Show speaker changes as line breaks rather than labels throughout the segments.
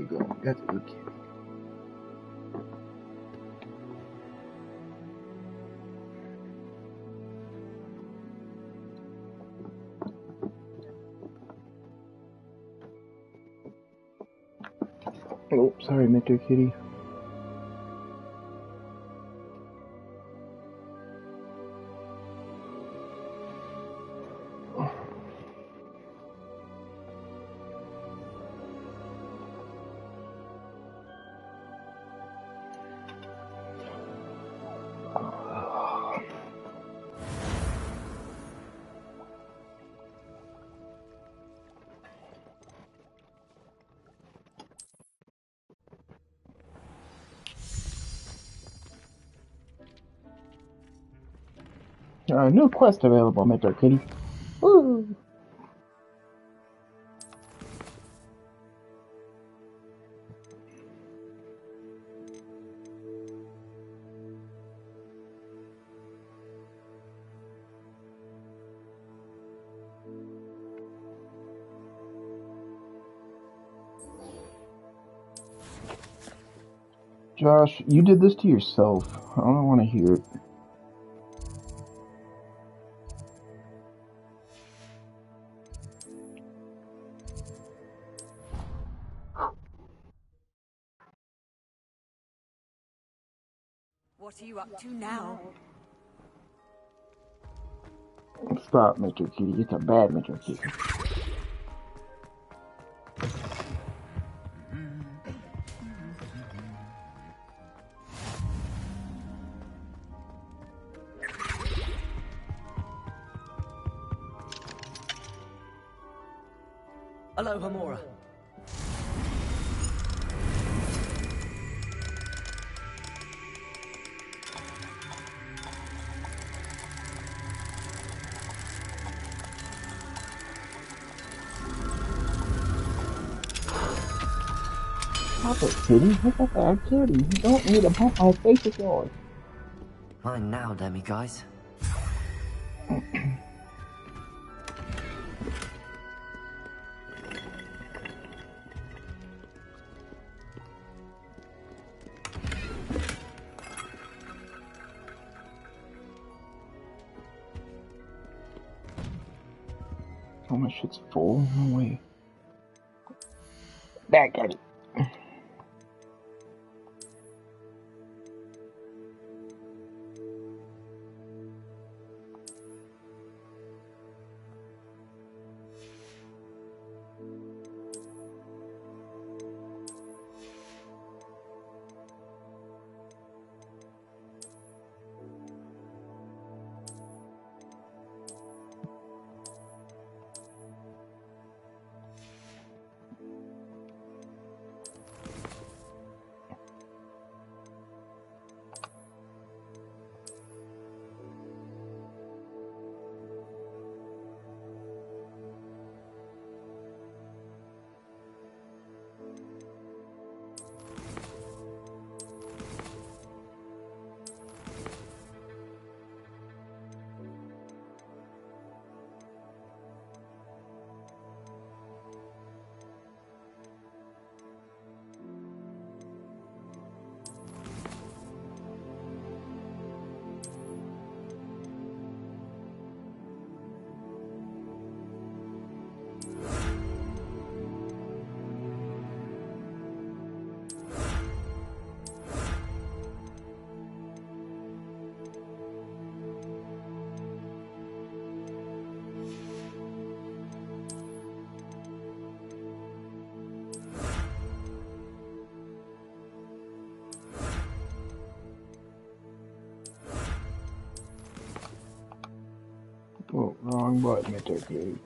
go. That's okay. Oh, sorry, Mr. Kitty. New quest available, Mr. Kitty. Woo! Josh, you did this to yourself. I don't want to hear it.
What are you up to now?
Stop, Mr. Kitty. It's a bad Mr. Kitty.
Aloha, Mora.
Stop it, Kitty. Pick up the activity. You don't need to bump my face with yours.
Mine now, Demi, guys.
Oh, my shit's full. No way. That Kitty. Oh, wrong button, Mr. Kitty.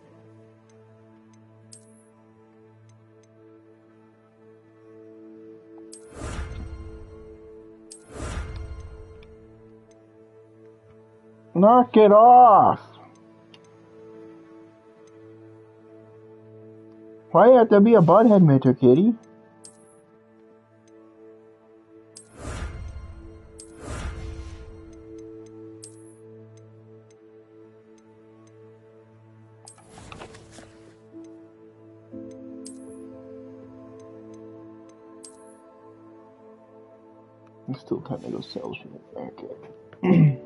Knock it off! Why you have to be a butthead, Mr. Kitty? Still kind of go sales from it. Okay.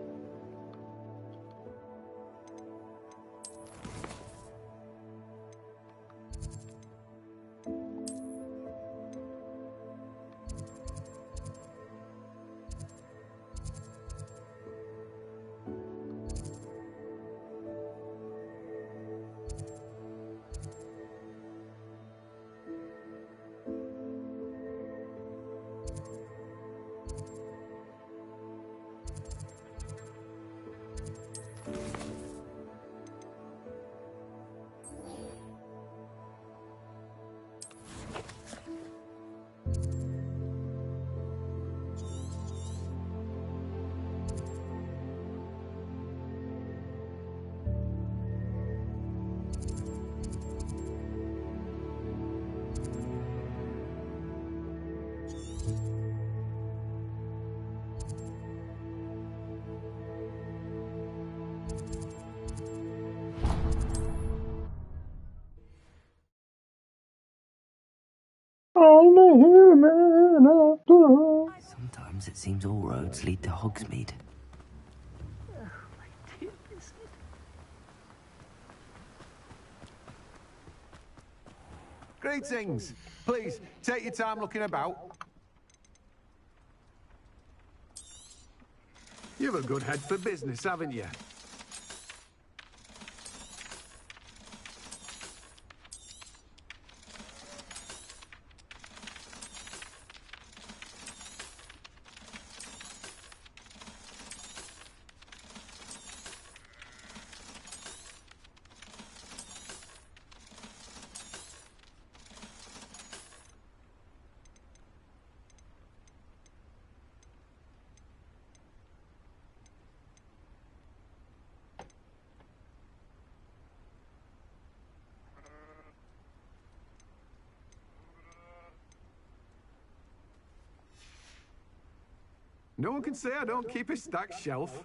Sometimes it seems all roads lead to Hogsmeade.
Greetings. Please, take your time looking about. You've a good head for business, haven't you? No one can say I don't keep a stacked shelf.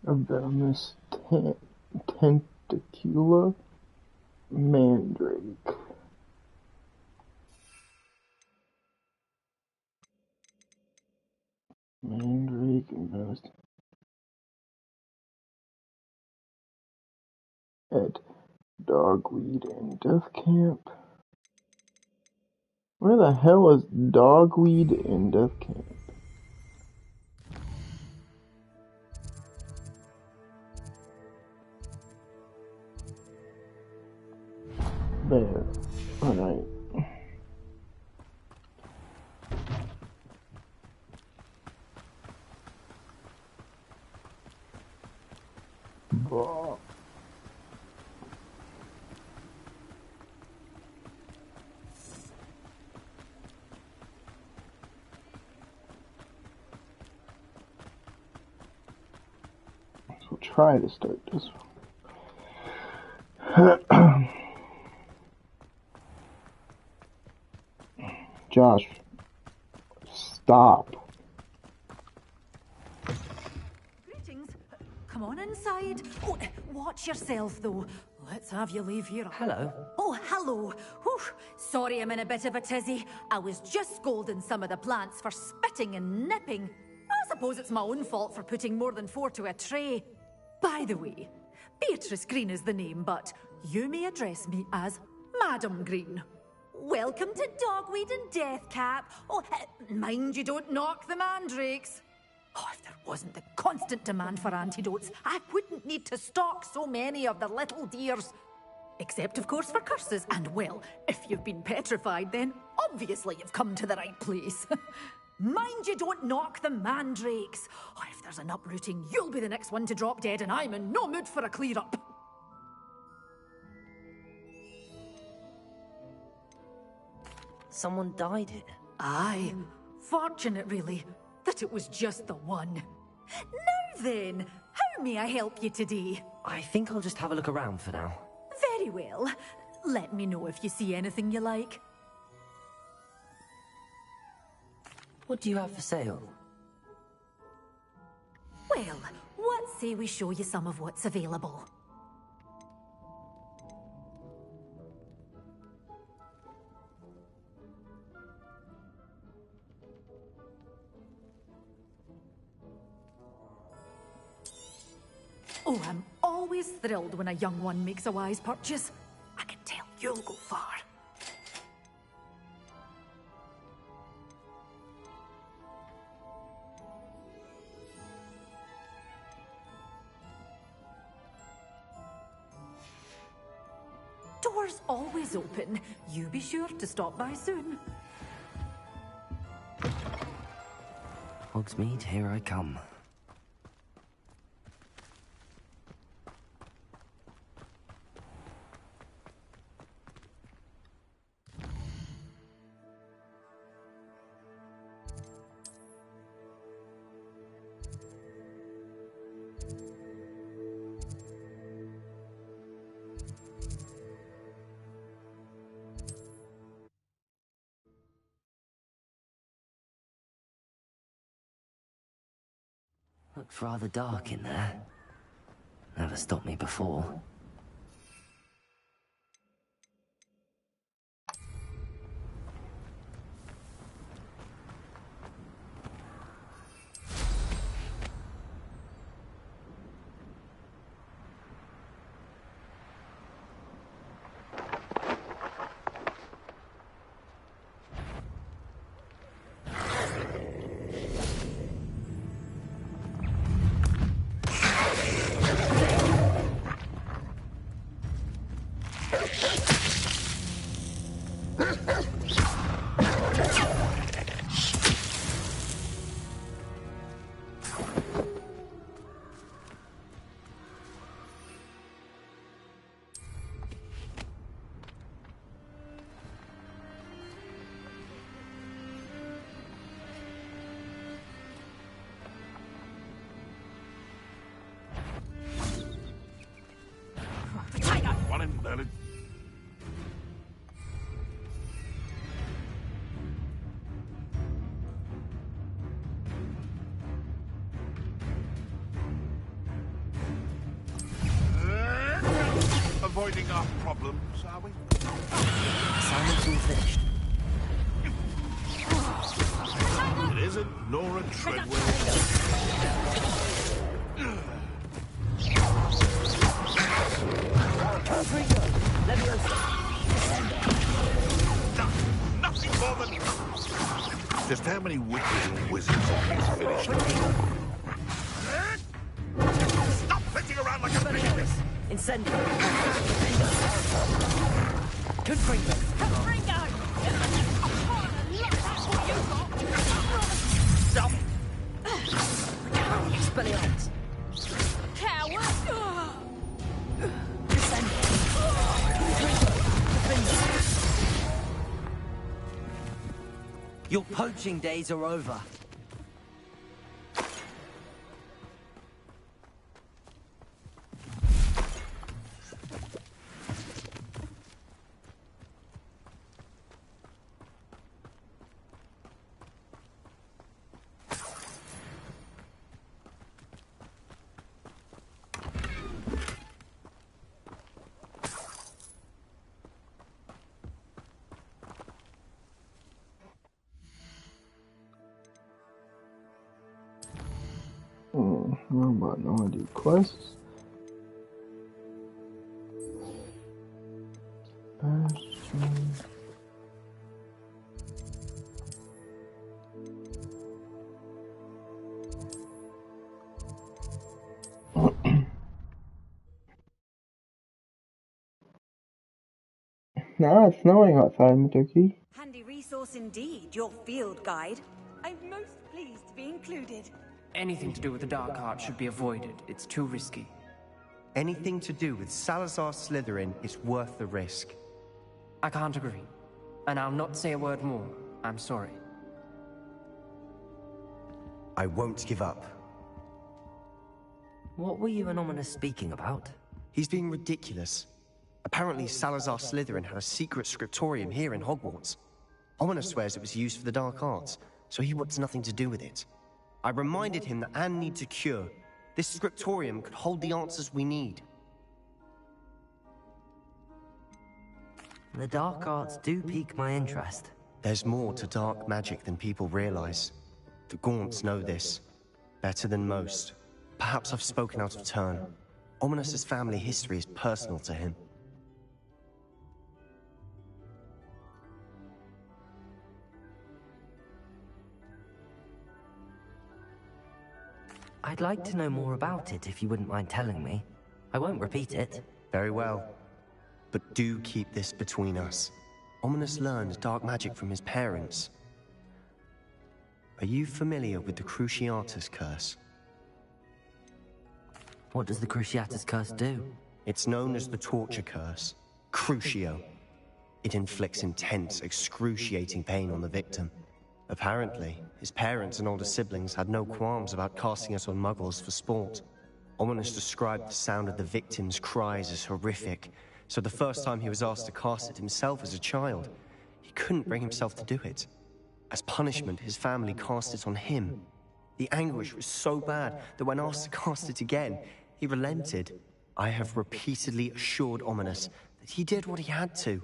A venomous tentacula mandrake. Mandrake and venomous at Dogweed and Death Camp. Where the hell is Dogweed and Death Camp? There. Alright. Bah. So try to start this one. Josh, stop.
Greetings. Come on inside. Oh, watch yourself, though. Let's have you leave here.
Hello.
Oh, hello. Whew. Sorry I'm in a bit of a tizzy. I was just scolding some of the plants for spitting and nipping. I suppose it's my own fault for putting more than 4 to a tray. By the way, Beatrice Green is the name, but you may address me as Madam Green. Welcome to Dogweed and Deathcap. Oh, mind you don't knock the mandrakes. Oh, if there wasn't the constant demand for antidotes, I wouldn't need to stock so many of the little dears. Except, of course, for curses. And, well, if you've been petrified, then obviously you've come to the right place. Mind you don't knock the mandrakes. Oh, if there's an uprooting, you'll be the next one to drop dead, and I'm in no mood for a clear-up.
Someone died here.
Aye. Fortunate, really, that it was just the one. Now then, how may I help you today?
I think I'll just have a look around for now.
Very well. Let me know if you see anything you like.
What do you have for sale?
Well, what say we show you some of what's available? Oh, I'm always thrilled when a young one makes a wise purchase. I can tell you'll go far. Doors always open. You be sure to stop by soon.
Hogsmeade, here I come. Looks rather dark in there. Never stopped me before.
Avoiding our problems, are we?
Silence all finished.
It isn't Nora Treadwell. Nothing more than... Just how many witches and wizards have you finished? Stop flitting around like a baby!
Incendio! Confringo!
Confringo!
Stop! Expelliarmus!
Coward!
Your poaching days are over.
I'm about to do quests. Nah, it's snowing outside, Matoki.
Handy resource indeed, your field guide. I'm most pleased to be included.
Anything to do with the Dark Arts should be avoided. It's too risky.
Anything to do with Salazar Slytherin is worth the risk.
I can't agree. And I'll not say a word more. I'm sorry.
I won't give up.
What were you and Ominous speaking about?
He's being ridiculous. Apparently Salazar Slytherin had a secret scriptorium here in Hogwarts. Ominous swears it was used for the Dark Arts, so he wants nothing to do with it. I reminded him that Anne needs a cure. This scriptorium could hold the answers we need.
The Dark Arts do pique my interest.
There's more to dark magic than people realize. The Gaunts know this better than most. Perhaps I've spoken out of turn. Ominos's family history is personal to him.
I'd like to know more about it if you wouldn't mind telling me. I won't repeat it.
Very well. But do keep this between us. Ominos learned dark magic from his parents. Are you familiar with the Cruciatus Curse?
What does the Cruciatus Curse do?
It's known as the Torture Curse. Crucio. It inflicts intense, excruciating pain on the victim. Apparently, his parents and older siblings had no qualms about casting it on muggles for sport. Ominos described the sound of the victim's cries as horrific, so the first time he was asked to cast it himself as a child, he couldn't bring himself to do it. As punishment, his family cast it on him. The anguish was so bad that when asked to cast it again, he relented. I have repeatedly assured Ominos that he did what he had to,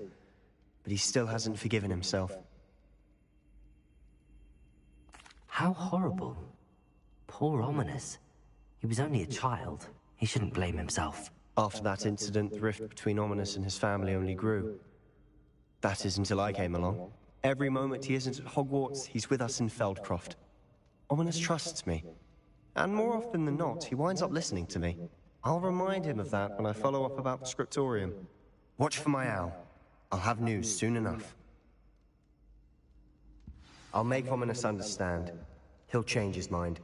but he still hasn't forgiven himself.
How horrible. Poor Ominos. He was only a child. He shouldn't blame himself.
After that incident, the rift between Ominos and his family only grew. That is until I came along. Every moment he isn't at Hogwarts, he's with us in Feldcroft. Ominos trusts me. And more often than not, he winds up listening to me. I'll remind him of that when I follow up about the scriptorium. Watch for my owl. I'll have news soon enough. I'll make Ominos understand. He'll change his mind.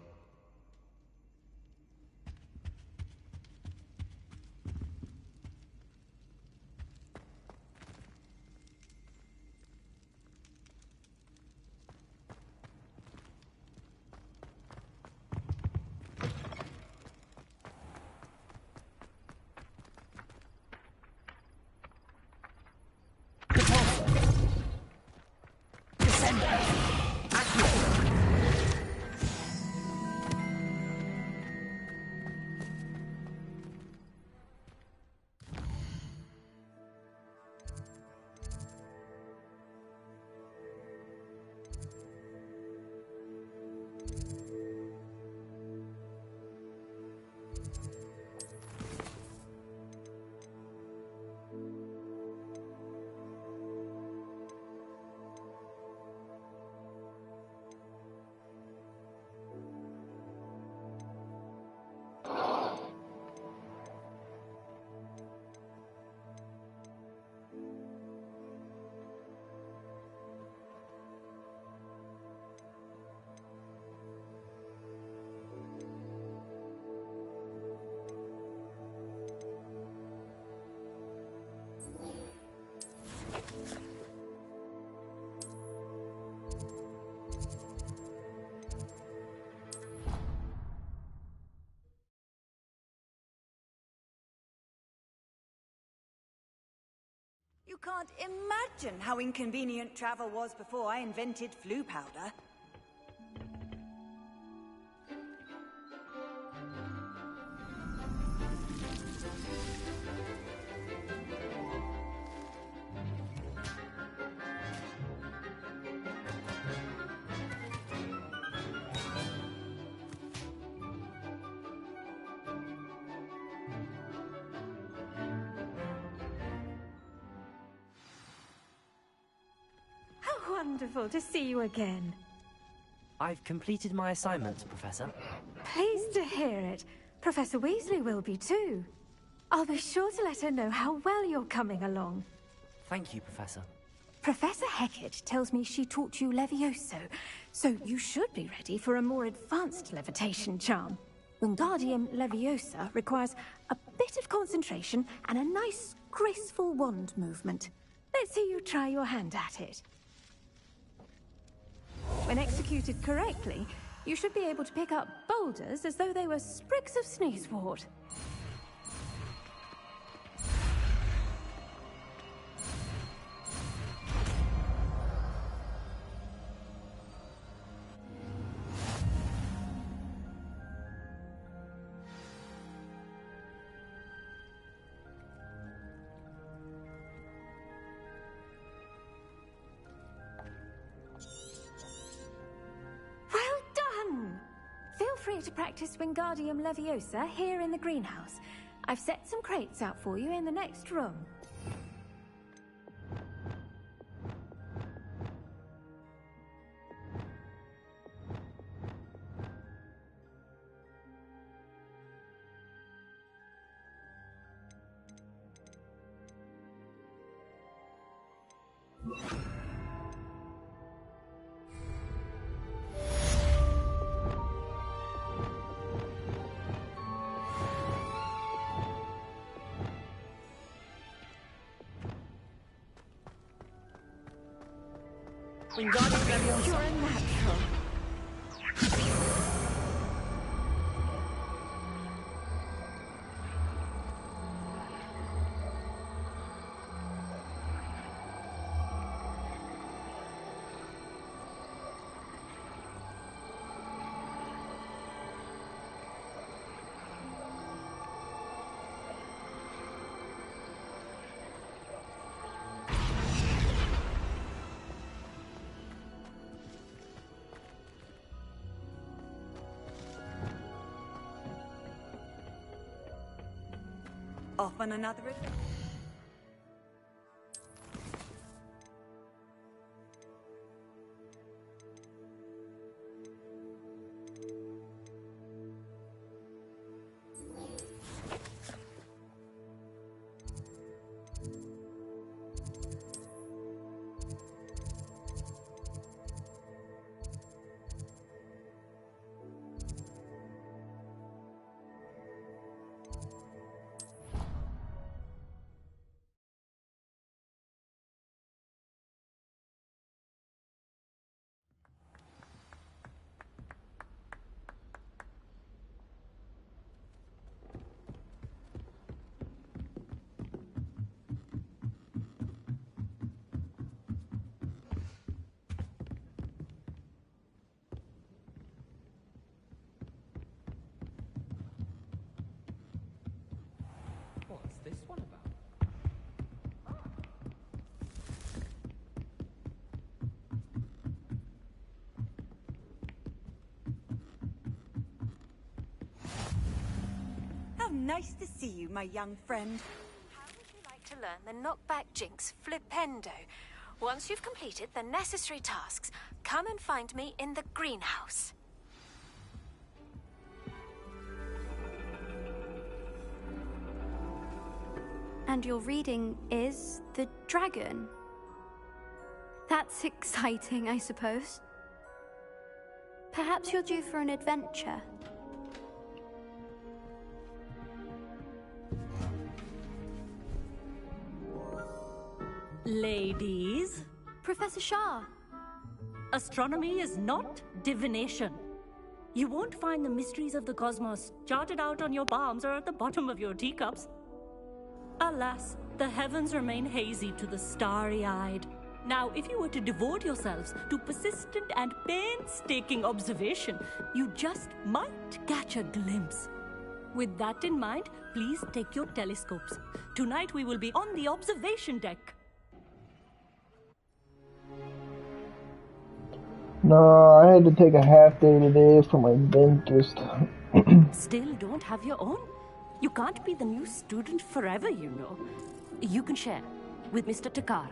You can't imagine how inconvenient travel was before I invented flu powder.
Wonderful to see you again.
I've completed my assignment, Professor.
Pleased to hear it. Professor Weasley will be too. I'll be sure to let her know how well you're coming along.
Thank you, Professor.
Professor Hecat tells me she taught you Levioso, so you should be ready for a more advanced levitation charm. Wingardium Leviosa requires a bit of concentration and a nice, graceful wand movement. Let's see you try your hand at it. When executed correctly, you should be able to pick up boulders as though they were sprigs of sneezewort. Feel free to practice Wingardium Leviosa here in the greenhouse. I've set some crates out for you in the next room.
You're a natural.
Off on another adventure.
What's this one about?
How nice to see you, my young friend.
How would you like to learn the knockback jinx Flipendo? Once you've completed the necessary tasks, come and find me in the greenhouse.
And your reading is the dragon. That's exciting, I suppose. Perhaps you're due for an adventure.
Ladies,
Professor Shah.
astronomy is not divination. You won't find the mysteries of the cosmos charted out on your palms or at the bottom of your teacups. Alas, the heavens remain hazy to the starry-eyed. Now, if you were to devote yourselves to persistent and painstaking observation, you just might catch a glimpse. With that in mind, please take your telescopes. Tonight we will be on the observation deck.
No, I had to take a half day today for my dentist.
Still don't have your own? You can't be the new student forever, you know. You can share with Mr. Takar.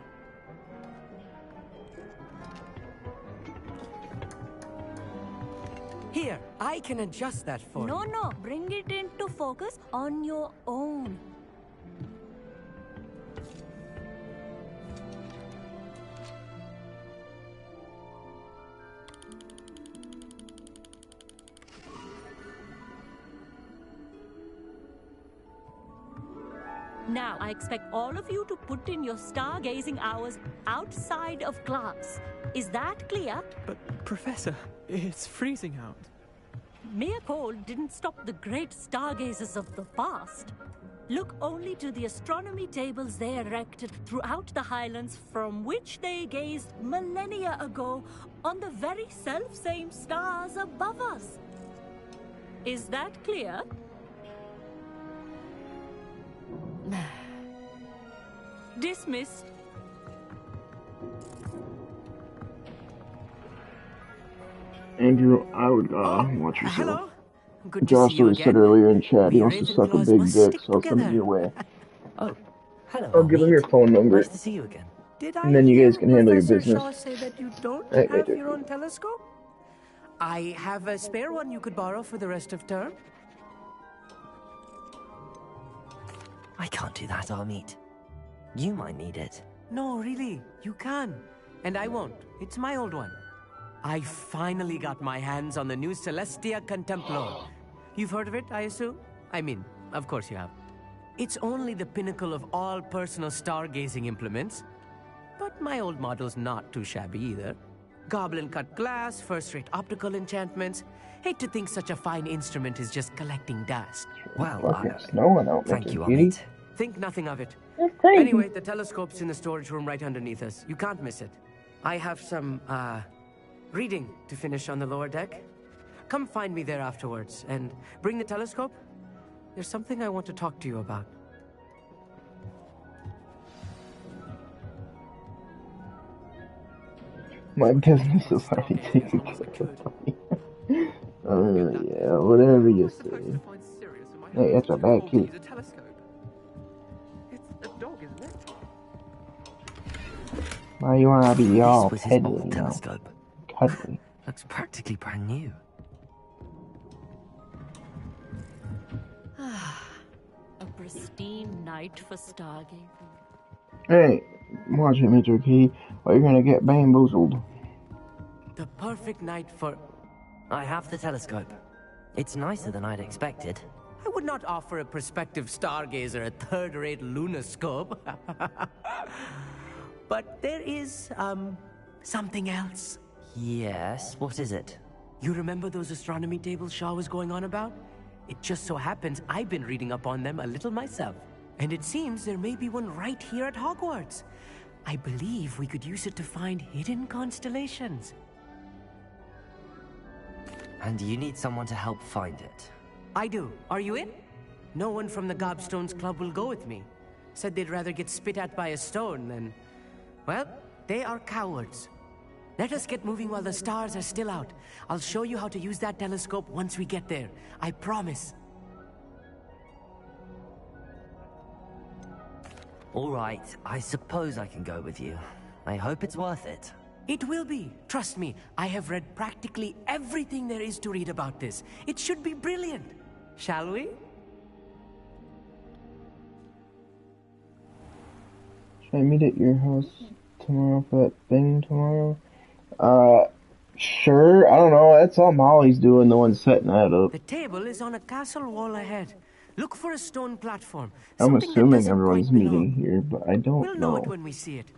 Here, I can adjust that for you.
No, bring it into focus on your own. Now, I expect all of you to put in your stargazing hours outside of class. Is that clear?
But, Professor, it's freezing out.
Mere cold didn't stop the great stargazers of the past. Look only to the astronomy tables they erected throughout the highlands from which they gazed millennia ago on the very self-same stars above us. Is that clear? Dismissed.
Andrew, I would watch yourself.
Hello?
Good to
Josh
see you
said
again.
earlier in chat he
We
wants to suck a
Ravenclaws
big
must
dick,
stick
so I'll send it
together.
your way.
Oh, hello.
I'll give him your phone number,
Nice to see you again.
Did
and
I
then you
hear
guys can handle your
Professor
business.
Shaw say that you don't
Right
have
there.
your own telescope? I have a spare one you could borrow for the rest of term.
I can't do that, Amit. You might need it.
No, really, you can. And I won't. It's my old one. I finally got my hands on the new Celestia Contemplo. You've heard of it, I assume? I mean, of course you have. It's only the pinnacle of all personal stargazing implements. But my old model's not too shabby either. Goblin-cut glass, first-rate optical enchantments. Hate to think such a fine instrument is just collecting dust.
Well,
Fucking snowing out,
thank
Mr.
you,
Kitty.
Amit.
Think nothing of it.
That's crazy.
Anyway, the telescope's in the storage room right underneath us. You can't miss it. I have some, reading to finish on the lower deck. Come find me there afterwards, and bring the telescope. There's something I want to talk to you about.
My business is already taken care of. Yeah, whatever you say. Hey, that's a bad kid. Why you wanna be all
This was his
petty,
old
you know?
telescope.
Cuddly.
Looks practically brand new.
A pristine night for stargazing.
Hey, watch it, Mr. Kitty, or you're gonna get bamboozled.
The perfect night for...
I have the telescope. It's nicer than I'd expected.
I would not offer a prospective stargazer a third-rate lunoscope. But there is, something else.
Yes, what is it?
You remember those astronomy tables Shaw was going on about? It just so happens I've been reading up on them a little myself. And it seems there may be one right here at Hogwarts. I believe we could use it to find hidden constellations.
And you need someone to help find it.
I do. Are you in? No one from the Gobstones Club will go with me. Said they'd rather get spit at by a stone than... Well, they are cowards. Let us get moving while the stars are still out. I'll show you how to use that telescope once we get there. I promise.
All right, I suppose I can go with you. I hope it's worth it.
It will be. Trust me, I have read practically everything there is to read about this. It should be brilliant. Shall we?
Should I meet at your house tomorrow for that thing tomorrow? Sure. I don't know. That's all Molly's doing, the one setting that up.
The table is on a castle wall ahead. Look for a stone platform.
I'm
Something that
assuming
doesn't
everyone's
quite belong.
meeting here, but I don't
We'll know it
know.
when we see it.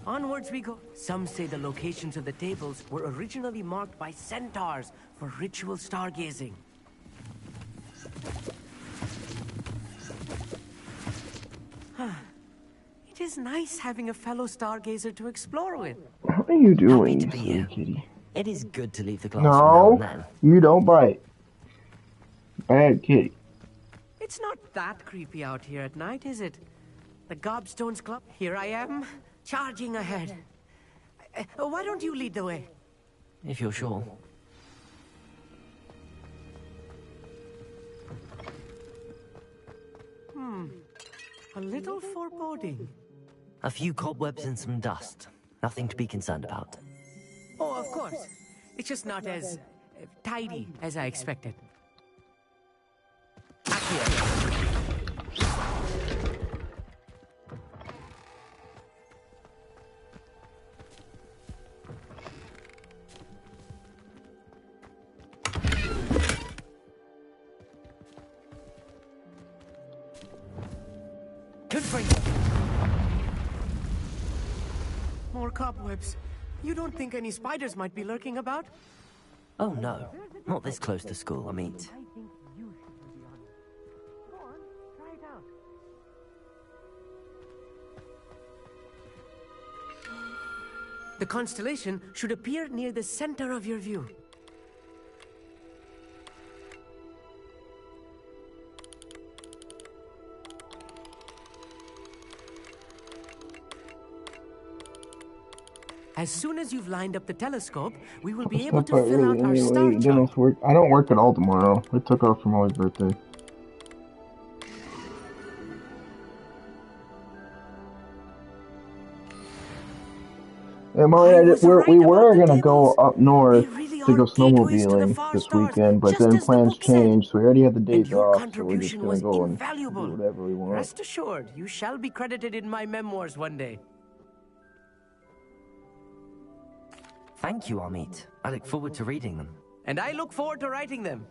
Onwards we go. Some say the locations of the tables were originally marked by centaurs for ritual stargazing. It is nice having a fellow stargazer to explore with.
How are you doing,
to be
silly
here.
kitty?
It is good to leave the classroom now
No,
and then.
you don't bite. Bad kitty.
It's not that creepy out here at night, is it? The Gobstones Club. Here I am, charging ahead. Why don't you lead the way?
If you're sure.
A little foreboding.
A few cobwebs and some dust. Nothing to be concerned about.
Oh, of course. It's just not as tidy as I expected. Good for you. More cobwebs. You don't think any spiders might be lurking about?
Oh no, not this close to school, Amit.
The constellation should appear near the center of your view. As soon as you've lined up the telescope, we will be
It's
able
not
to
that
fill out
early
our star
anyway.
chart.
I don't work at all tomorrow. I took off for Molly's birthday. Yeah, Molly, we were gonna go up north to go snowmobiling this weekend, but then plans changed, so we already had the days off, so we're just gonna go and do whatever we want.
Rest assured, you shall be credited in my memoirs one day.
Thank you, Amit. I look forward to reading them.
And I look forward to writing them.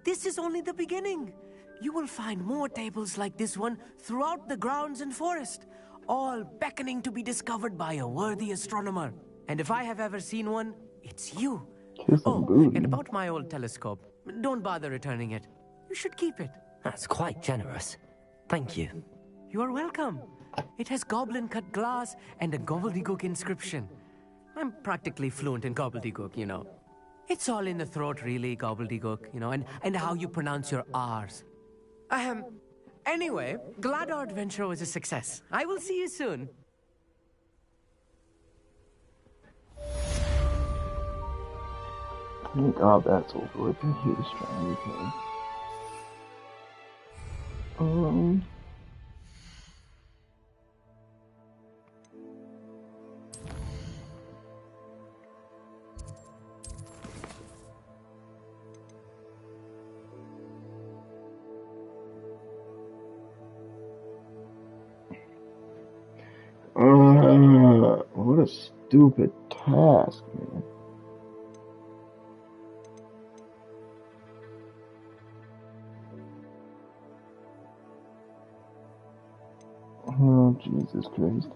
This is only the beginning. You will find more tables like this one throughout the grounds and forest, all beckoning to be discovered by a worthy astronomer. And if I have ever seen one, it's you. And about my old telescope, don't bother returning it. You should keep it.
That's quite generous. Thank you.
You are welcome. It has goblin-cut glass and a gobbledygook inscription. I'm practically fluent in gobbledygook, you know. It's all in the throat, really, gobbledygook, you know, and how you pronounce your R's. Anyway, glad our adventure was a success. I will see you soon.
Thank God that's over with. I hate astronomy class. What a stupid task, man. Oh, Jesus Christ.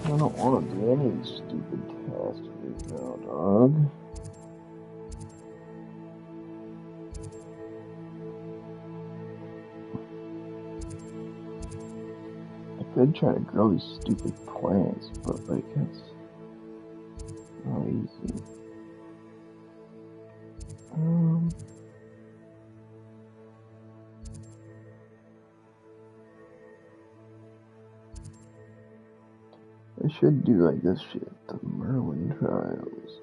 I don't want to do any of these stupid tasks right now, dog. I could try to grow these stupid plants, but like that's not easy. I should do like this shit, the Merlin Trials.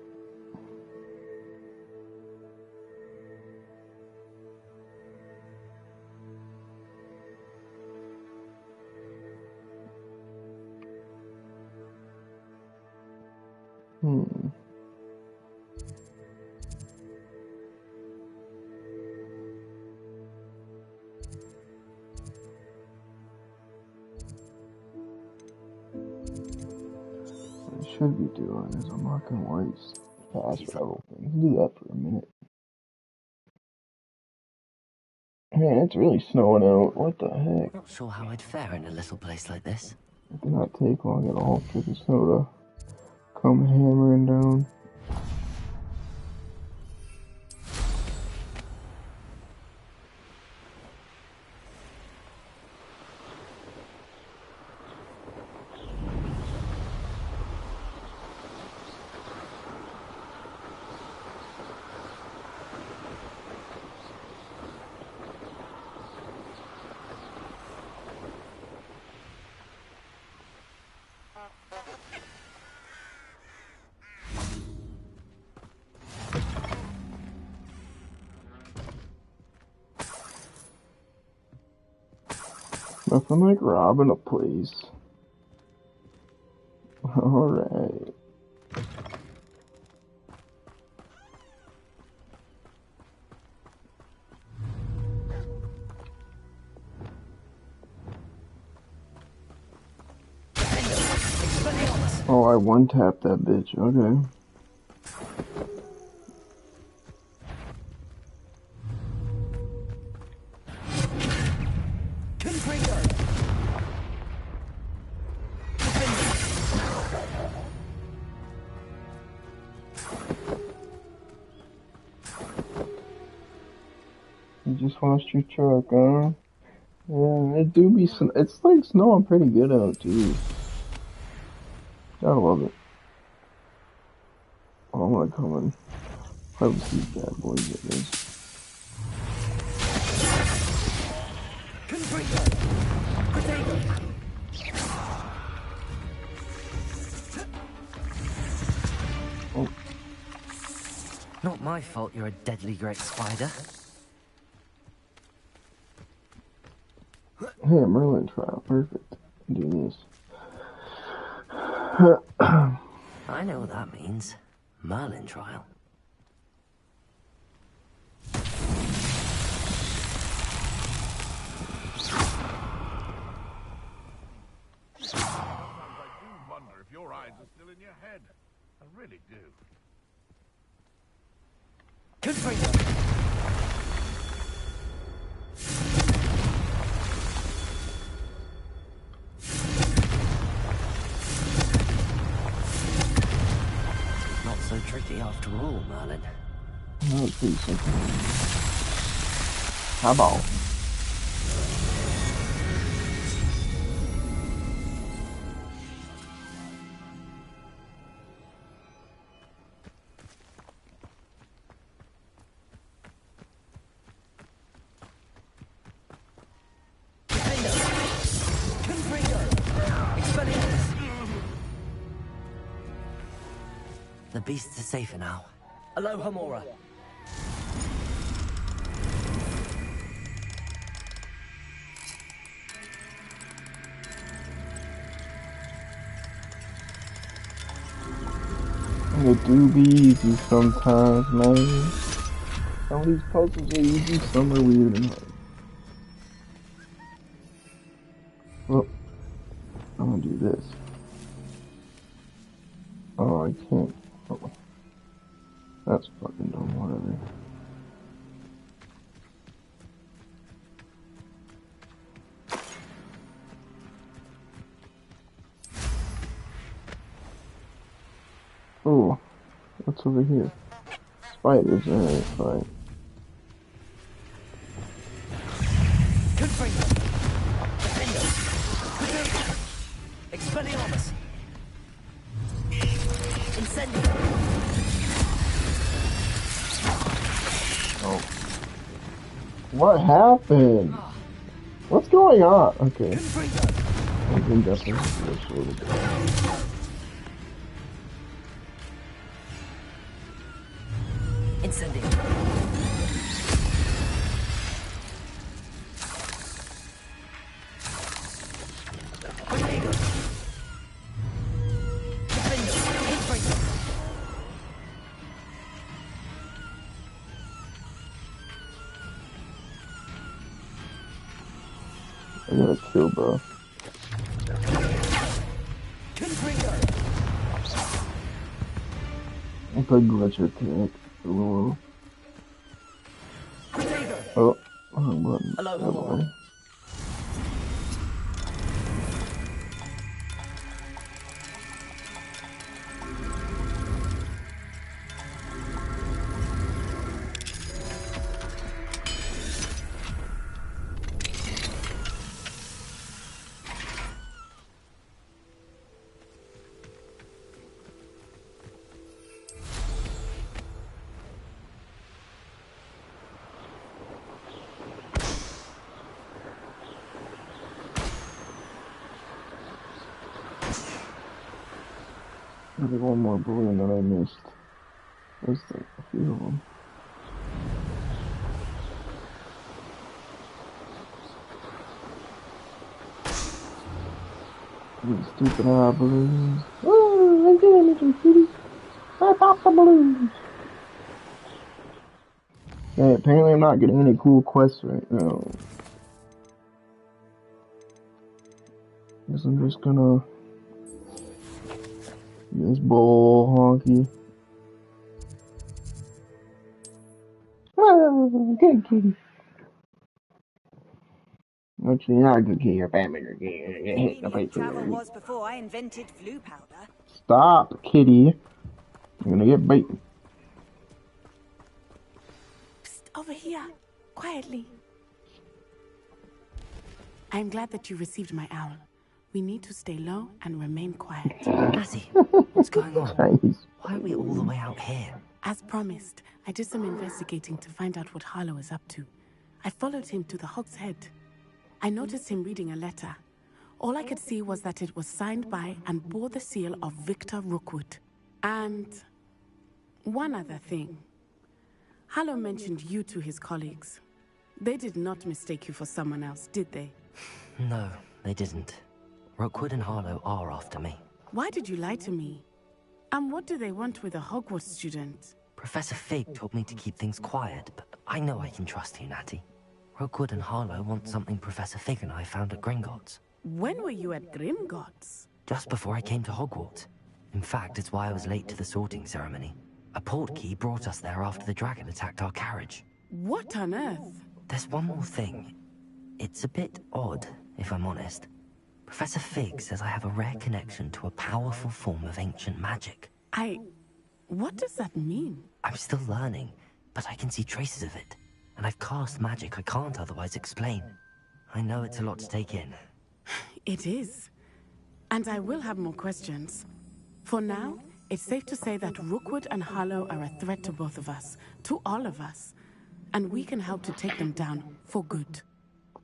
Should be doing is unlocking White's fast travel thing. Let's do that for a minute. Man, it's really snowing out. What the heck?
Not sure how I'd fare in a little place like this.
It did not take long at all for the snow to come hammering down. Nothing like robbing a place. Alright. Oh, I one-tapped that bitch. Okay. You just lost your truck, huh? Yeah, it do be it's like snowing pretty good out too. Gotta love it. Oh, I'm gonna come and play with these bad boys at this.
Oh. Not my fault you're a deadly great spider.
Hey, Merlin trial, perfect. Do this.
I know what that means. Merlin trial.
Your eyes are still in your head. I really do.
Not so tricky after all, Merlin.
That was pretty simple. How about?
The beasts are safer now. Aloha, Mora.
It do be easy sometimes, man. Some of these puzzles are easy, some are weird and hard. Well, I'm gonna do this. Oh, I can't. Oh. That's fucking dumb, whatever. Oh, what's over here? Spiders, alright, fine.
Expelliarmus! Incendio!
Oh. What happened? What's going on? Okay. I can definitely do this a little bit.
Incendio!
I gotta kill, bro. I play glitch attack. Hello. Oh, wrong button. Hello. There's one more balloon that I missed. There's like a few of them. These stupid balloons. Oh, I did it, you cutie. I popped the balloons. Okay, apparently I'm not getting any cool quests right now. Guess I'm just gonna... This bull honky. Oh, good kitty. Actually, not a good kitty. You're Batman. You're getting hit in the face.
Travel was before I invented flu powder.
Stop, kitty. You're gonna get beaten.
Psst, over here. Quietly. I'm glad that you received my owl. We need to stay low and remain quiet.
Azzy, what's going on?
Nice.
Why Why are we all the way out here?
As promised, I did some investigating to find out what Harlow is up to. I followed him to the Hog's Head. I noticed him reading a letter. All I could see was that it was signed by and bore the seal of Victor Rookwood. And one other thing. Harlow mentioned you to his colleagues. They did not mistake you for someone else, did they?
No, they didn't. Rookwood and Harlow are after me.
Why did you lie to me? And what do they want with a Hogwarts student?
Professor Fig told me to keep things quiet, but I know I can trust you, Natty. Rookwood and Harlow want something Professor Fig and I found at Gringotts.
When were you at Gringotts?
Just before I came to Hogwarts. In fact, it's why I was late to the sorting ceremony. A portkey brought us there after the dragon attacked our carriage.
What on earth?
There's one more thing. It's a bit odd, if I'm honest. Professor Fig says I have a rare connection to a powerful form of ancient magic.
What does that mean?
I'm still learning, but I can see traces of it. And I've cast magic I can't otherwise explain. I know it's a lot to take in.
It is. And I will have more questions. For now, it's safe to say that Rookwood and Harlow are a threat to both of us, to all of us. And we can help to take them down for good.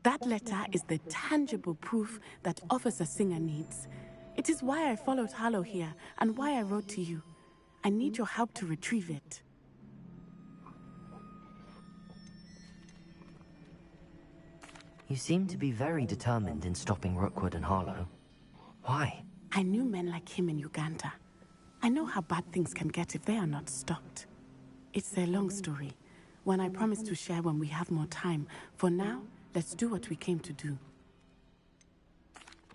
That letter is the tangible proof that Officer Singer needs. It is why I followed Harlow here and why I wrote to you. I need your help to retrieve it.
You seem to be very determined in stopping Rookwood and Harlow. Why?
I knew men like him in Uganda. I know how bad things can get if they are not stopped. It's a long story, one I promise to share when we have more time. For now, let's do what we came to do.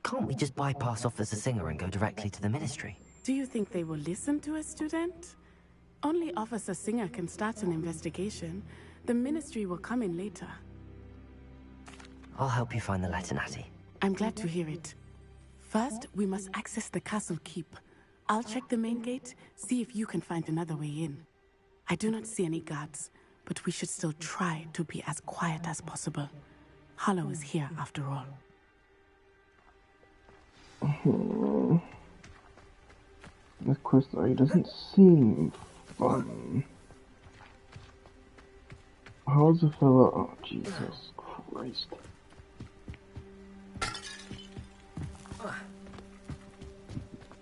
Can't we just bypass Officer Singer and go directly to the Ministry?
Do you think they will listen to a student? Only Officer Singer can start an investigation. The Ministry will come in later.
I'll help you find the letter, Natty.
I'm glad to hear it. First, we must access the castle keep. I'll check the main gate, see if you can find another way in. I do not see any guards, but we should still try to be as quiet as possible. Harlow is here after all.
This quest story doesn't seem fun. How's the fella? Oh, Jesus Christ.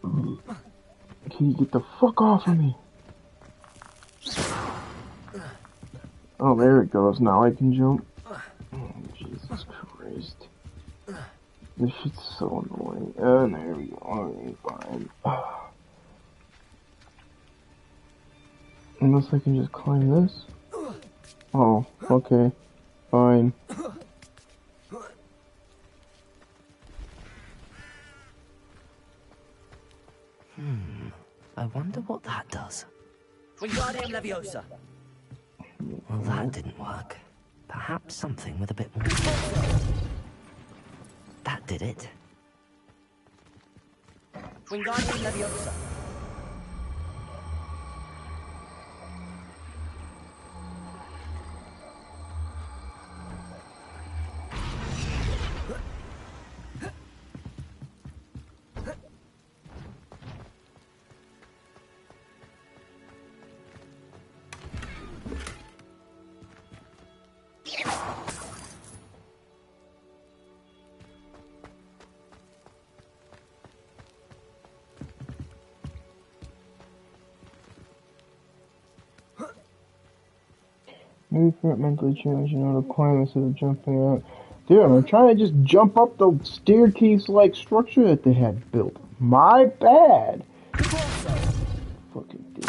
Can you get the fuck off of me? Oh, there it goes. Now I can jump. Oh, Jesus Christ. This shit's so annoying. And there we go. Okay, fine. Unless I can just climb this? Oh, okay. Fine.
I wonder what that does.
Wingardium Leviosa.
Well, that didn't work. Perhaps something with a bit more... That did it.
Wingardium Leviosa.
Maybe if you're mentally challenged, you know, to climb instead of jumping out. Dude, I'm trying to just jump up the staircase-like structure that they had built. My bad. Fucking dick.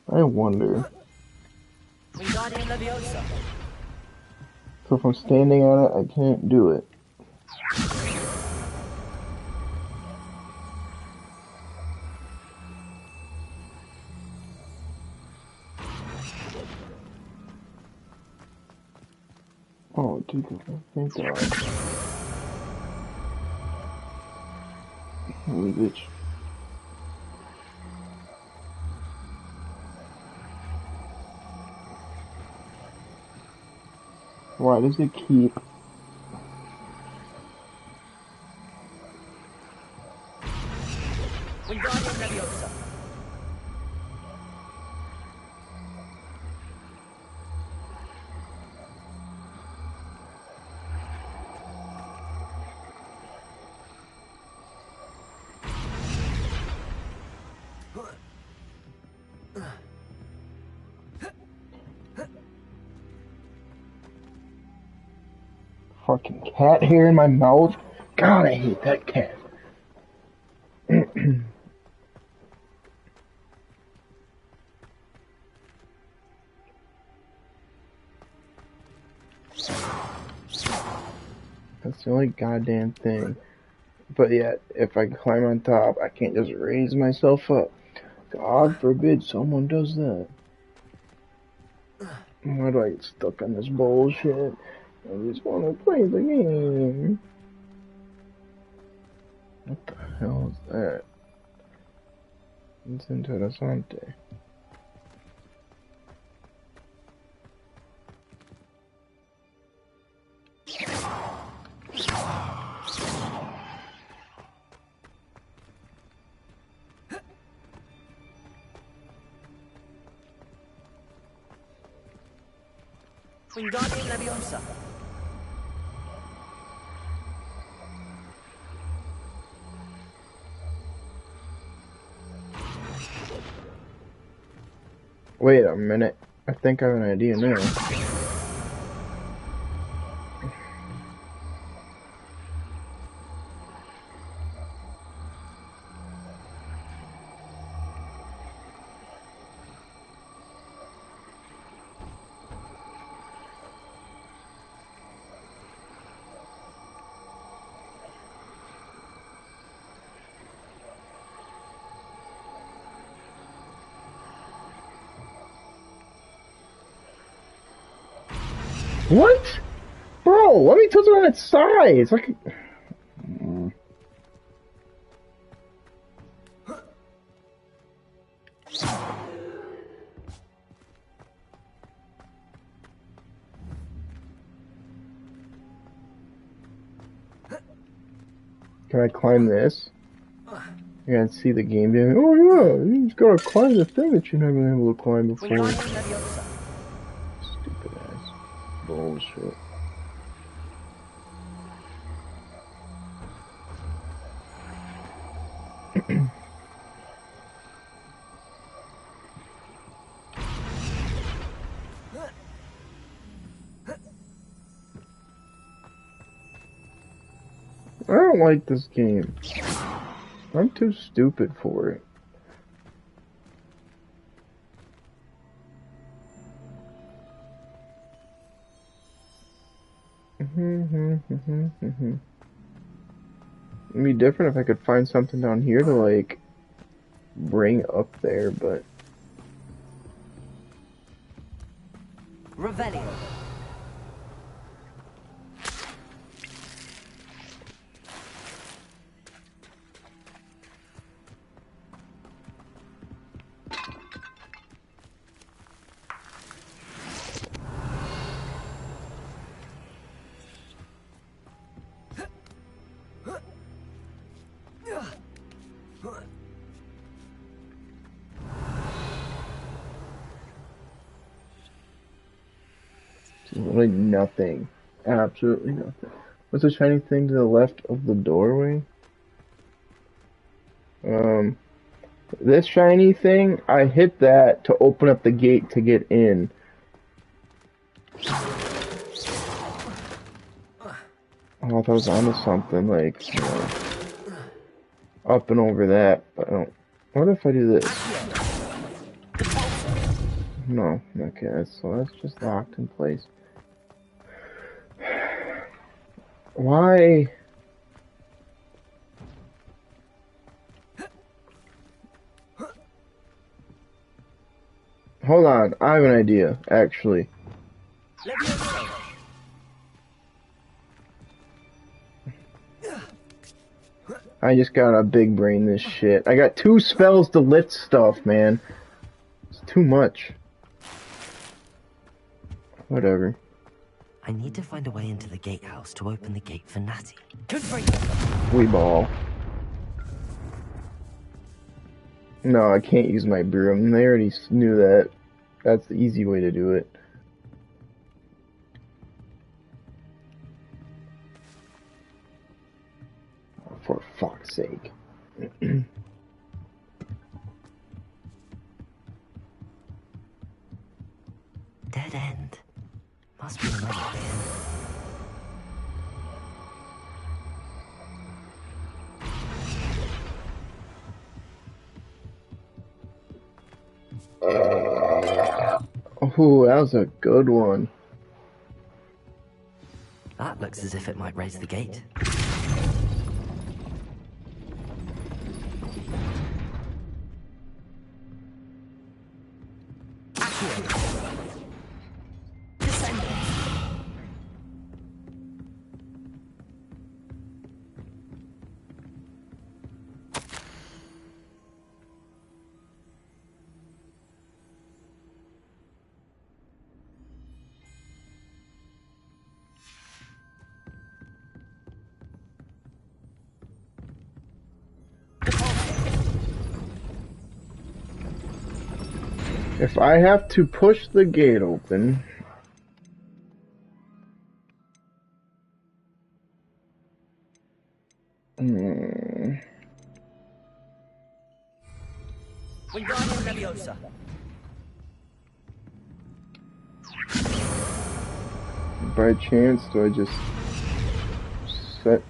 I wonder.
Wingardium Leviosa.
So if I'm standing on it, I can't do it. Oh, dude, thank God. Holy bitch. Why does it keep...
Wingardium Leviosa.
Fucking cat hair in my mouth. God, I hate that cat. That's the only goddamn thing. But yet, if I climb on top, I can't just raise myself up. God forbid someone does that. Why do I get stuck on this bullshit? I just want to play the game. What the hell is that? It's interessante.
Wingardium Leviosa.
Wait a minute. I think I have an idea now. What? Bro, let me touch it on its side. It's like... Can I climb this? I can see the game doing, oh yeah, you just gotta climb the thing that you've never been able to climb before. Stupid ass bullshit. I don't like this game. I'm too stupid for it. It'd be different if I could find something down here to, like, bring up there, but...
Revelio.
Literally nothing. Absolutely nothing. What's the shiny thing to the left of the doorway? This shiny thing, I hit that to open up the gate to get in. Oh, I thought I was onto something, like, you know, up and over that, but I don't... What if I do this? No, okay, so that's just locked in place. Why? Hold on, I have an idea, actually. I just gotta big brain this shit. I got 2 spells to lift stuff, man. It's too much. Whatever.
I need to find a way into the gatehouse to open the gate for Natty.
We ball. No, I can't use my broom. They already knew that. That's the easy way to do it. For fuck's sake.
Dead end. Must be another way in.
Oh, that was a good one.
That looks as if it might raise the gate.
If I have to push the gate open...
Wingardium Leviosa.
By chance, do I just set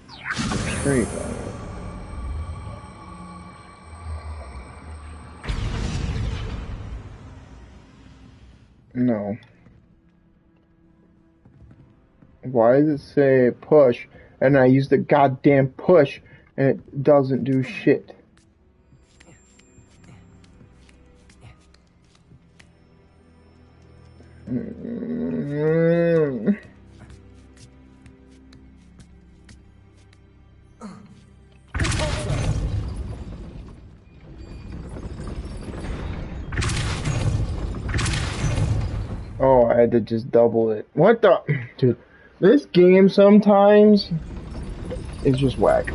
the trait on it? No. Why does it say push, and I use the goddamn push, and it doesn't do shit? Oh, I had to just double it. What the? Dude, this game sometimes is just whack.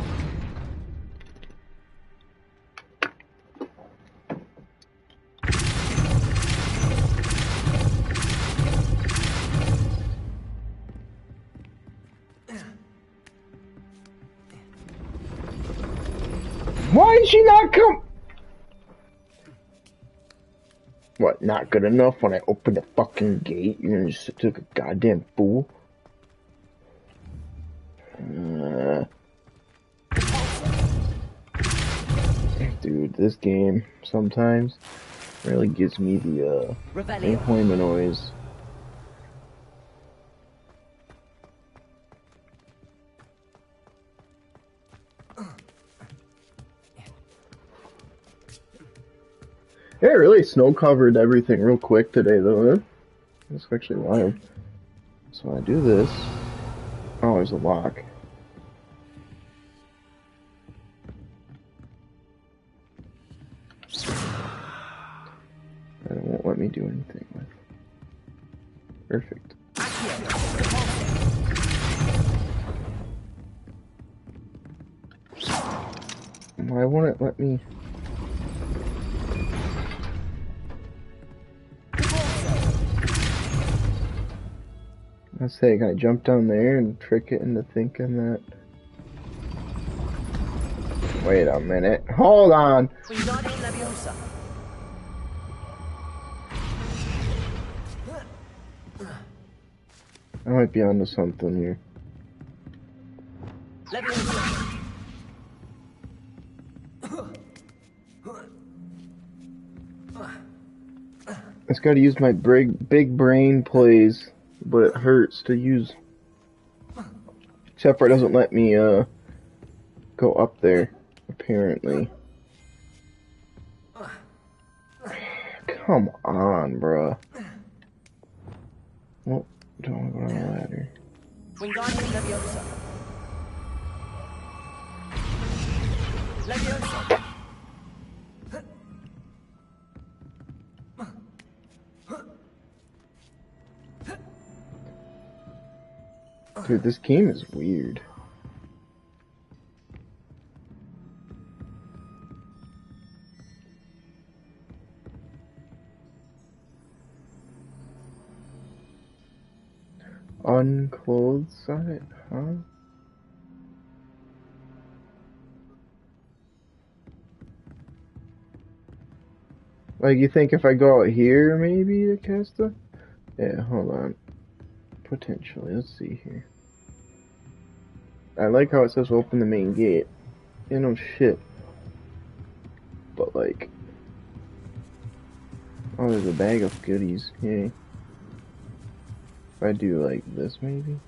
Why did she not come? What, not good enough when I opened the fucking gate? You're gonna just took a goddamn fool? Dude, this game sometimes really gives me the employment noise. Yeah, it really snow covered everything real quick today, though. That's actually wild. So I do this. Oh, there's a lock. And it won't let me do anything with. Perfect. Why won't it let me? I say, can I jump down there and trick it into thinking that? Wait a minute. Hold on.
Wingardium Leviosa.
I might be onto something here.
Leviosa.
I just gotta use my big brain plays, but it hurts to use. Except for it doesn't let me go up there, apparently. Come on, bruh. Well, don't go on the ladder.
Wingardium Leviosa. Leviosa.
Dude, this game is weird. Unclothed side, huh? Like, you think if I go out here, maybe, to Casta? Yeah, hold on. Potentially, let's see here. I like how it says open the main gate. You know, shit. But, like... Oh, there's a bag of goodies. Yay. If I do, like, this, maybe?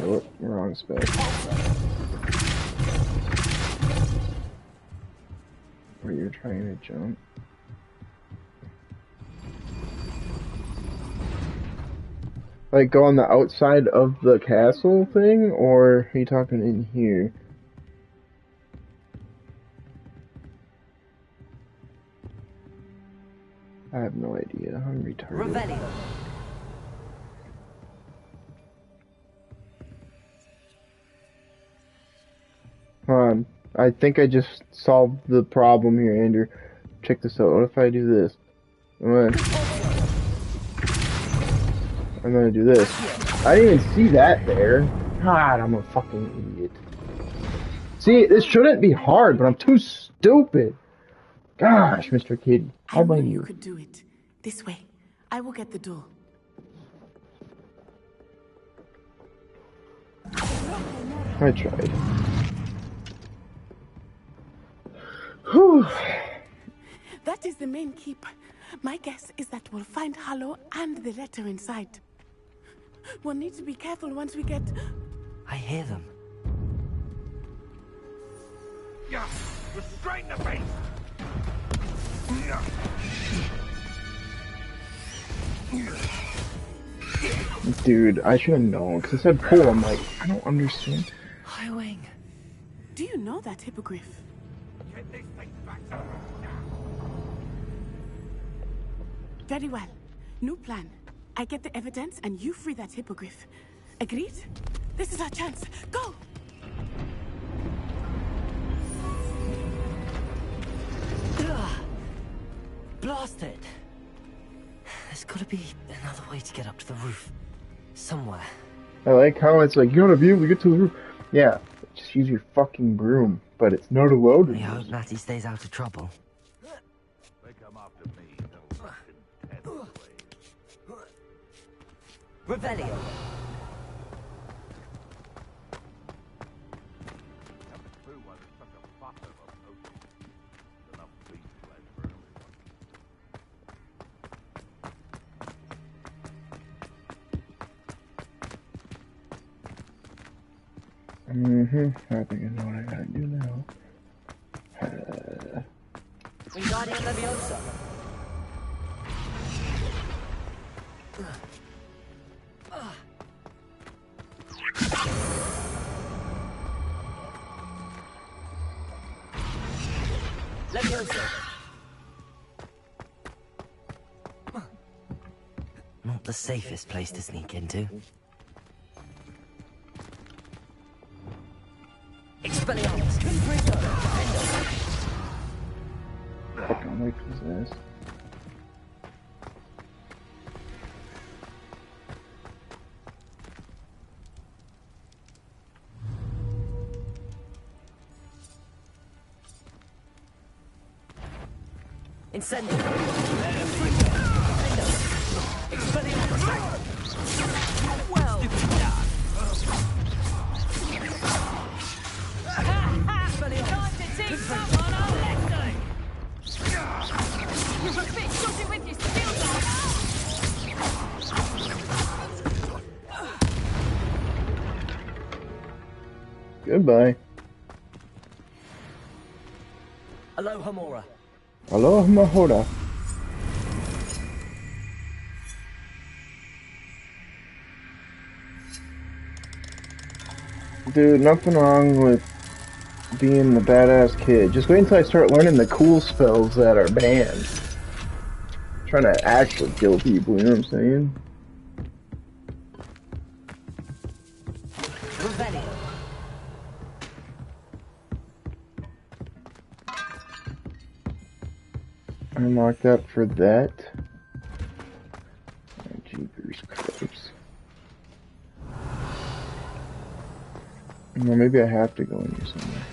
Nope, wrong spec. Where you're trying to jump. Like, go on the outside of the castle thing, or are you talking in here? I have no idea. I'm retarded.
Revelio.
Hold on. I think I just solved the problem here, Andrew. Check this out. What if I do this? I'm gonna do this. I didn't even see that there. God, I'm a fucking idiot. See, this shouldn't be hard, but I'm too stupid. Gosh, Mr. Kid, I blame you.
You could do it. This way. I will get the door.
I tried. Whew.
That is the main keep. My guess is that we'll find Harlow and the letter inside. We'll need to be careful once we get...
I hear them.
Yeah, we're straight in the face.
Dude, I should have known, because it said pull. I'm like, I don't understand.
Highwing.
Do you know that hippogriff? Very well. New plan. I get the evidence and you free that hippogriff. Agreed? This is our chance. Go!
Blast it! There's gotta be another way to get up to the roof. Somewhere.
I like how it's like, you gotta be able to get to the roof. Yeah, just use your fucking broom, but it's not allowed.
I hope Natty stays out of trouble.
They come after me, no fucking way.
Revelio.
I think I know what I gotta do now.
Wingardium Leviosa. Leviosa.
Not the safest place to sneak into.
Expelliarmus. Confringo.
Fucking wait for this.
Incendio. Expelliarmus. Well.
Time to teach someone a lesson! You're a bit shooting with your steel
Goodbye.
Aloha Mora.
Aloha Mahora. Dude, nothing wrong with being the badass kid. Just wait until I start learning the cool spells that are banned. Trying to actually kill people, you know what I'm saying? Unlock that for that. Oh, jeepers crepes. Well, maybe I have to go in here somewhere.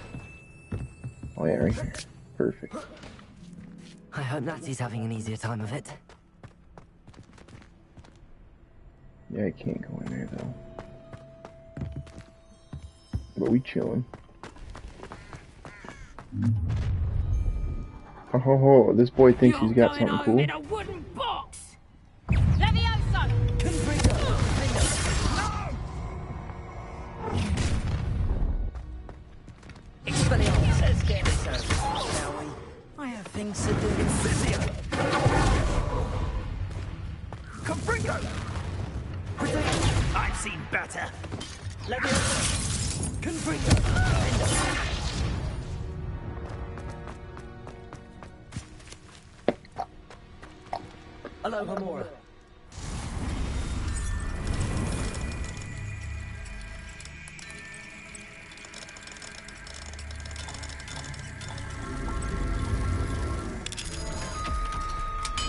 Oh yeah, right here. Perfect.
I hope Natsy's having an easier time of it.
Yeah, I can't go in there though. But we chilling. Oh, this boy thinks he's got something cool.
In a wooden box. Levioso!
Expelliarmus! Let's get this over, shall we? I have things to do. Incisio!
Confringo!
I've seen better. Levioso! Confringo! Hello, Homura.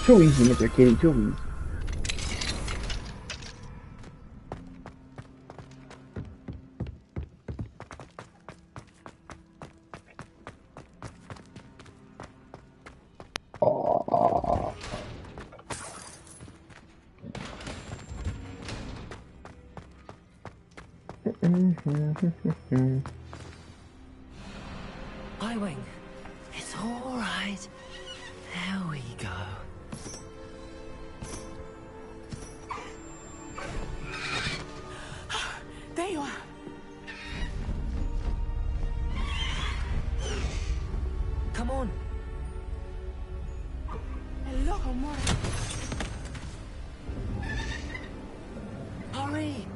Too easy, Mr. Kitty, too easy.
Highwing, it's all right. There we go.
There you are.
Come on.
Hello, Homura.
Hurry.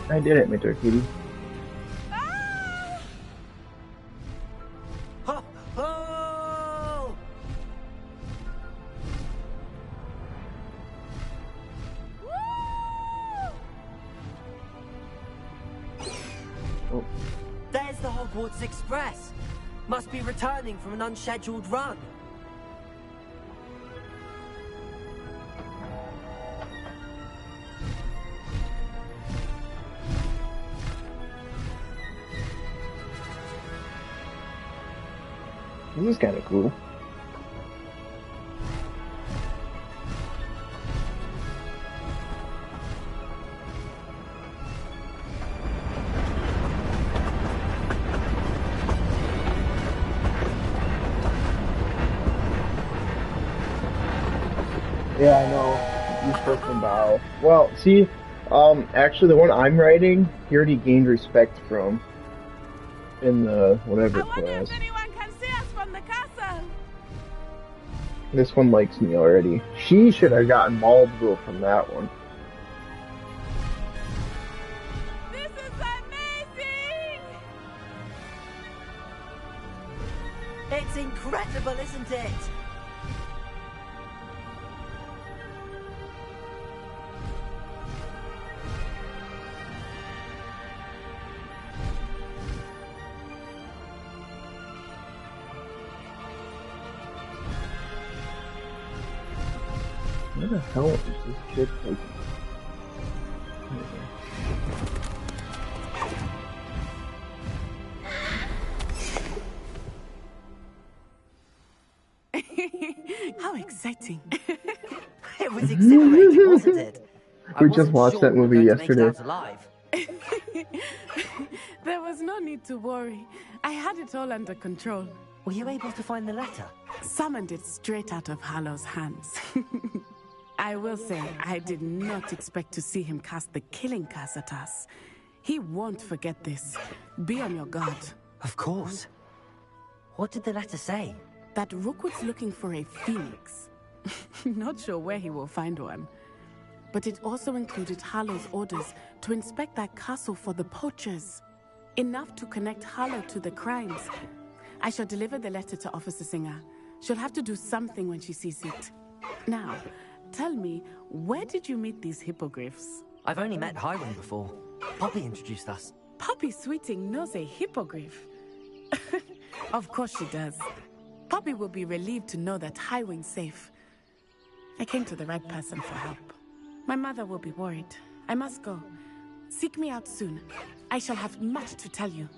I did it, Mr. Kitty.
Ho! Ho!
Oh.
There's the Hogwarts Express. Must be returning from an unscheduled run.
This is kind of cool. Yeah, I know. You're supposed to bow. Well, see, actually the one I'm writing, he already gained respect from in the whatever class. This one likes me already. She should have gotten Baldville from that one.
This is amazing!
It's incredible, isn't it?
Where the hell is this kid taking?
How exciting.
It was exhilarating, wasn't it?
We just watched that movie yesterday.
There was no need to worry. I had it all under control.
Were you able to find the letter?
Summoned it straight out of Hallow's hands. I will say, I did not expect to see him cast the killing curse at us. He won't forget this. Be on your guard.
Of course. What did the letter say?
That Rookwood's looking for a phoenix. Not sure where he will find one. but it also included Harlow's orders to inspect that castle for the poachers. Enough to connect Harlow to the crimes. I shall deliver the letter to Officer Singer. She'll have to do something when she sees it. Now, tell me, where did you meet these hippogriffs?
I've only met Highwing before. Poppy introduced us.
Poppy Sweeting knows a hippogriff. Of course she does. Poppy will be relieved to know that Highwing's safe. I came to the right person for help. My mother will be worried. I must go. Seek me out soon. I shall have much to tell you.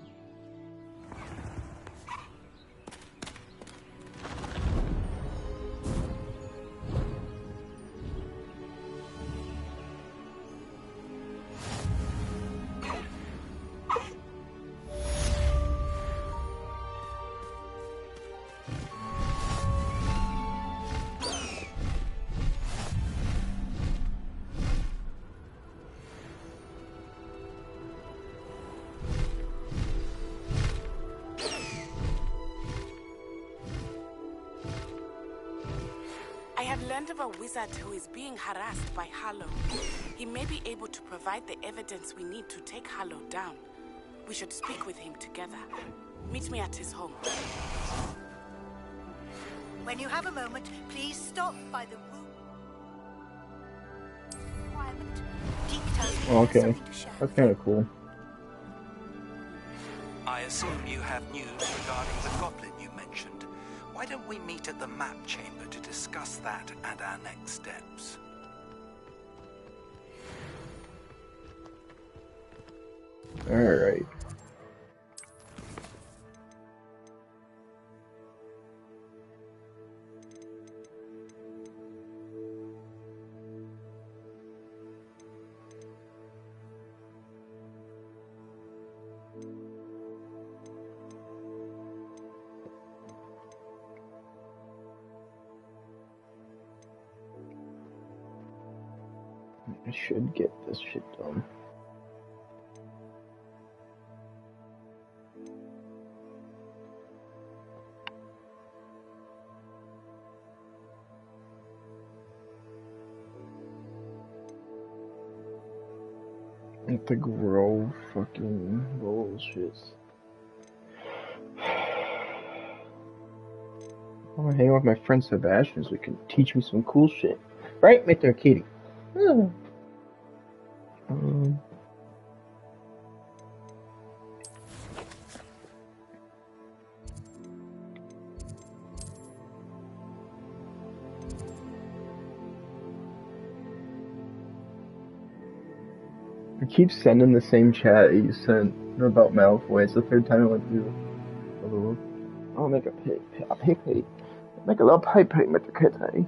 I have learned of a wizard who is being harassed by Harlow. He may be able to provide the evidence we need to take Harlow down. We should speak with him together. Meet me at his home.
When you have a moment, please stop by the room. Requirement. Deke tells me he has
Okay,
something to share.
that's kind of cool.
I assume you have news regarding the goblin you mentioned. Why don't we meet at the map chamber to discuss that and our next steps?
Alright. I should get this shit done. At the Grove fucking bullshit. I wanna hang out with my friend Sebastian so he can teach me some cool shit. Right, Mr. Kitty? I keep sending the same chat you sent about Malfoy. It's the third time I went through. I'll make a pig. Make a little pig, Mr. Kitty.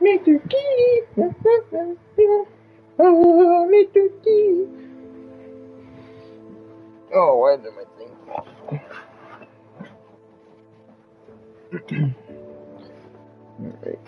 Mr. Kitty! Oh, Mr. Kitty! Oh, why did my thing fall? Alright.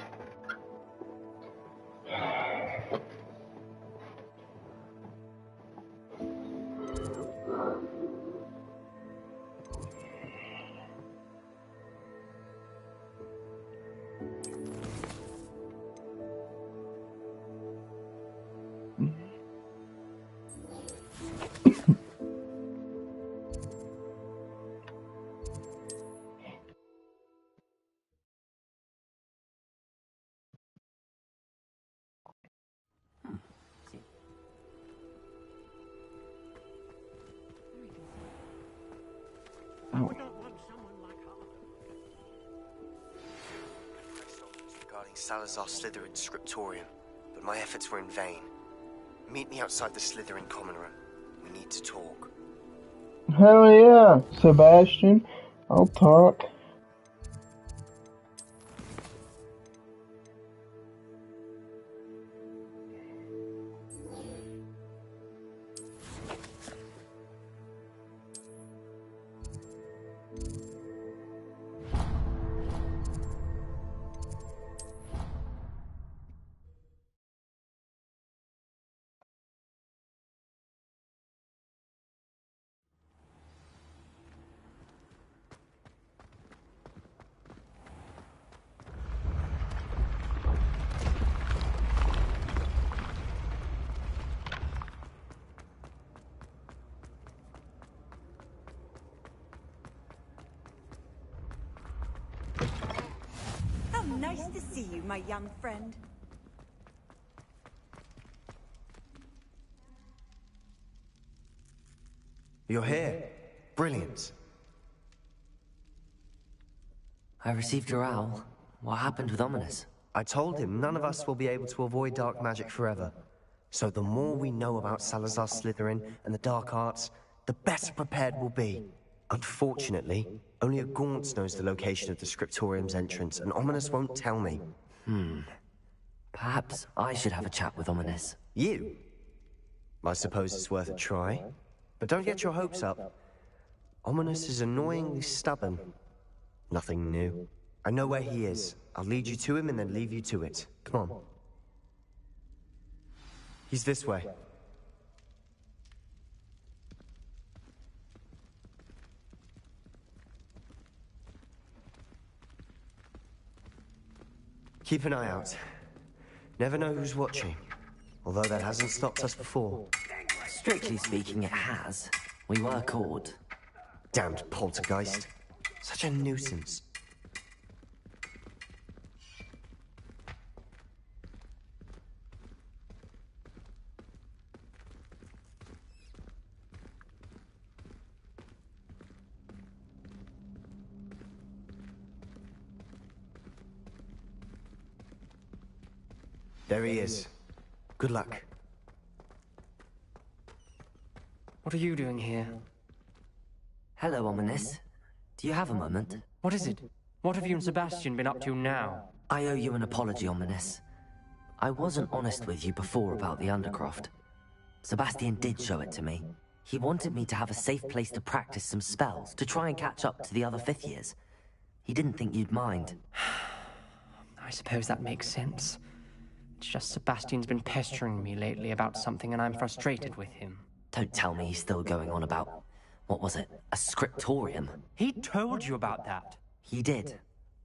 Salazar Slytherin's scriptorium, but my efforts were in vain. Meet me outside the Slytherin common room. We need to talk.
Hell yeah, Sebastian. I'll talk.
Nice to see you, my young friend.
You're here. Brilliant.
I received your owl. What happened with Ominis?
I told him none of us will be able to avoid dark magic forever. So the more we know about Salazar Slytherin and the dark arts, the better prepared we'll be. Unfortunately, only a Gaunt's knows the location of the Scriptorium's entrance, and Ominis won't tell me.
Perhaps I should have a chat with Ominis.
You? I suppose it's worth a try. But don't get your hopes up. Ominis is annoyingly stubborn. Nothing new. I know where he is. I'll lead you to him and then leave you to it. Come on. He's this way. Keep an eye out. Never know who's watching. Although that hasn't stopped us before.
Strictly speaking, it has. We were caught.
Damned poltergeist. Such a nuisance. There he is. Good luck.
What are you doing here?
Hello, Ominis. Do you have a moment?
What is it? What have you and Sebastian been up to now?
I owe you an apology, Ominis. I wasn't honest with you before about the Undercroft. Sebastian did show it to me. He wanted me to have a safe place to practice some spells, to try and catch up to the other 5th years. He didn't think you'd mind.
I suppose that makes sense. It's just Sebastian's been pestering me lately about something and I'm frustrated with him.
Don't tell me he's still going on about, what was it, a scriptorium?
He told you about that.
He did.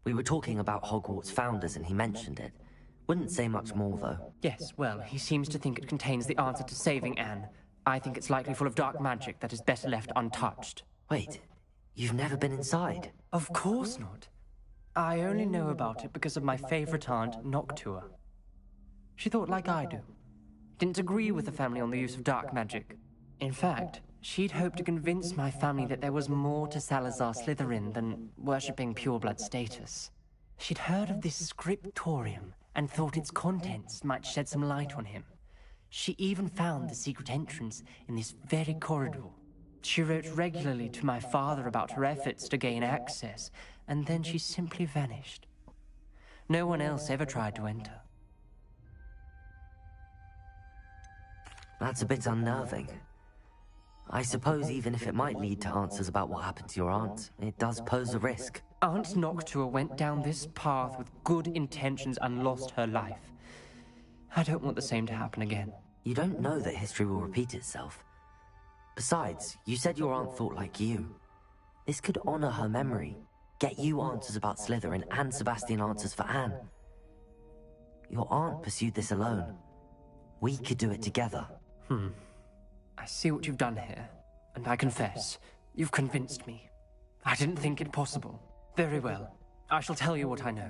We were talking about Hogwarts founders and he mentioned it. Wouldn't say much more, though.
Yes, well, he seems to think it contains the answer to saving Anne. I think it's likely full of dark magic that is better left untouched.
Wait, you've never been inside?
Of course not. I only know about it because of my favorite aunt, Noctua. She thought like I do. Didn't agree with the family on the use of dark magic. In fact, she'd hoped to convince my family that there was more to Salazar Slytherin than worshipping pureblood status. She'd heard of this scriptorium and thought its contents might shed some light on him. She even found the secret entrance in this very corridor. She wrote regularly to my father about her efforts to gain access, and then she simply vanished. No one else ever tried to enter.
That's a bit unnerving. I suppose even if it might lead to answers about what happened to your aunt, it does pose a risk.
Aunt Noctua went down this path with good intentions and lost her life. I don't want the same to happen again.
You don't know that history will repeat itself. Besides, you said your aunt thought like you. This could honor her memory, get you answers about Slytherin and Sebastian answers for Anne. Your aunt pursued this alone. We could do it together.
I see what you've done here, and I confess, you've convinced me. I didn't think it possible. Very well. I shall tell you what I know.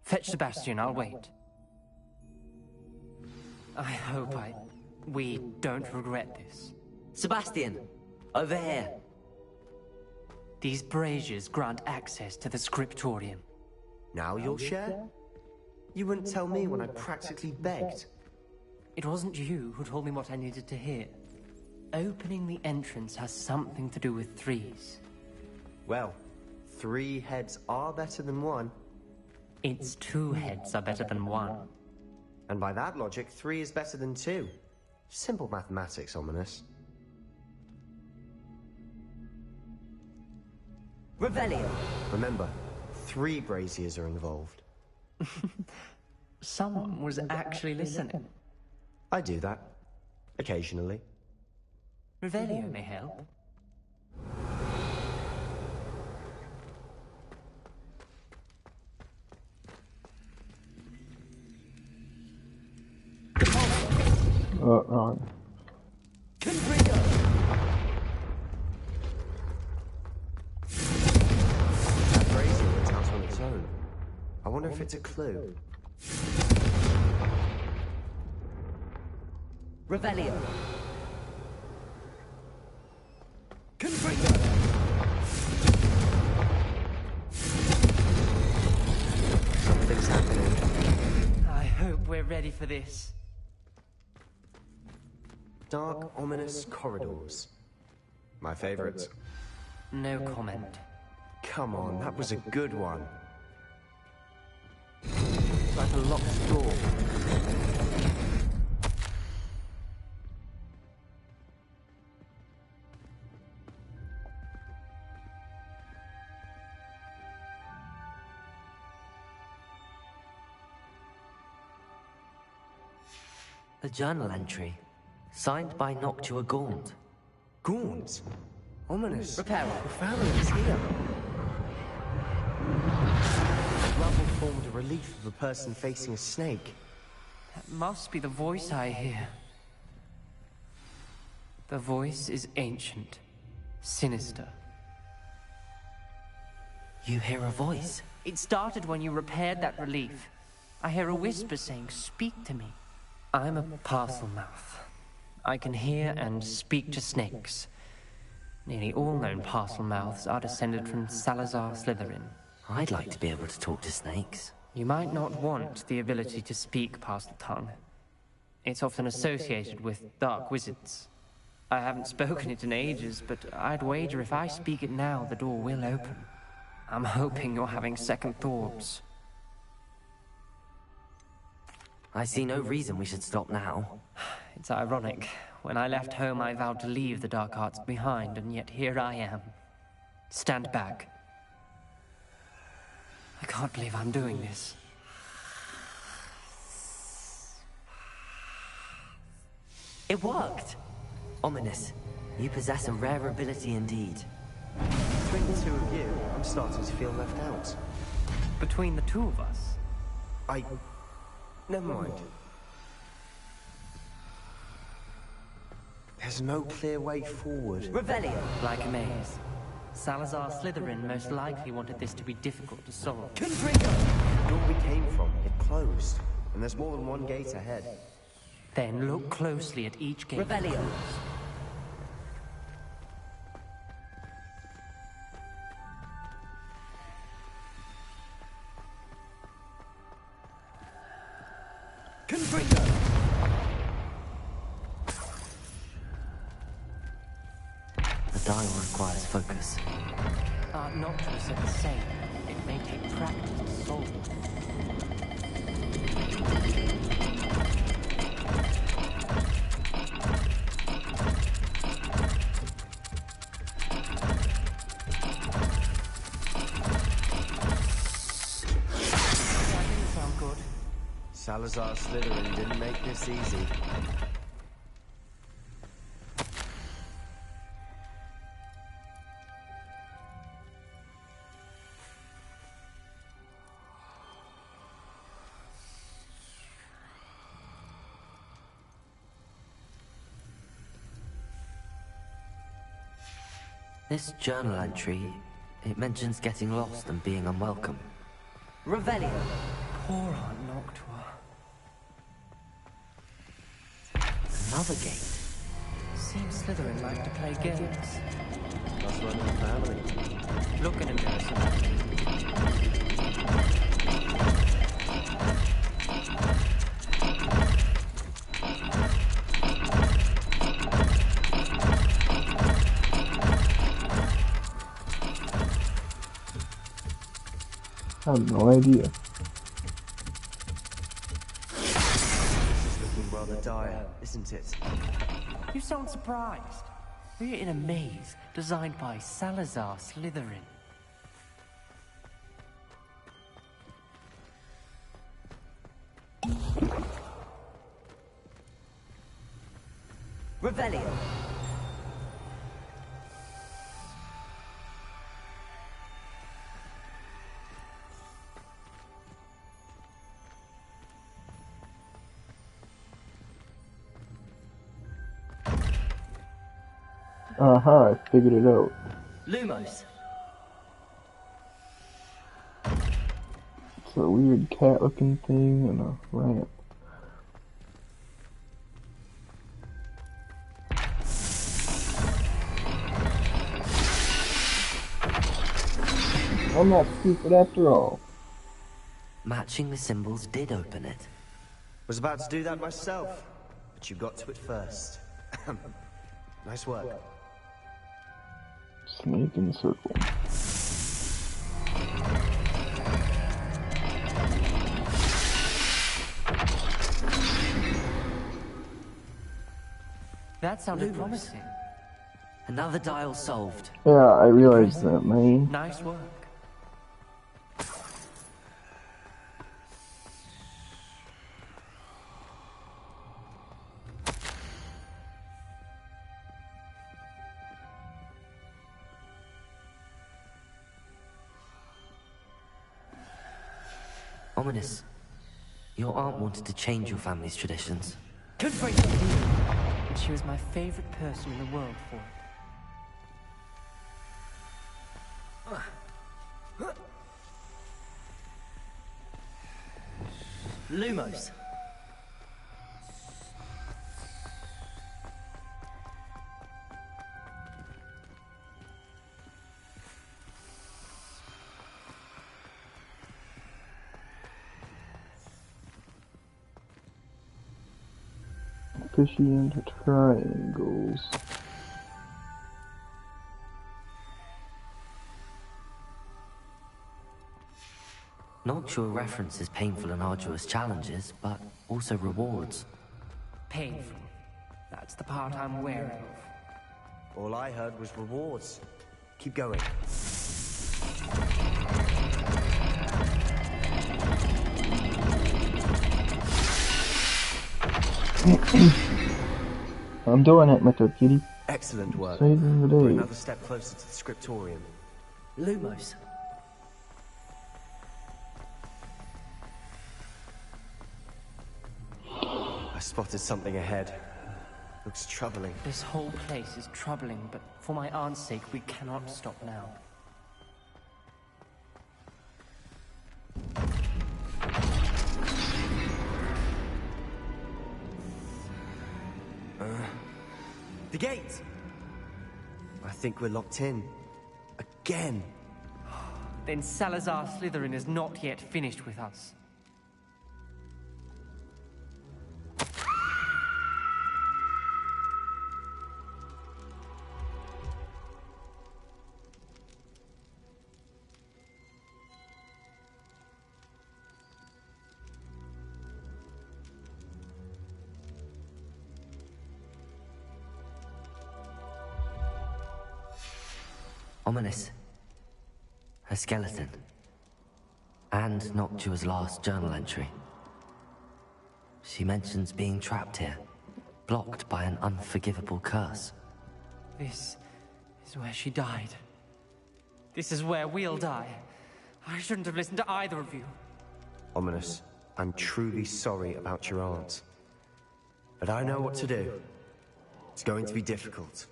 Fetch Sebastian, I'll wait. I hope we don't regret this.
Sebastian, over here.
These braziers grant access to the scriptorium.
Now you'll share? You wouldn't tell me when I practically begged.
It wasn't you who told me what I needed to hear. Opening the entrance has something to do with threes.
Well, 3 heads are better than 1.
It's 2 heads are better than 1.
And by that logic, 3 is better than 2. Simple mathematics, Ominous.
Revelio.
Remember, 3 braziers are involved.
Someone was actually listening.
I do that. Occasionally.
Revelio may help.
Wrong.
Confringo! That brazier went out on its own. I wonder if it's a clue.
Revelio.
Confringo! Something's happening.
I hope we're ready for this.
Dark, ominous corridors. My favorite.
No comment.
Come on, that was a good one.
It's like a locked door.
A journal entry. Signed by Noctua Gaunt.
Gaunt? Ominous.
Reparo.
The family is here. The rubble formed a relief of a person facing a snake.
That must be the voice I hear. The voice is ancient, sinister.
You hear a voice?
It started when you repaired that relief. I hear a whisper saying, "Speak to me." I'm a parcel mouth. I can hear and speak to snakes. Nearly all known parcel mouths are descended from Salazar Slytherin.
I'd like to be able to talk to snakes.
You might not want the ability to speak parcel tongue. It's often associated with dark wizards. I haven't spoken it in ages, but I'd wager if I speak it now, the door will open. I'm hoping you're having second thoughts.
I see no reason we should stop now.
It's ironic. When I left home, I vowed to leave the dark arts behind, and yet here I am. Stand back. I can't believe I'm doing this.
It worked! Ominous, you possess a rare ability indeed.
Between the 2 of you, I'm starting to feel left out.
Between the 2 of us?
Never mind. There's no clear way forward.
Revelio.
Like a maze. Salazar Slytherin most likely wanted this to be difficult to solve.
Confringo! The door we came from, it closed. And there's more than one gate ahead.
Then look closely at each gate.
Revelio.
Confringo!
The dial requires focus.
Art Noctua said the same. It may take practice to solve it. That didn't sound good.
Salazar Slytherin didn't make this easy.
This journal entry, it mentions getting lost and being unwelcome. Revelio.
Poor Aunt Noctua.
Another gate.
Seems Slytherin like to play games.
Must run in the family.
Look in a mirror, Sebastian.
I have no idea.
This is looking rather dire, isn't it?
You sound surprised. We're in a maze designed by Salazar Slytherin.
Revelio.
I figured it out.
Lumos.
It's a weird cat-looking thing and a ramp. I'm not stupid after all.
Matching the symbols did open it.
Was about to do that myself, but you got to it first. Nice work.
Snake in the circle.
That sounded promising.
Another dial solved.
Yeah, I realized that, man.
Nice work.
Ominous. Your aunt wanted to change your family's traditions.
Good for you. And she was my favorite person in the world for it.
Lumos.
Fishy and triangles.
Noctua references painful and arduous challenges, but also rewards.
Painful. That's the part I'm wary of.
All I heard was rewards. Keep going.
I'm doing it, Mr. Kitty.
Excellent work.
Saving the day.
We're another step closer to the scriptorium.
Lumos.
I spotted something ahead. Looks troubling.
This whole place is troubling, but for my aunt's sake, we cannot stop now.
The gate! I think we're locked in. Again!
Then Salazar Slytherin is not yet finished with us.
Ominous. Her skeleton. And Noctua's last journal entry. She mentions being trapped here, blocked by an unforgivable curse.
This is where she died. This is where we'll die. I shouldn't have listened to either of you.
Ominous, I'm truly sorry about your aunt. But I know what to do. It's going to be difficult.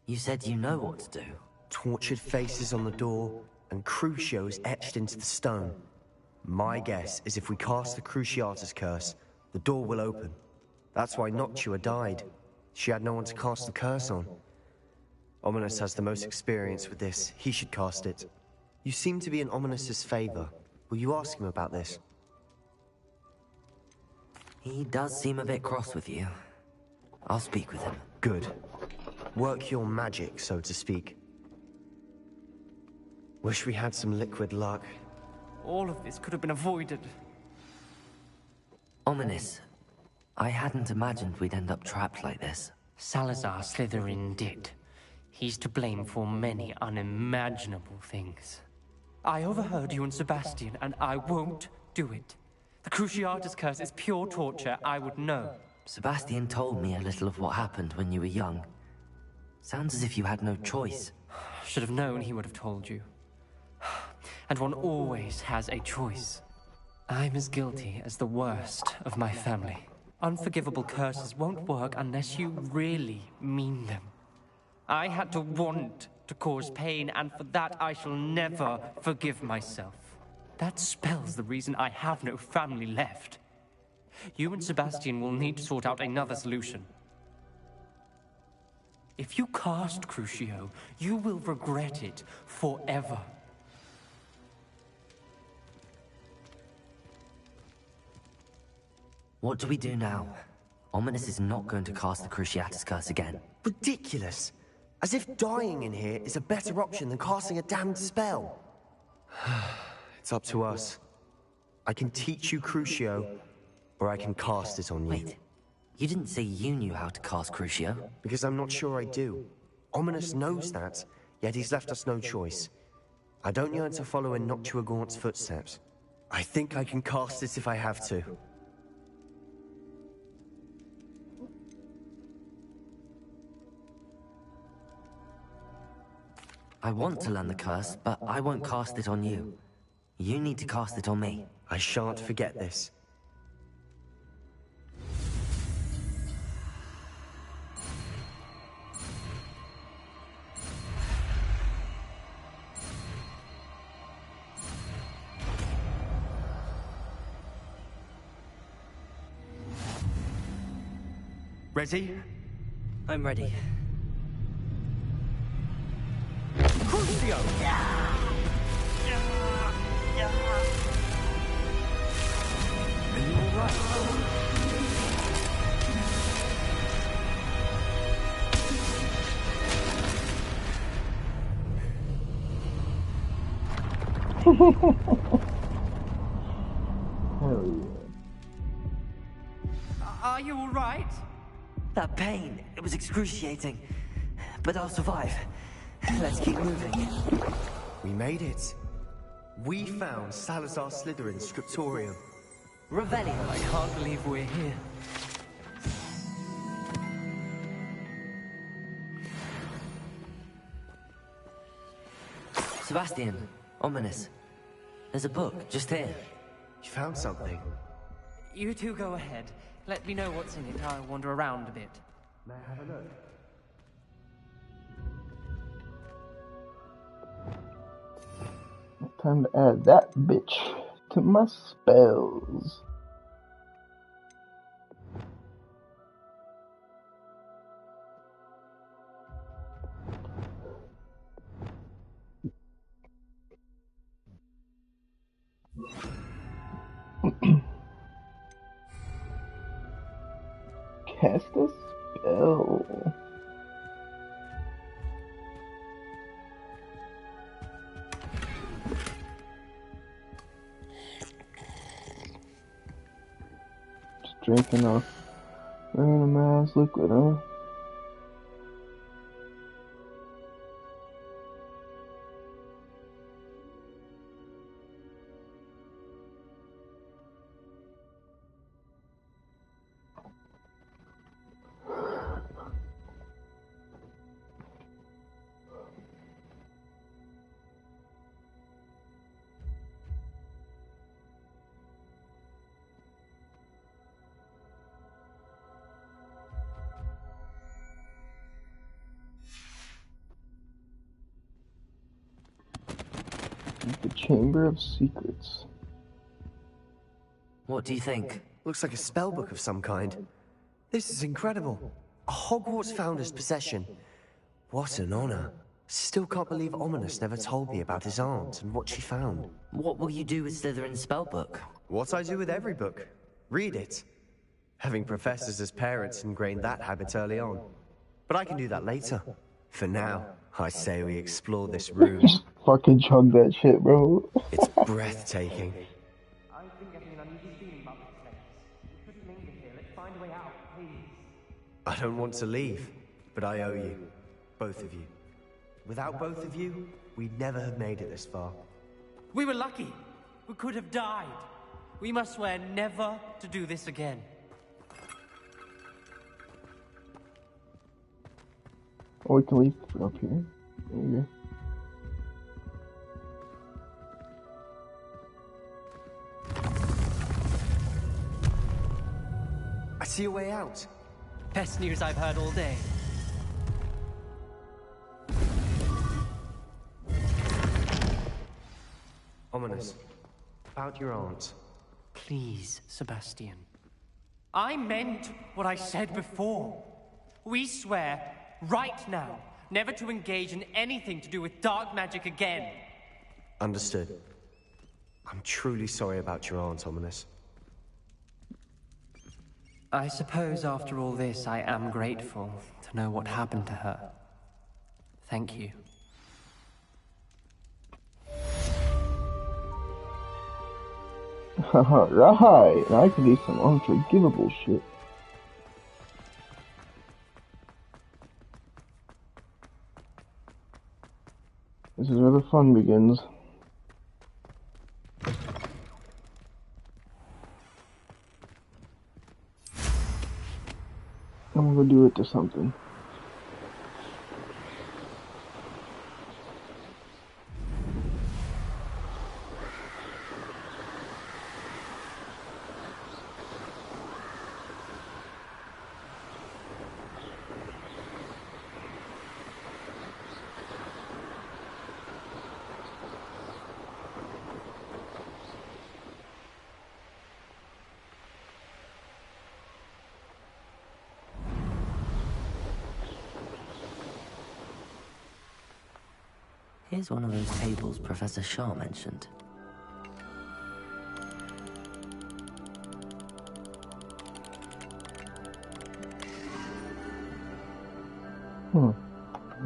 You said you know what to do.
Tortured faces on the door, and Crucios etched into the stone. My guess is if we cast the Cruciatus curse, the door will open. That's why Noctua died. She had no one to cast the curse on. Ominous has the most experience with this. He should cast it. You seem to be in Ominous's favor. Will you ask him about this?
He does seem a bit cross with you. I'll speak with him.
Good. Work your magic, so to speak. Wish we had some liquid luck.
All of this could have been avoided.
Ominous. I hadn't imagined we'd end up trapped like this.
Salazar Slytherin did. He's to blame for many unimaginable things. I overheard you and Sebastian, and I won't do it. The Cruciatus Curse is pure torture, I would know.
Sebastian told me a little of what happened when you were young. Sounds as if you had no choice.
Should have known he would have told you. And one always has a choice. I'm as guilty as the worst of my family. Unforgivable curses won't work unless you really mean them. I had to want to cause pain, and for that I shall never forgive myself. That spells the reason I have no family left. You and Sebastian will need to sort out another solution. If you cast Crucio, you will regret it forever.
What do we do now? Ominous is not going to cast the Cruciatus Curse again.
Ridiculous! As if dying in here is a better option than casting a damned spell. It's up to us. I can teach you Crucio, or I can cast it on you.
Wait, you didn't say you knew how to cast Crucio?
Because I'm not sure I do. Ominous knows that, yet he's left us no choice. I don't yearn to follow in Noctua Gaunt's footsteps. I think I can cast it if I have to.
I want to learn the curse, but I won't cast it on you. You need to cast it on me.
I shan't forget this. Ready?
I'm ready.
Crucio!
Are you alright?
Hell yeah.
Are you alright?
That pain, it was excruciating. But I'll survive. Let's keep moving.
We made it. We found Salazar Slytherin's scriptorium.
Revelio.
I can't believe we're here.
Sebastian, Ominous. There's a book just here.
You found something?
You two go ahead. Let me know what's in it. I'll wander around a bit.
May I have a look?
Time to add that bitch to my spells. Cast a spell. Drinking a random ass liquid, huh? The Chamber of Secrets.
What do you think?
Looks like a spellbook of some kind. This is incredible. A Hogwarts founder's possession. What an honor. Still can't believe Ominous never told me about his aunt and what she found.
What will you do with Slytherin's spellbook?
What I do with every book. Read it. Having professors as parents ingrained that habit early on. But I can do that later. For now, I say we explore this room.
fucking chug that shit, bro.
It's breathtaking.
I've been getting an uneasy feeling about this place. We couldn't linger here. Let's find a way out, please.
I don't want to leave, but I owe you. Both of you. Without both of you, we'd never have made it this far.
We were lucky. We could have died. We must swear never to do this again.
Oh, we can leave up here. There you go.
I see a way out.
Best news I've heard all day.
Ominous. About your aunt.
Please, Sebastian. I meant what I said before. We swear, right now, never to engage in anything to do with dark magic again.
Understood. I'm truly sorry about your aunt, Ominous.
I suppose after all this, I am grateful to know what happened to her. Thank you.
Right, now I can do some unforgivable shit. This is where the fun begins. I'm gonna do it to something.
Here's one of those tables Professor Shah mentioned.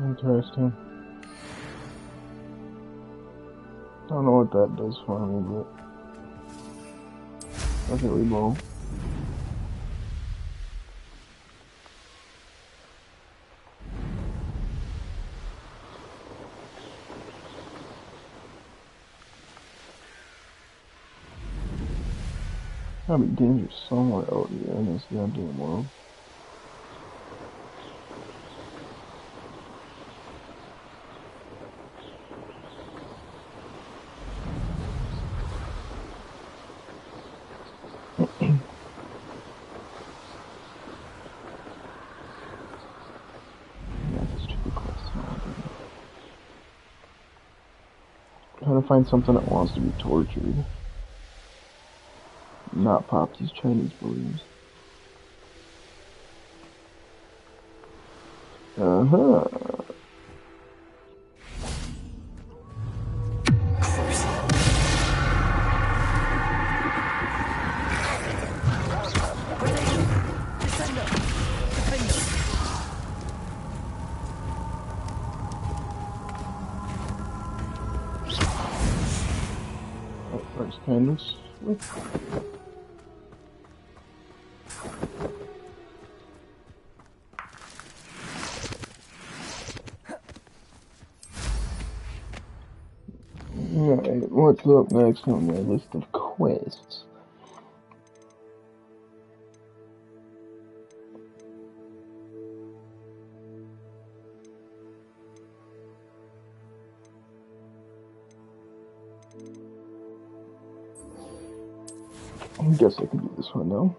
Interesting. I don't know what that does for me, but that's really low. Gotta be dangerous somewhere out here in this goddamn world. Trying to find something that wants to be tortured. Not pop these Chinese balloons. First kind of switch. Alright, what's up next on my list of quests? I guess I can do this one now.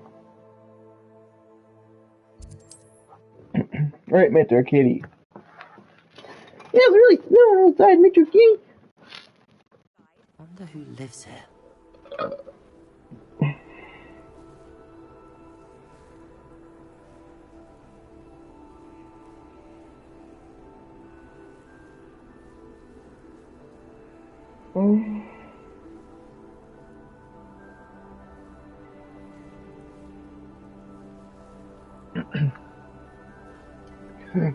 Alright, Mr. Kitty. Yeah, it's really snowing outside, Mr. Kitty.
Wonder who lives here.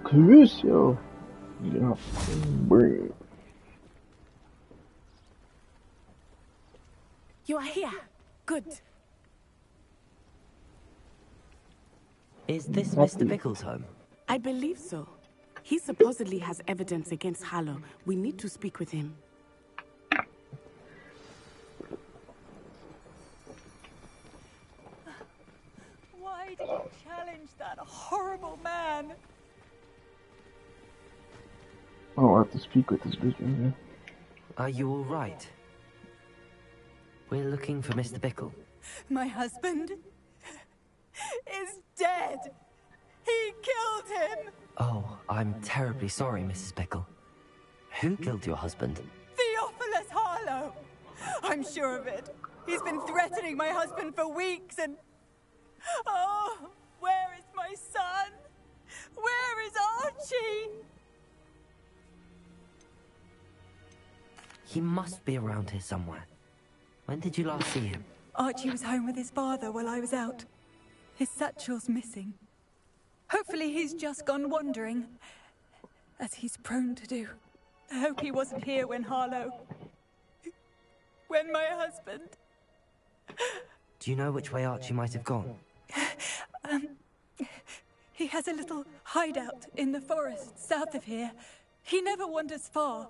Crucial. Yeah, bring.
You are here. Good.
Is this Mr. Bickle's home?
I believe so. He supposedly has evidence against Harlow. We need to speak with him.
Why did you challenge that horrible man?
Oh, I have to speak with this vision.
Are you all right? We're looking for Mr. Bickle.
My husband is dead. He killed him.
Oh, I'm terribly sorry, Mrs. Bickle. Who killed your husband?
Theophilus Harlow. I'm sure of it. He's been threatening my husband for weeks and... Oh, where is my son? Where is Archie?
He must be around here somewhere. When did you last see him?
Archie was home with his father while I was out. His satchel's missing. Hopefully he's just gone wandering, as he's prone to do. I hope he wasn't here when Harlow... when my husband...
Do you know which way Archie might have gone?
He has a little hideout in the forest south of here. He never wanders far.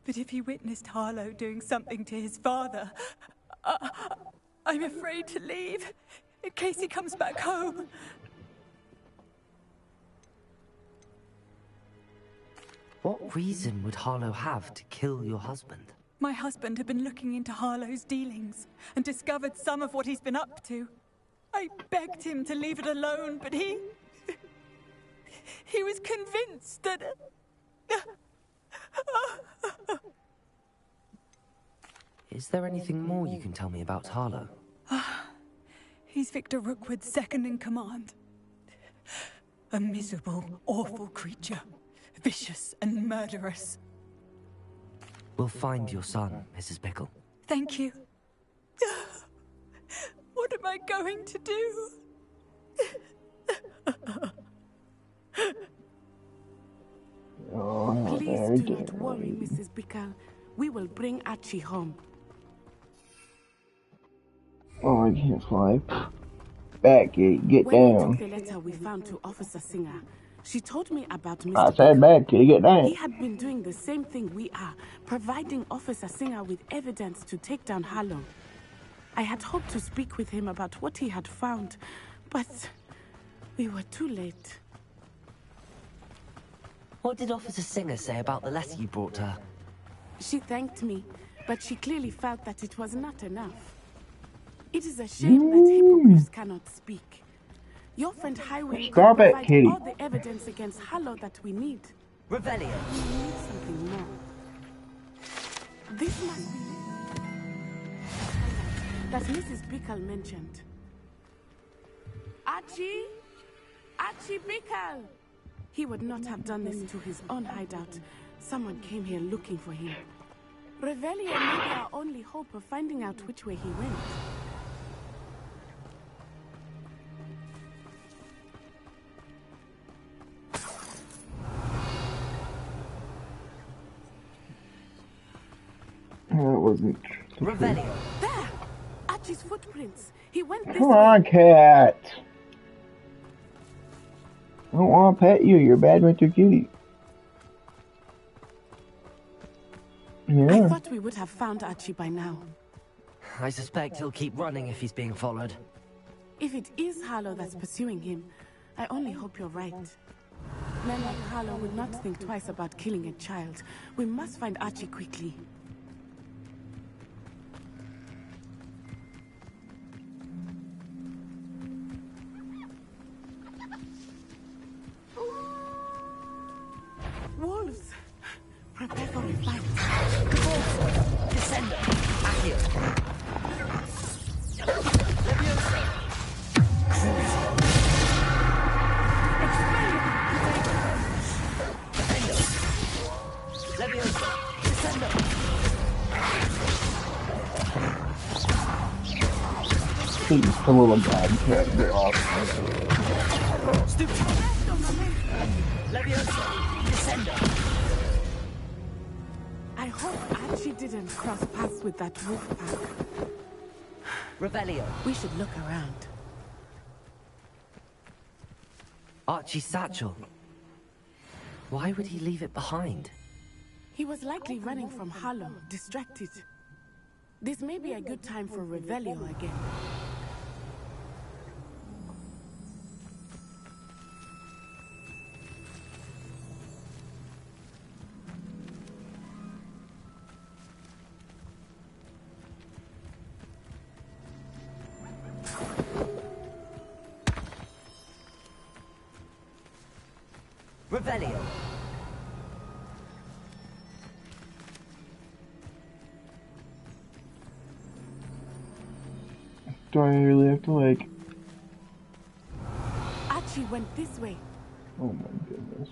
But if he witnessed Harlow doing something to his father, I'm afraid to leave, in case he comes back home.
What reason would Harlow have to kill your husband?
My husband had been looking into Harlow's dealings and discovered some of what he's been up to. I begged him to leave it alone, but he was convinced that...
Is there anything more you can tell me about Harlow?
He's Victor Rookwood's second in command. A miserable, awful creature. Vicious and murderous.
We'll find your son, Mrs. Bickle.
Thank you. What am I going to do?
Oh,
Please do not worry, Mrs. Bickle. We will bring Archie home.
Oh, I can't fly. Back, kitty, get
When I
down.
took the letter we found to Officer Singer, she told me about Mr.
I said back, kitty, get down.
He had been doing the same thing we are, providing Officer Singer with evidence to take down Harlow. I had hoped to speak with him about what he had found, but we were too late.
What did Officer Singer say about the letter you brought to her?
She thanked me, but she clearly felt that it was not enough. It is a shame that hypocrites cannot speak. Your friend Highway could
Stop it,
provide
Kitty.
all the evidence against Harlow that we need.
Revelio.
We need something more. This must be that Mrs. Bickle mentioned. Archie? Archie Bickle! He would not have done this to his own hideout. Someone came here looking for him. Revelio may be our only hope of finding out which way he went.
That wasn't...
Revelio.
There! Archie's footprints. He went this
Come
way.
on, cat. I don't want to pet you. You're bad with your kitty.
I
Yeah.
thought we would have found Archie by now.
I suspect he'll keep running if he's being followed.
If it is Harlow that's pursuing him, I only hope you're right. Men like Harlow would not think twice about killing a child. We must find Archie quickly. Wolves! Prepare for a fight.
Descendo. Accio. Levioso. Defendo. Levioso. Descendo.
He's a little bad cat. Get off.
Stupid. Levioso. Descendo.
I hope Archie didn't cross paths with that wolf pack.
Revelio.
We should look around.
Archie's satchel. Why would he leave it behind?
He was likely running from Harlow, distracted. This may be a good time for Revelio again.
Revelio.
Do I really have to, like...
Archie went this way.
Oh my goodness.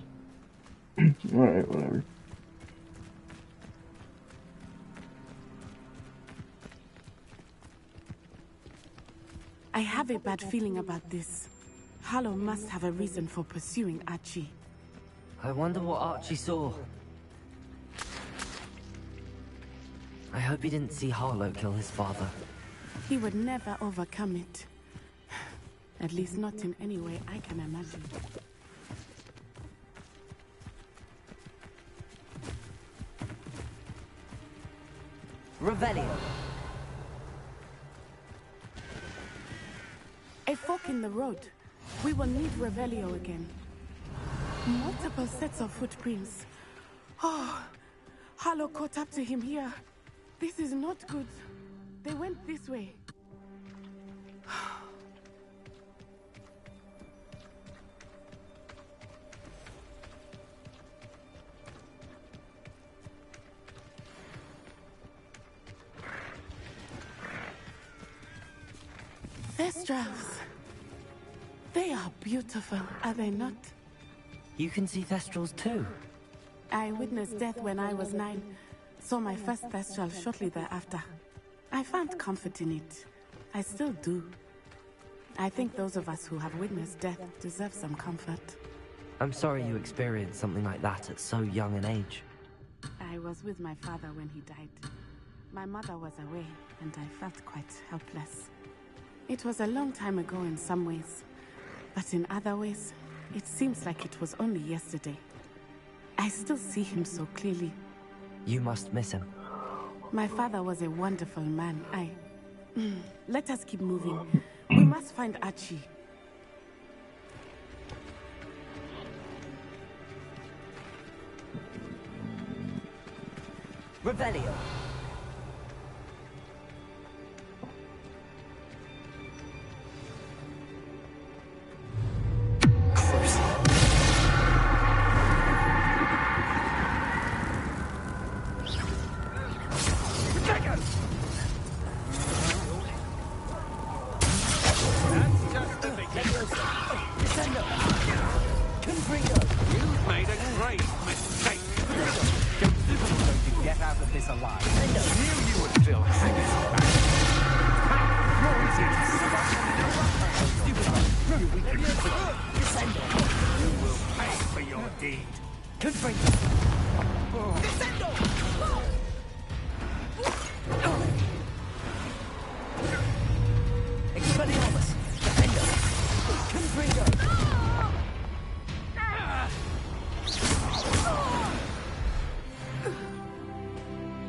Alright, whatever.
I have a bad feeling about this. Harlow must have a reason for pursuing Archie.
I wonder what Archie saw. I hope he didn't see Harlow kill his father.
He would never overcome it. At least not in any way I can imagine.
Revelio.
A fork in the road. We will need Revelio again. Multiple sets of footprints. Oh, Harlow caught up to him here. This is not good. They went this way. Thestrals. They are beautiful, are they not?
You can see Thestrals too.
I witnessed death when I was 9. Saw my first Thestral shortly thereafter. I found comfort in it. I still do. I think those of us who have witnessed death deserve some comfort.
I'm sorry you experienced something like that at so young an age.
I was with my father when he died. My mother was away, and I felt quite helpless. It was a long time ago in some ways, but in other ways, it seems like it was only yesterday. I still see him so clearly.
You must miss him.
My father was a wonderful man. Let us keep moving. We must find Archie.
Revelio.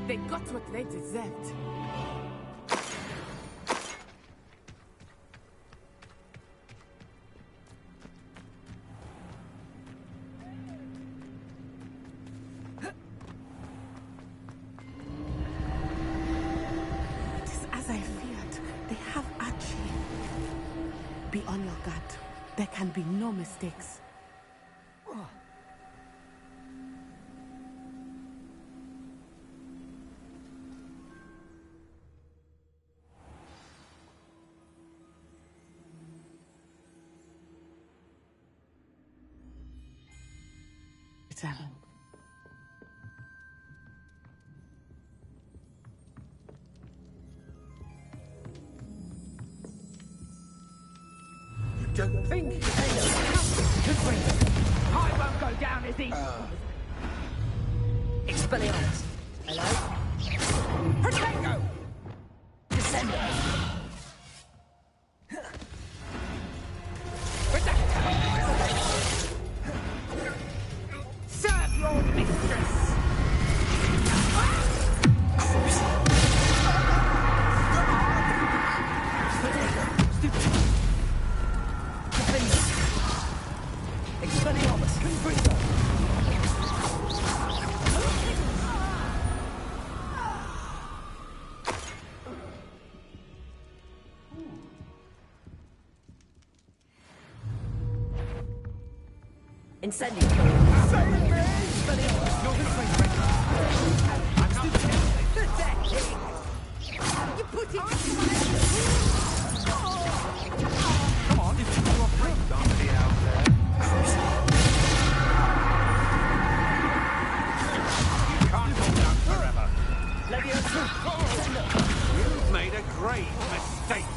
They got what they deserved. It is as I feared. They have Archie. Be on your guard. There can be no mistakes.
Don't think I won't go down as easy.
Expelliarmus.
Hello? Protego!
Descendo.
Incendio!
You put it.
Come on, if you're afraid, somebody out there. You can't hold out forever. You've made a grave mistake.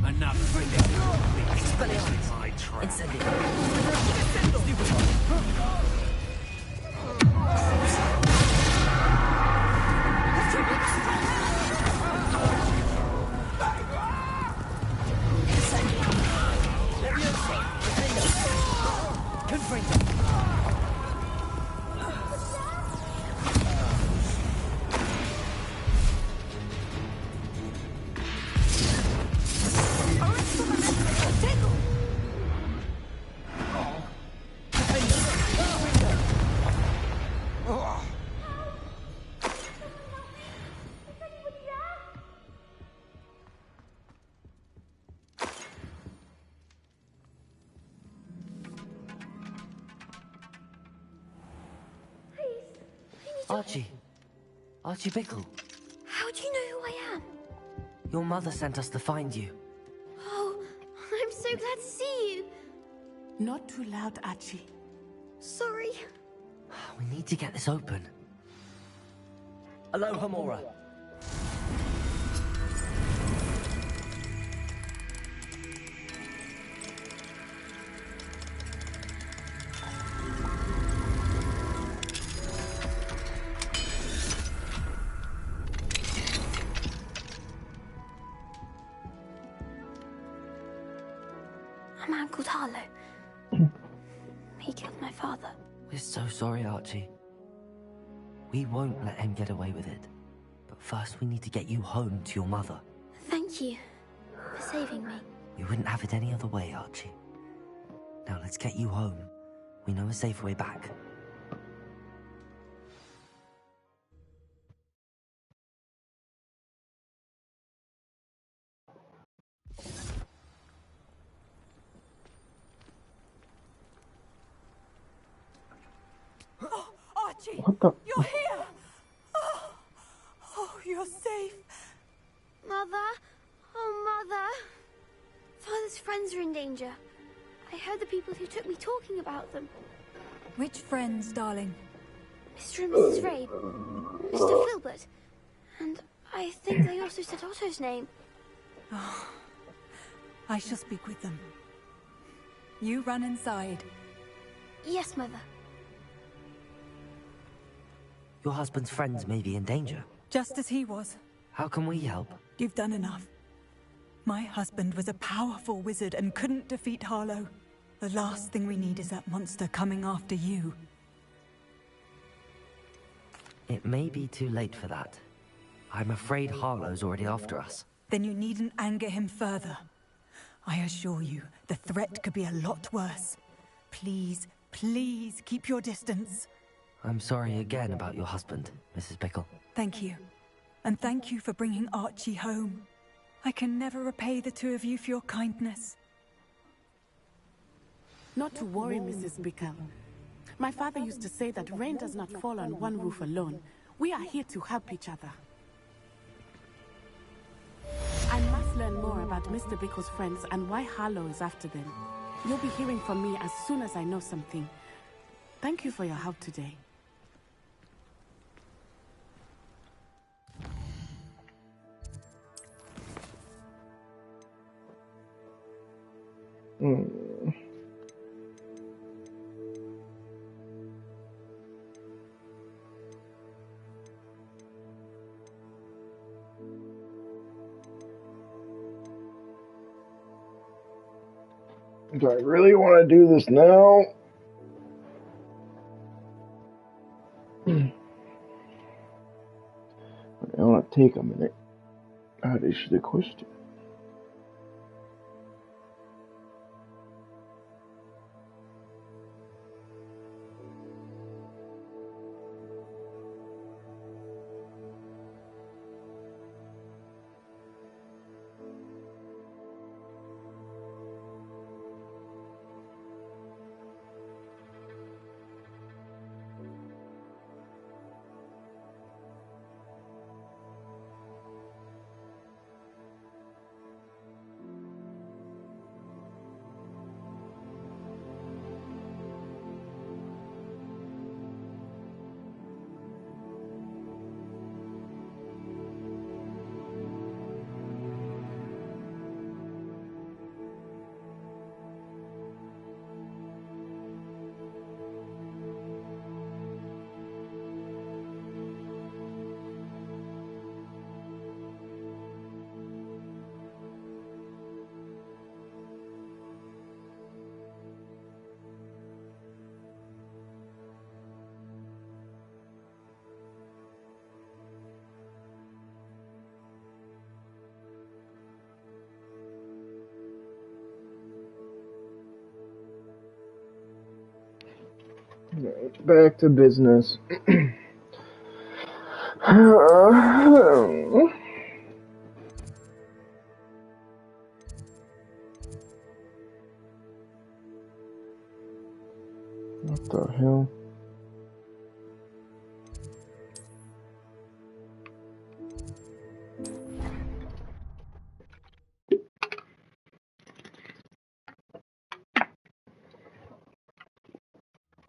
Enough.
Expelliarmus! Incendio!
Archie Bickle.
How do you know who I am?
Your mother sent us to find you.
Oh, I'm so glad to see you.
Not too loud, Archie.
Sorry.
We need to get this open.
Aloha Mora.
A man called Harlow. He killed my father.
We're so sorry, Archie. We won't let him get away with it. But first we need to get you home to your mother.
Thank you for saving me.
We wouldn't have it any other way, Archie. Now let's get you home. We know a safe way back.
Oh, Archie!
What the?
You're here! Oh, you're safe.
Mother? Oh, Mother. Father's friends are in danger. I heard the people who took me talking about them.
Which friends, darling?
Mr. and Mrs. Rabe. Mr. Filbert. And I think they also said Otto's name.
Oh, I shall speak with them. You run inside.
Yes, Mother.
Your husband's friends may be in danger.
Just as he was.
How can we help?
You've done enough. My husband was a powerful wizard and couldn't defeat Harlow. The last thing we need is that monster coming after you.
It may be too late for that. I'm afraid Harlow's already after us.
Then you needn't anger him further. I assure you, the threat could be a lot worse. Please, please keep your distance.
I'm sorry again about your husband, Mrs. Bickle.
Thank you. And thank you for bringing Archie home. I can never repay the two of you for your kindness.
Not to worry, Mrs. Bickle. My father used to say that rain does not fall on one roof alone. We are here to help each other. I must learn more about Mr. Bickle's friends and why Harlow is after them. You'll be hearing from me as soon as I know something. Thank you for your help today.
Do I really want to do this now? I want to take a minute. That is the question. Alright, back to business. What the hell?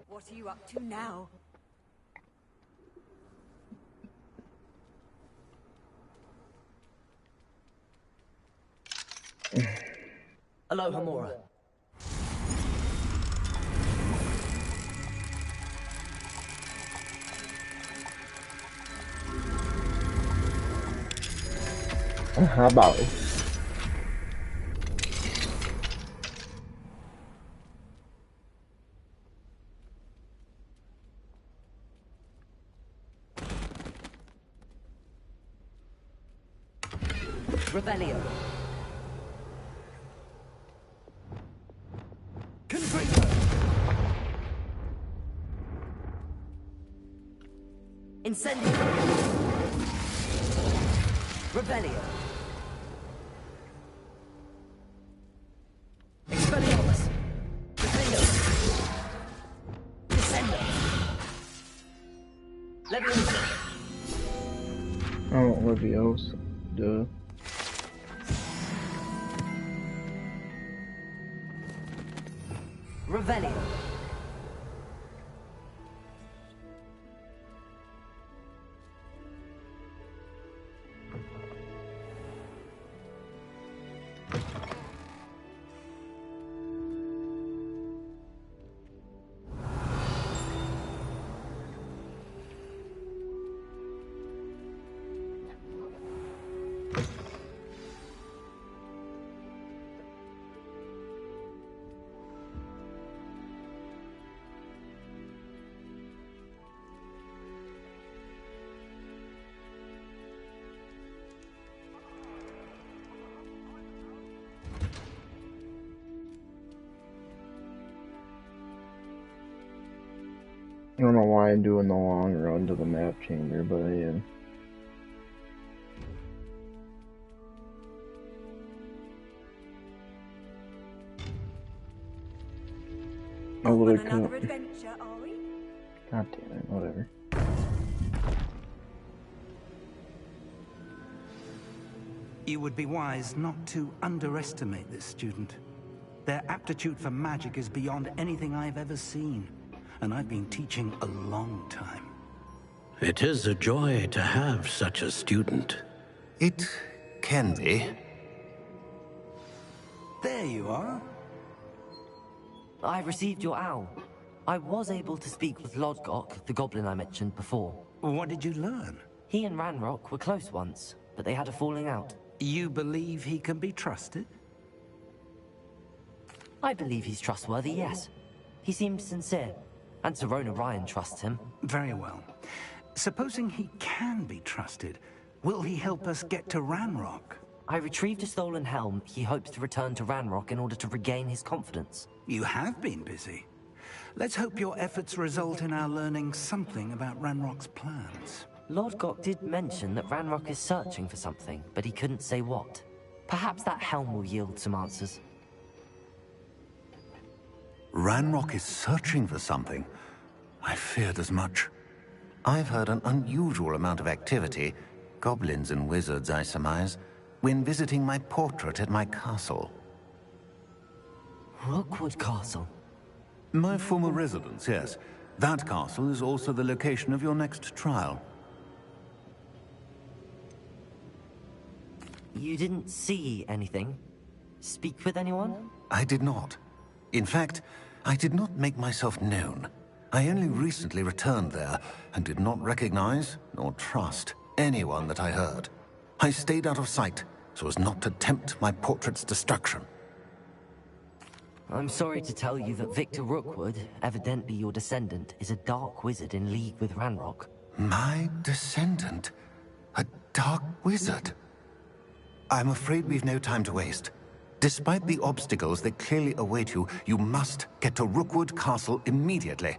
What are you up to now?
Hello, Hamura.
How about it?
Revelio. Incendio. Revelio. Expelliarmus. Defendo. Descendo. Leviosa.
Oh, Leviosa. Duh.
Revelio.
I don't know why I'm doing the long run to the map chamber, but I am. I would have come.
Adventure, are we?
God damn it, whatever.
You would be wise not to underestimate this student. Their aptitude for magic is beyond anything I've ever seen, and I've been teaching a long time.
It is a joy to have such a student.
It can be.
There you are.
I received your owl. I was able to speak with Lodgok, the goblin I mentioned before.
What did you learn?
He and Ranrock were close once, but they had a falling out.
You believe he can be trusted?
I believe he's trustworthy, yes. He seems sincere, and Sirona Ryan trusts him.
Very well. Supposing he can be trusted, will he help us get to Ranrock?
I retrieved a stolen helm. He hopes to return to Ranrock in order to regain his confidence.
You have been busy. Let's hope your efforts result in our learning something about Ranrock's plans.
Lodgok did mention that Ranrock is searching for something, but he couldn't say what. Perhaps that helm will yield some answers.
Ranrock is searching for something. I feared as much. I've heard an unusual amount of activity, goblins and wizards, I surmise, when visiting my portrait at my castle.
Rookwood Castle?
My former residence, yes. That castle is also the location of your next trial.
You didn't see anything? Speak with anyone?
I did not. In fact, I did not make myself known. I only recently returned there and did not recognize nor trust anyone that I heard. I stayed out of sight so as not to tempt my portrait's destruction.
I'm sorry to tell you that Victor Rookwood, evidently your descendant, is a dark wizard in league with Ranrock.
My descendant? A dark wizard? I'm afraid we've no time to waste. Despite the obstacles that clearly await you, you must get to Rookwood Castle immediately.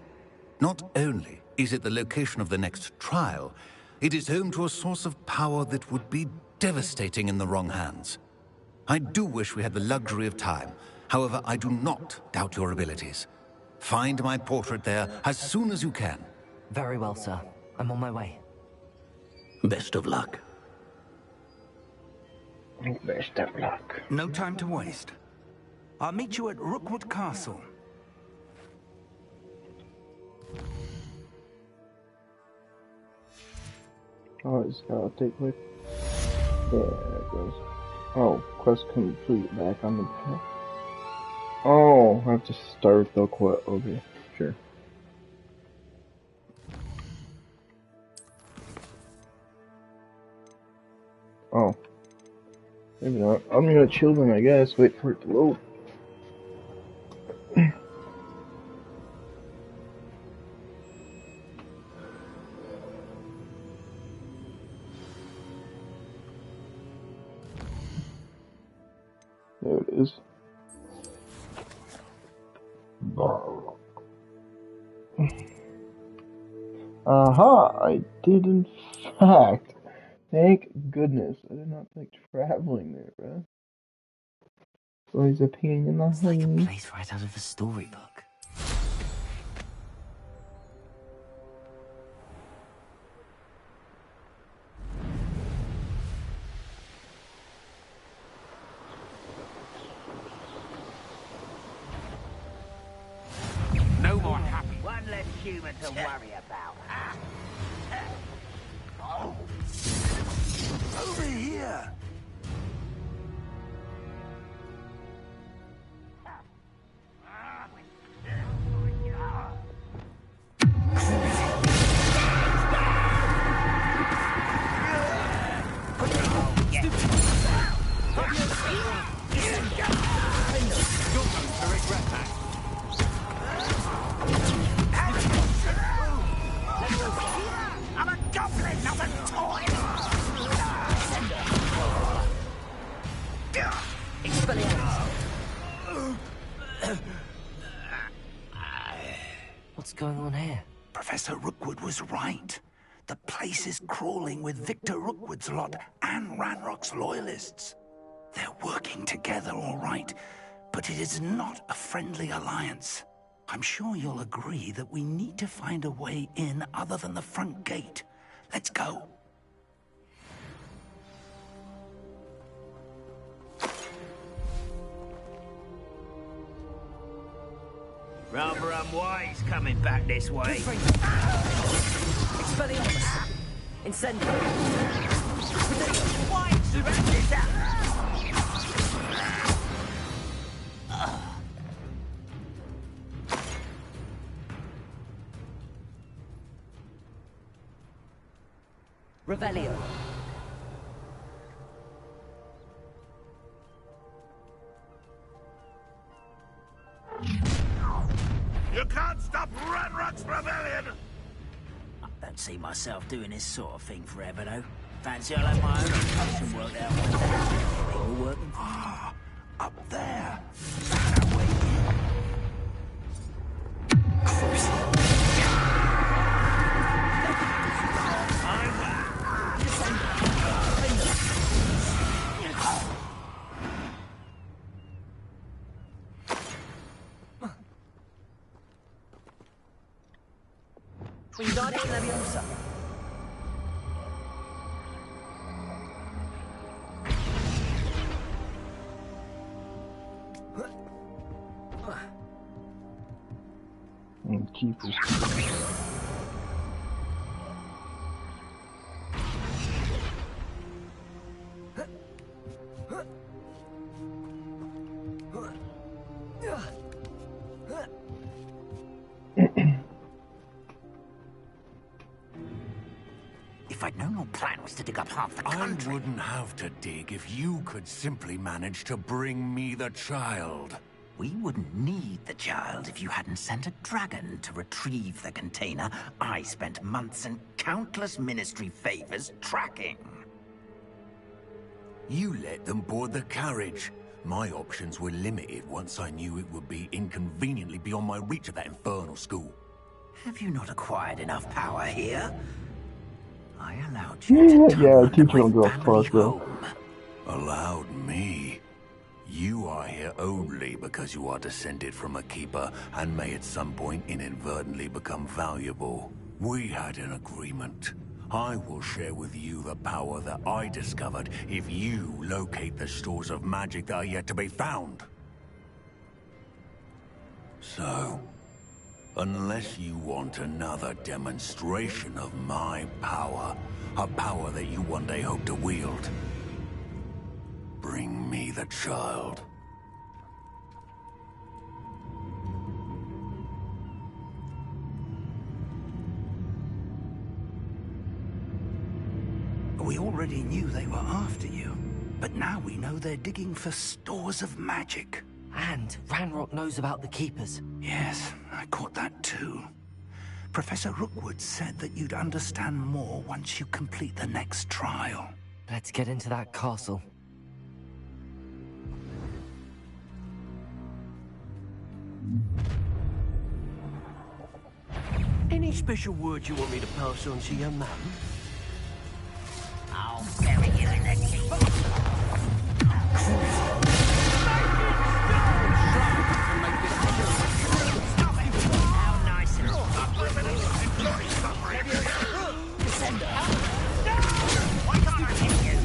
Not only is it the location of the next trial, it is home to a source of power that would be devastating in the wrong hands. I do wish we had the luxury of time. However, I do not doubt your abilities. Find my portrait there as soon as you can.
Very well, sir. I'm on my way.
Best of luck.
Best of luck.
No time to waste. I'll meet you at Rookwood Castle.
Oh, it's gotta take quick. There it goes. Oh, quest complete. Back on the path. Oh, I have to start the quest. Okay, sure. Oh. Maybe not. I'm gonna chill them, I guess. Wait for it to load. There it is. Aha! I did in fact. Thank goodness. I did not like traveling there, bro. Always a pain in the
It's like a place right out of a storybook.
No more happy. One less human to worry about.
Over here!
I'm a goblin, not a toy!
What's going on here?
Professor Rookwood was right. The place is crawling with Victor Rookwood's lot and Ranrock's loyalists. They're working together, all right, but it is not a friendly alliance. I'm sure you'll agree that we need to find a way in other than the front gate. Let's go.
Rather unwise coming back this way.
Expelliarmus! Incendio!
Why? Surround this out!
Revelio!
You can't stop Ranrock's rebellion!
I don't see myself doing this sort of thing forever, though. Fancy I'll have my own potion worked out one day. People working for me.
Up there.
Wingardium Leviosa!
Jeepers.
If I'd known your plan was to dig up half the
I
country...
wouldn't have to dig if you could simply manage to bring me the child.
We wouldn't need the child if you hadn't sent a dragon to retrieve the container I spent months and countless ministry favors tracking.
You let them board the carriage. My options were limited once I knew it would be inconveniently beyond my reach at that infernal school.
Have you not acquired enough power here? I allowed you to
Yeah,
tunnel
teacher don't
my
go
family
fuck, bro.
home.
Allowed me? You are here only because you are descended from a keeper and may at some point inadvertently become valuable. We had an agreement. I will share with you the power that I discovered if you locate the stores of magic that are yet to be found. So, unless you want another demonstration of my power, a power that you one day hope to wield, bring me the child.
We already knew they were after you, but now we know they're digging for stores of magic.
And Ranrock knows about the Keepers.
Yes, I caught that too. Professor Rookwood said that you'd understand more once you complete the next trial.
Let's get into that castle.
Any special words you want me to pass on to your mum?
I'll bury you in the keep. How nice and why can't I hit you?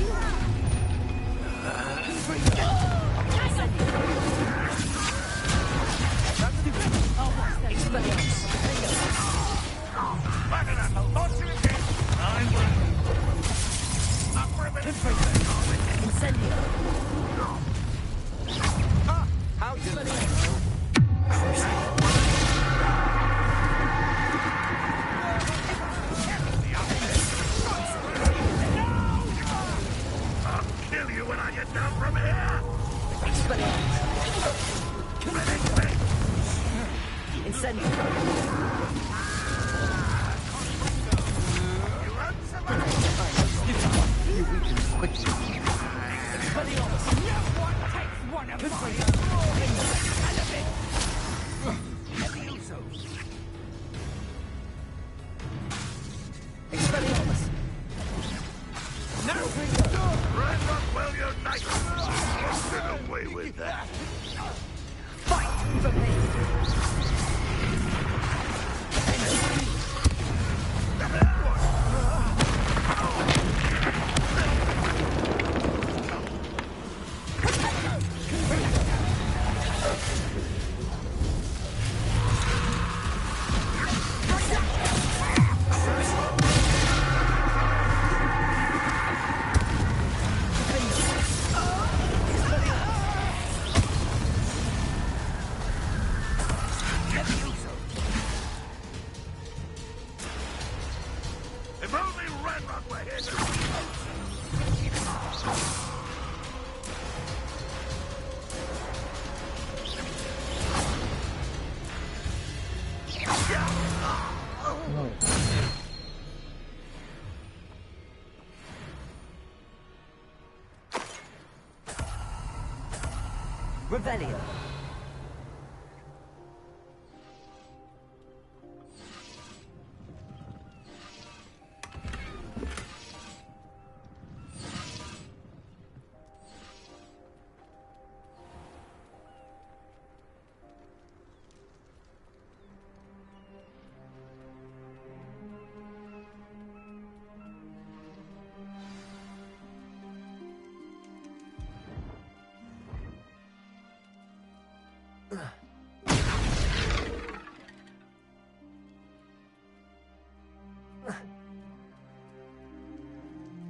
Revelio.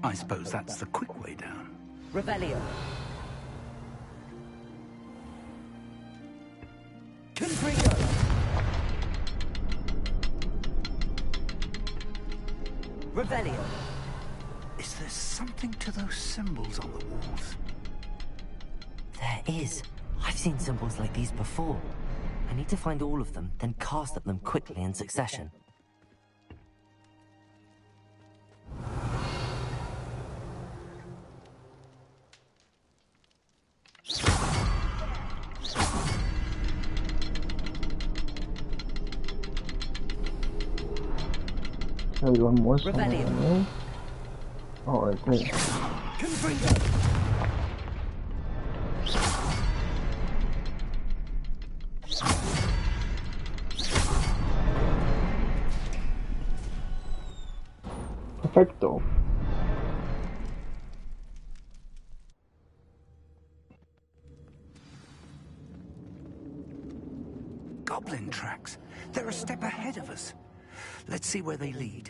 I suppose that's the quick way down.
Revelio. Confringo. Revelio.
Is there something to those symbols on the walls?
There is. I've seen symbols like these before. I need to find all of them, then cast at them quickly in succession.
Try to go more somewhere.
Revelio.
Alright, great. Perfecto.
Goblin tracks. They're a step ahead of us. Let's see where they lead.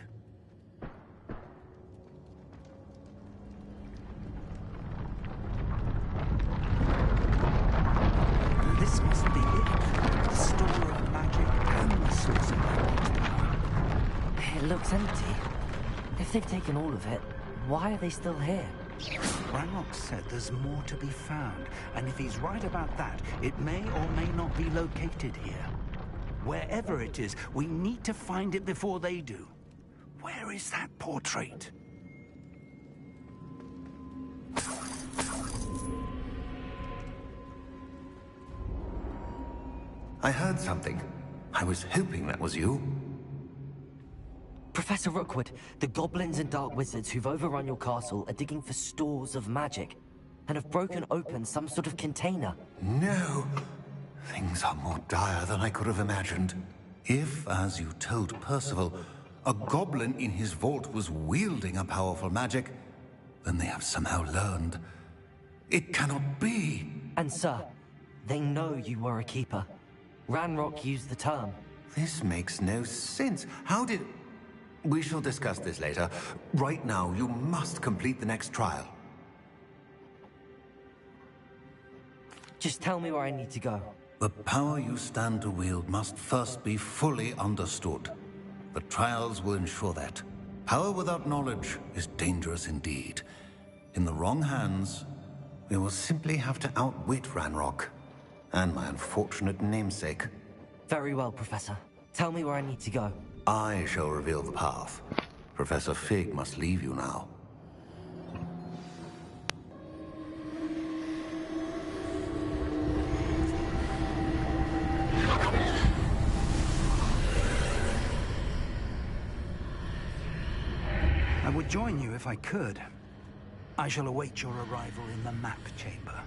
This must be it. The store of magic and the source of magic.
It looks empty. If they've taken all of it, why are they still here?
Ranrock said there's more to be found, and if he's right about that, it may or may not be located here. Wherever it is, we need to find it before they do. Where is that portrait?
I heard something. I was hoping that was you.
Professor Rookwood, the goblins and dark wizards who've overrun your castle are digging for stores of magic and have broken open some sort of container.
No! Things are more dire than I could have imagined. If, as you told Percival, a goblin in his vault was wielding a powerful magic, then they have somehow learned. It cannot be!
And sir, they know you were a keeper. Ranrock used the term.
This makes no sense. How did... We shall discuss this later. Right now, you must complete the next trial.
Just tell me where I need to go.
The power you stand to wield must first be fully understood. The trials will ensure that. Power without knowledge is dangerous indeed. In the wrong hands, we will simply have to outwit Ranrock and my unfortunate namesake.
Very well, Professor. Tell me where I need to go.
I shall reveal the path. Professor Fig must leave you now.
I would join you if I could. I shall await your arrival in the map chamber.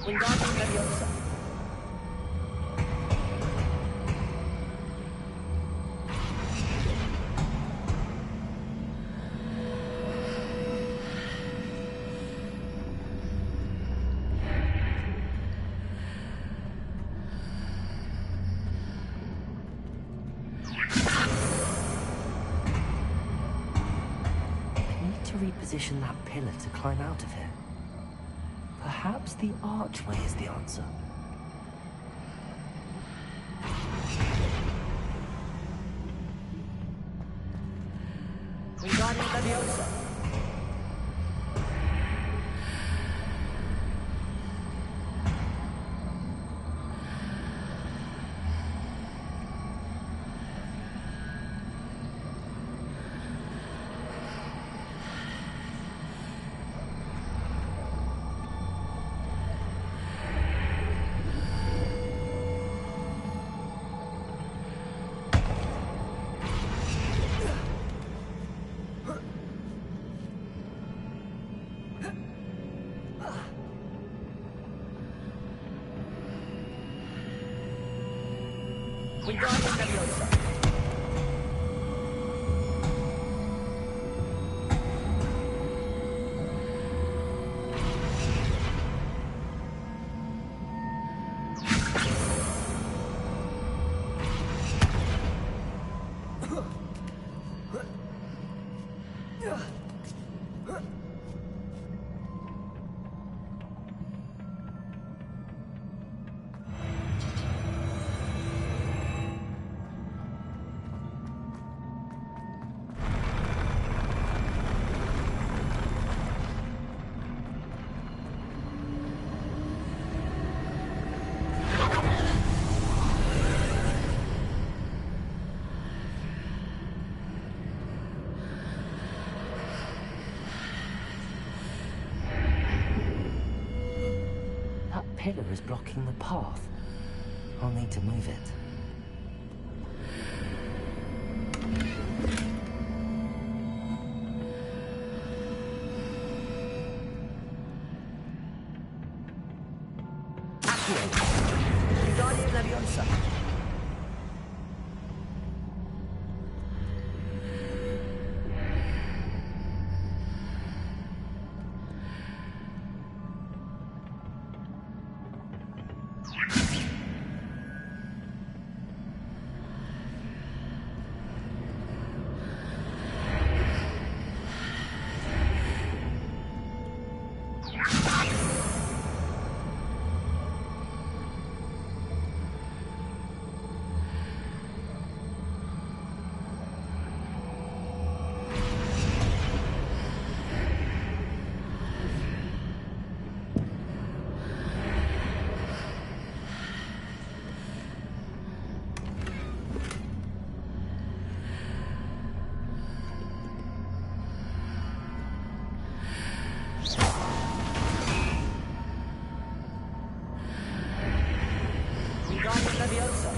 Wingardium Leviosa.
I need to reposition that pillar to climb out of here. Perhaps the archway is the answer.
Wingardium Leviosa.
Wingardium Leviosa.
Pillar is blocking the path. I'll need to move it.
Accio. Wingardium Leviosa. Wingardium Leviosa.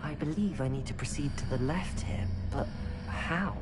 I believe I need to proceed to the left here, but how?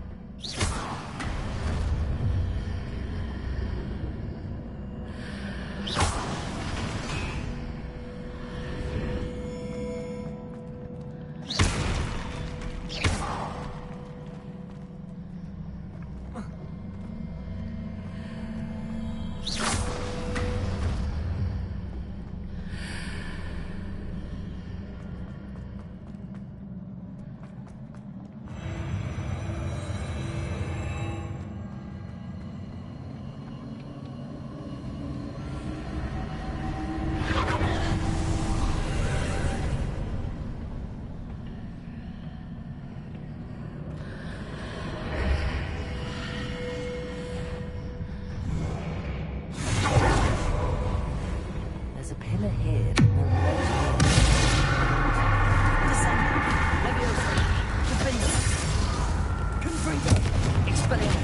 Expelliarmus.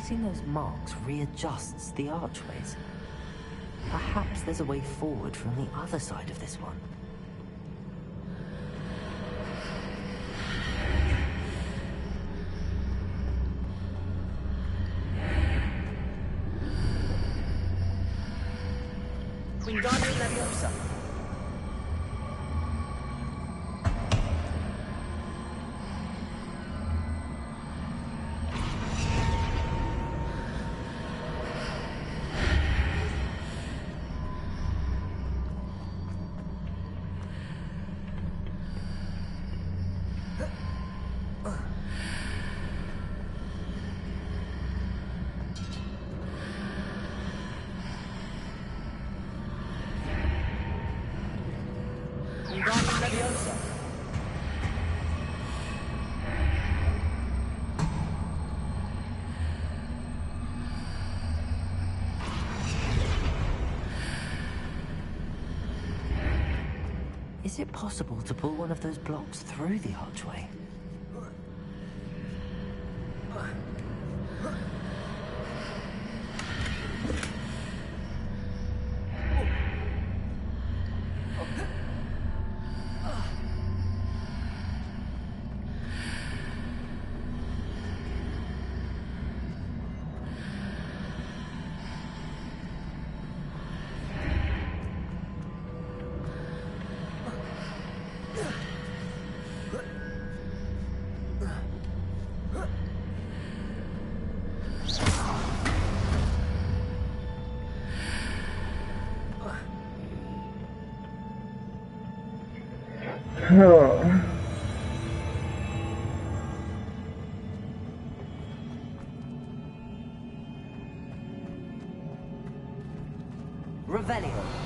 Fixing those marks readjusts the archways. Perhaps there's a way forward from the other side of this one.
Wingardium Leviosa. Wingardium Leviosa.
Is it possible to pull one of those blocks through the archway?
Revelio.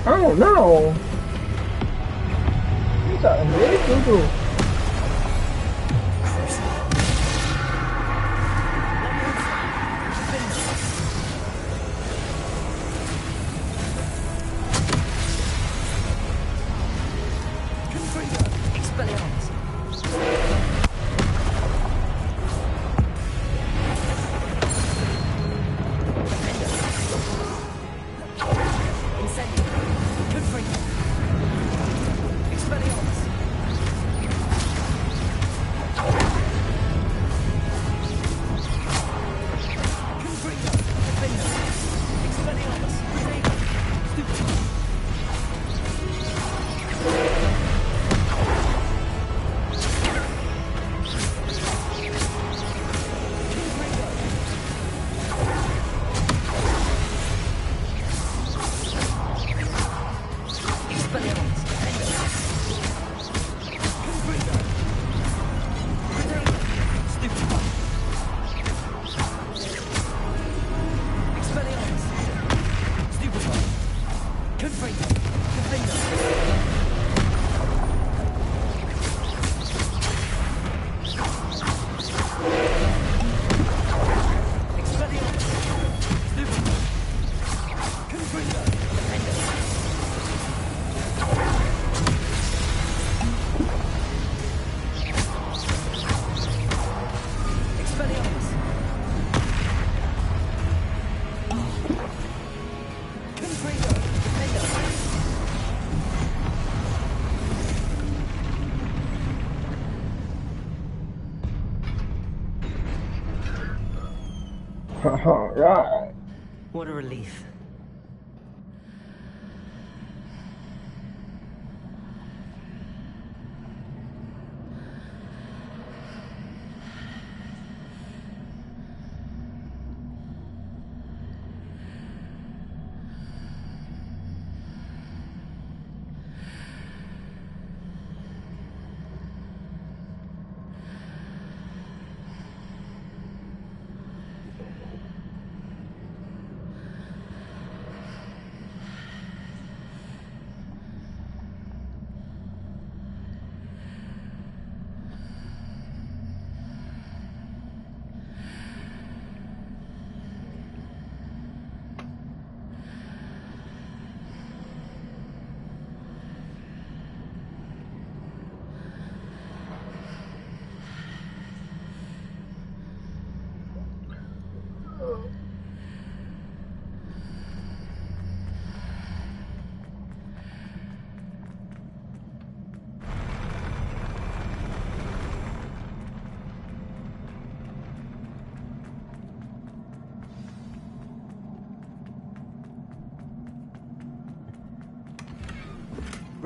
Oh no! He's a big Google. Alright.
What a relief.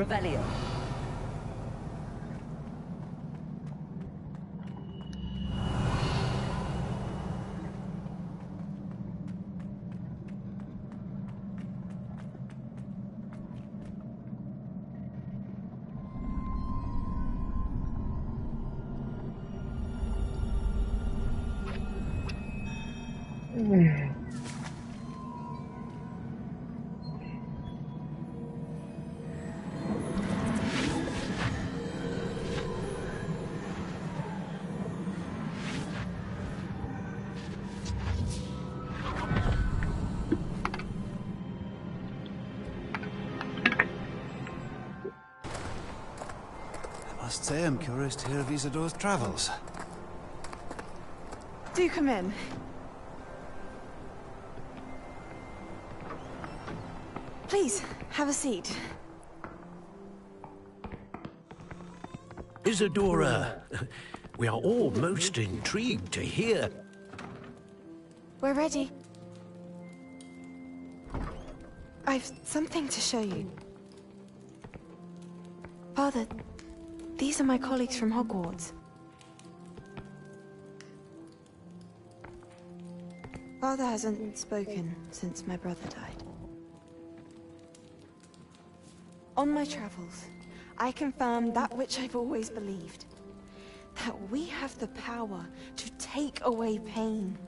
Revelio.
I must say I'm curious to hear of Isidore's travels.
Do come in. Please, have a seat.
Isidora, we are all most intrigued to hear.
We're ready. I've something to show you. Father, these are my colleagues from Hogwarts. Father hasn't spoken since my brother died. On my travels, I confirmed that which I've always believed. That we have the power to take away pain.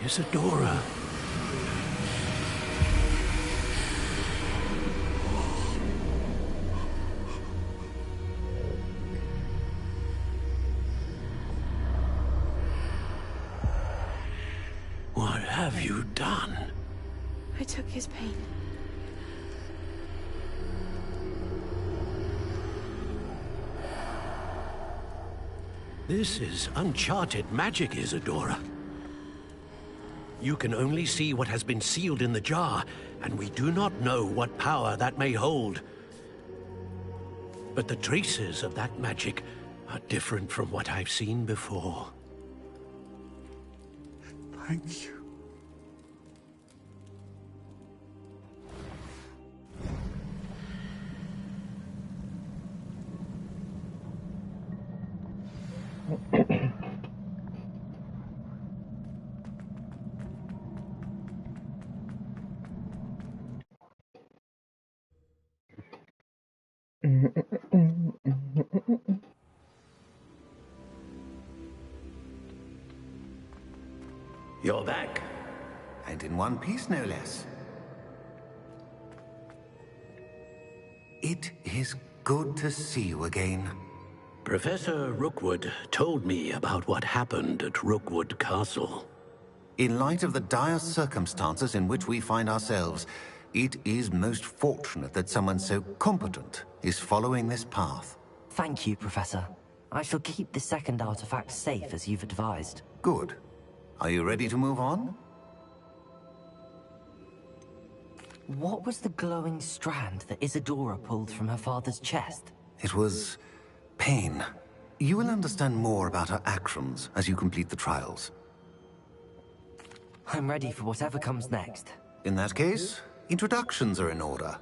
Isadora. What have you done?
I took his pain.
This is uncharted magic, Isadora. You can only see what has been sealed in the jar, and we do not know what power that may hold. But the traces of that magic are different from what I've seen before.
Thank you.
You're back.
And in one piece, no less. It is good to see you again.
Professor Rookwood told me about what happened at Rookwood Castle.
In light of the dire circumstances in which we find ourselves, it is most fortunate that someone so competent is following this path.
Thank you, Professor. I shall keep the second artifact safe as you've advised.
Good. Are you ready to move on?
What was the glowing strand that Isadora pulled from her father's chest?
It was pain. You will understand more about her actions as you complete the trials.
I'm ready for whatever comes next.
In that case, introductions are in order.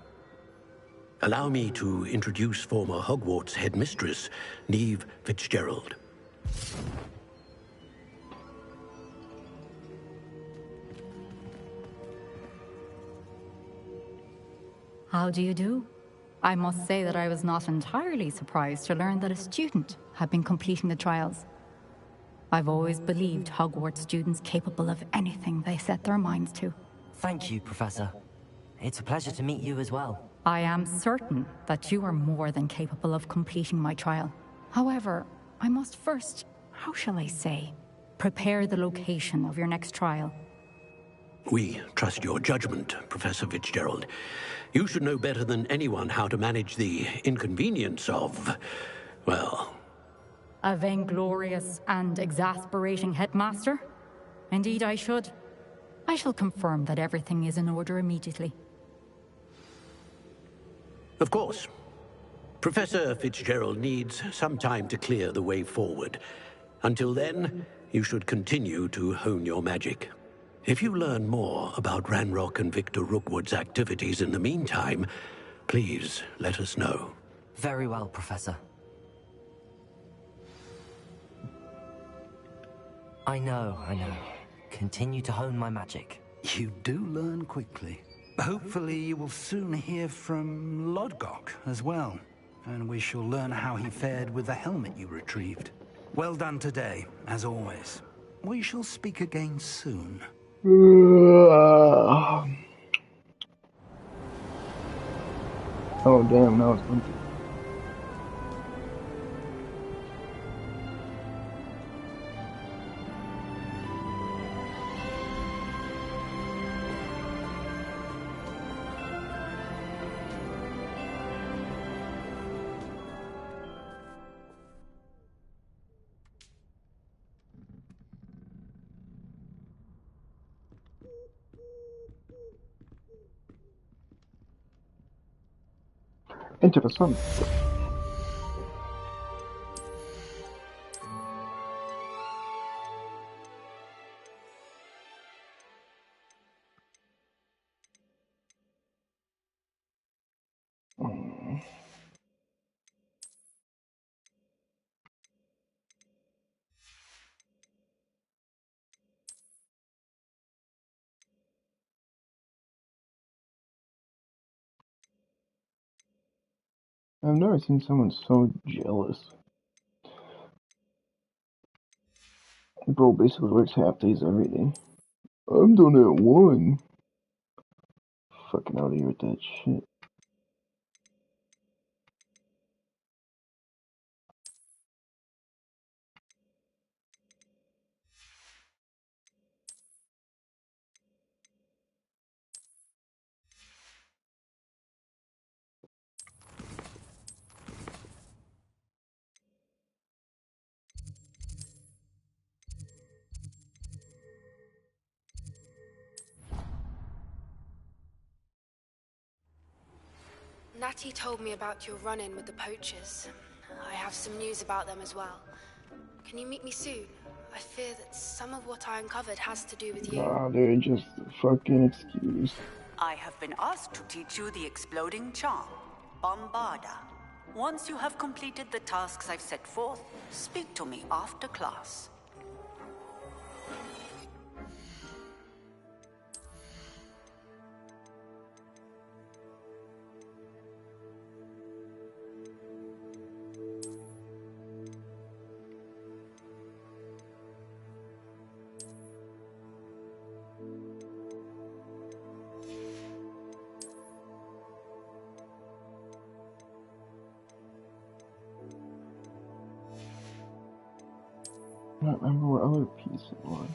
Allow me to introduce former Hogwarts headmistress, Neve Fitzgerald.
How do you do? I must say that I was not entirely surprised to learn that a student had been completing the trials. I've always believed Hogwarts students capable of anything they set their minds to.
Thank you, Professor. It's a pleasure to meet you as well.
I am certain that you are more than capable of completing my trial. However, I must first, how shall I say, prepare the location of your next trial.
We trust your judgment, Professor Fitzgerald. You should know better than anyone how to manage the inconvenience of, well...
A vainglorious and exasperating headmaster? Indeed I should. I shall confirm that everything is in order immediately.
Of course. Professor Fitzgerald needs some time to clear the way forward. Until then, you should continue to hone your magic. If you learn more about Ranrock and Victor Rookwood's activities in the meantime, please let us know.
Very well, Professor. I know. Continue to hone my magic.
You do learn quickly. Hopefully you will soon hear from Lodgok as well, and we shall learn how he fared with the helmet you retrieved. Well done today, as always. We shall speak again soon.
Oh damn, now it's empty. Interessant. I've never seen someone so jealous. Bro basically works half days every day. I'm done at 1. Fucking out of here with that shit.
Natty told me about your run-in with the poachers. I have some news about them as well. Can you meet me soon? I fear that some of what I uncovered has to do with you.
Nah, they're just a fucking excuse.
I have been asked to teach you the exploding charm, Bombarda. Once you have completed the tasks I've set forth, speak to me after class.
I don't remember what other piece it was.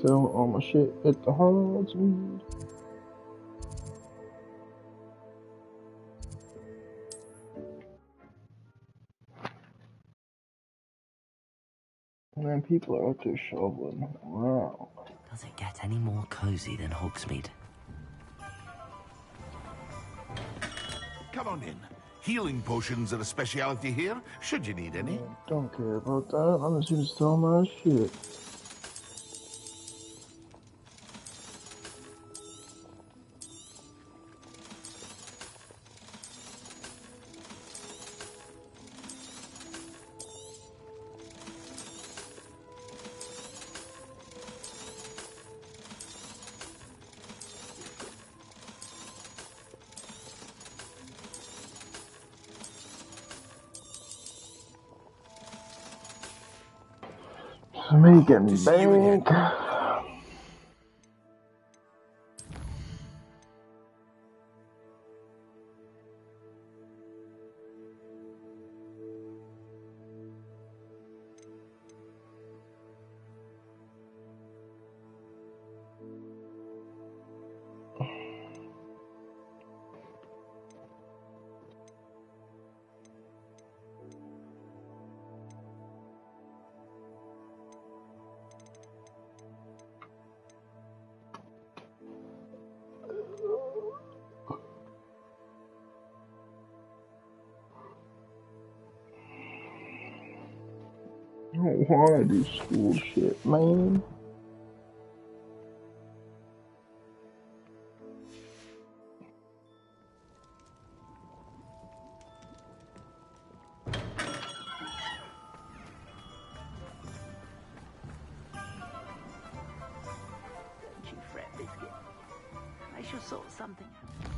Sell all my shit at the Harrodswood. Man, people are out there shoveling. Wow.
Does it get any more cozy than Hogsmeade?
Come on in. Healing potions are a specialty here, should you need any.
Don't care about that. I'm just here to sell my shit. Making bank. I don't wanna do school shit, man.
sort something out.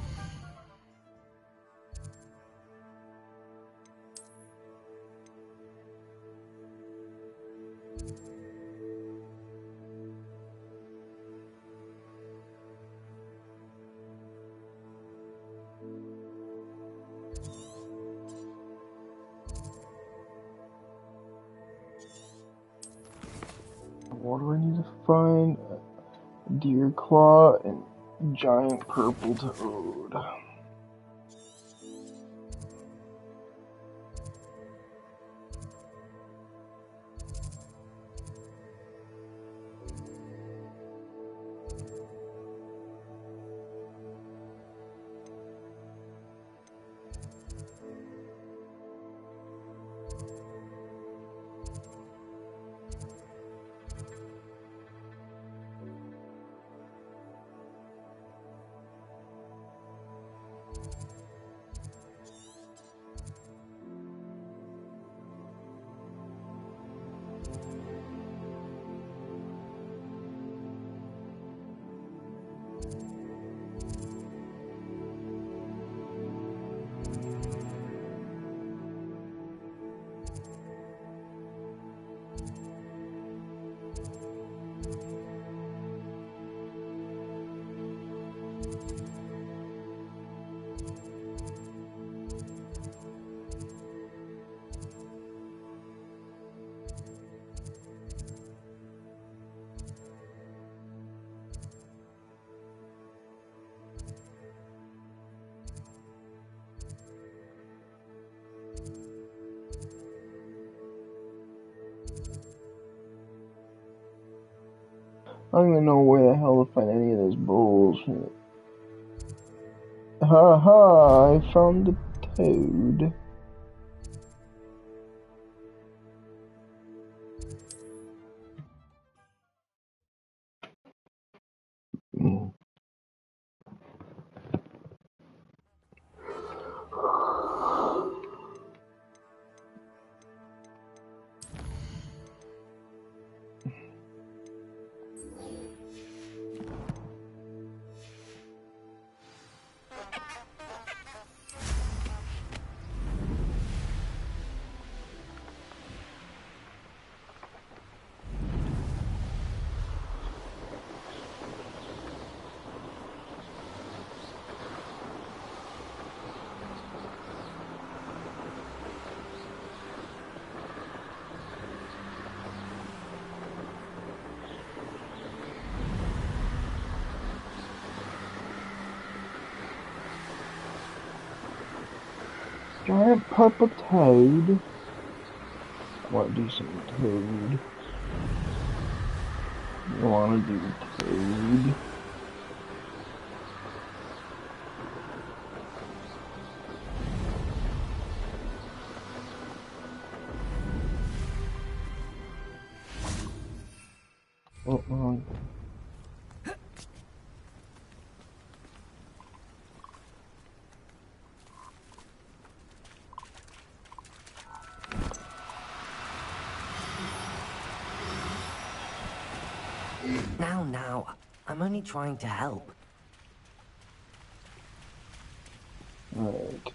What do I need to find? Deer claw and giant purple toad. I don't even know where the hell to find any of this bullshit. Ha ha! I found the toad. Giant purple toad. I want to do some toad. I want to do toad. Oh, wrong.
Now, I'm only trying to help.
Alright.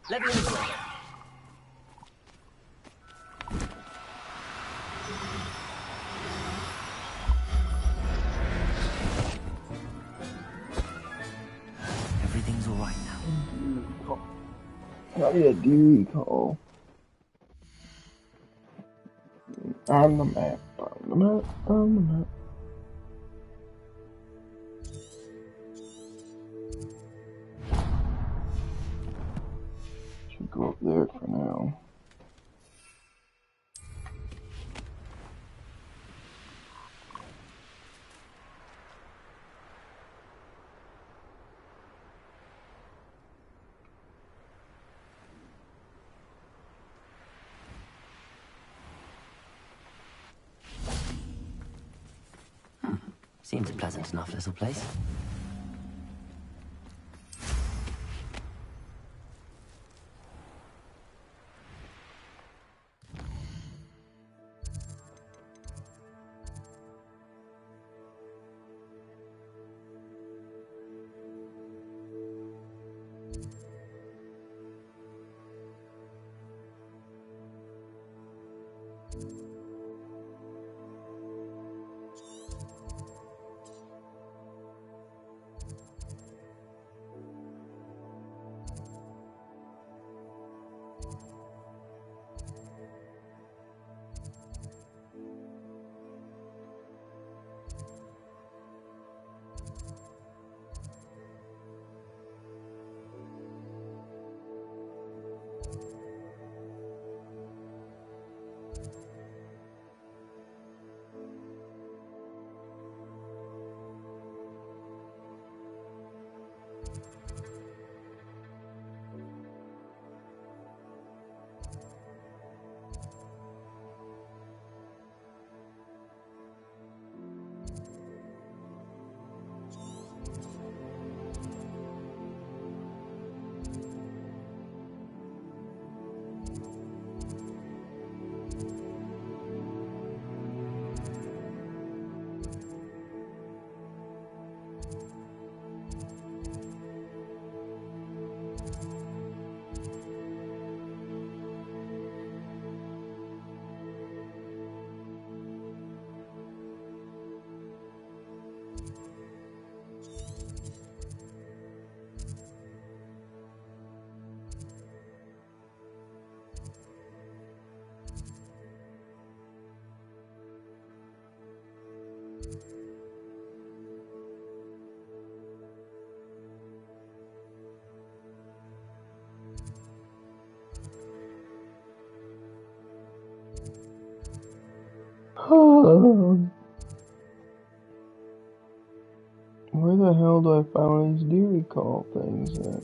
Let me in.
Everything's all right now.
How do you do call? On the map, on the map, on the map. Should go up there for now.
Seems a pleasant enough little place.
Where the hell do I find these do recall things at?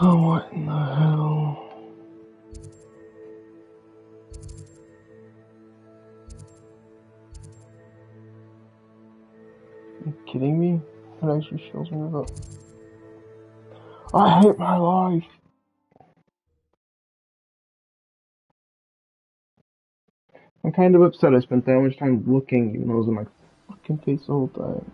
Oh, what in the hell? Are you kidding me? That actually shows me the... I hate my life! I'm kind of upset I spent that much time looking, even though it was in my fucking face the whole time.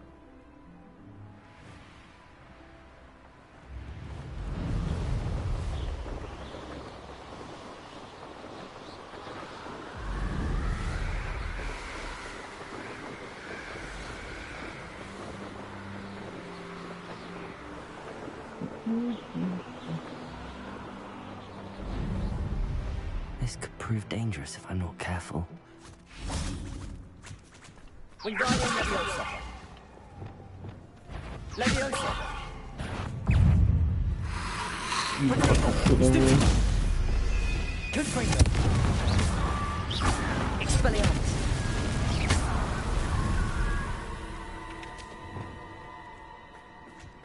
This could prove dangerous if I'm not careful.
Wingardium Leviosa. Leviosa. Confringo. Expelliarmus.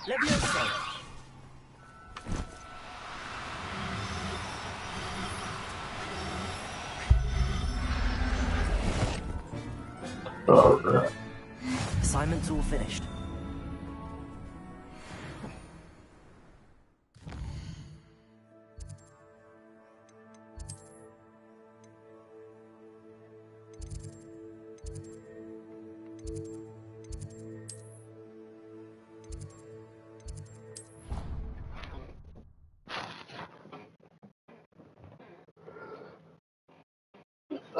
Levioso.
Alright.
Assignment's all finished.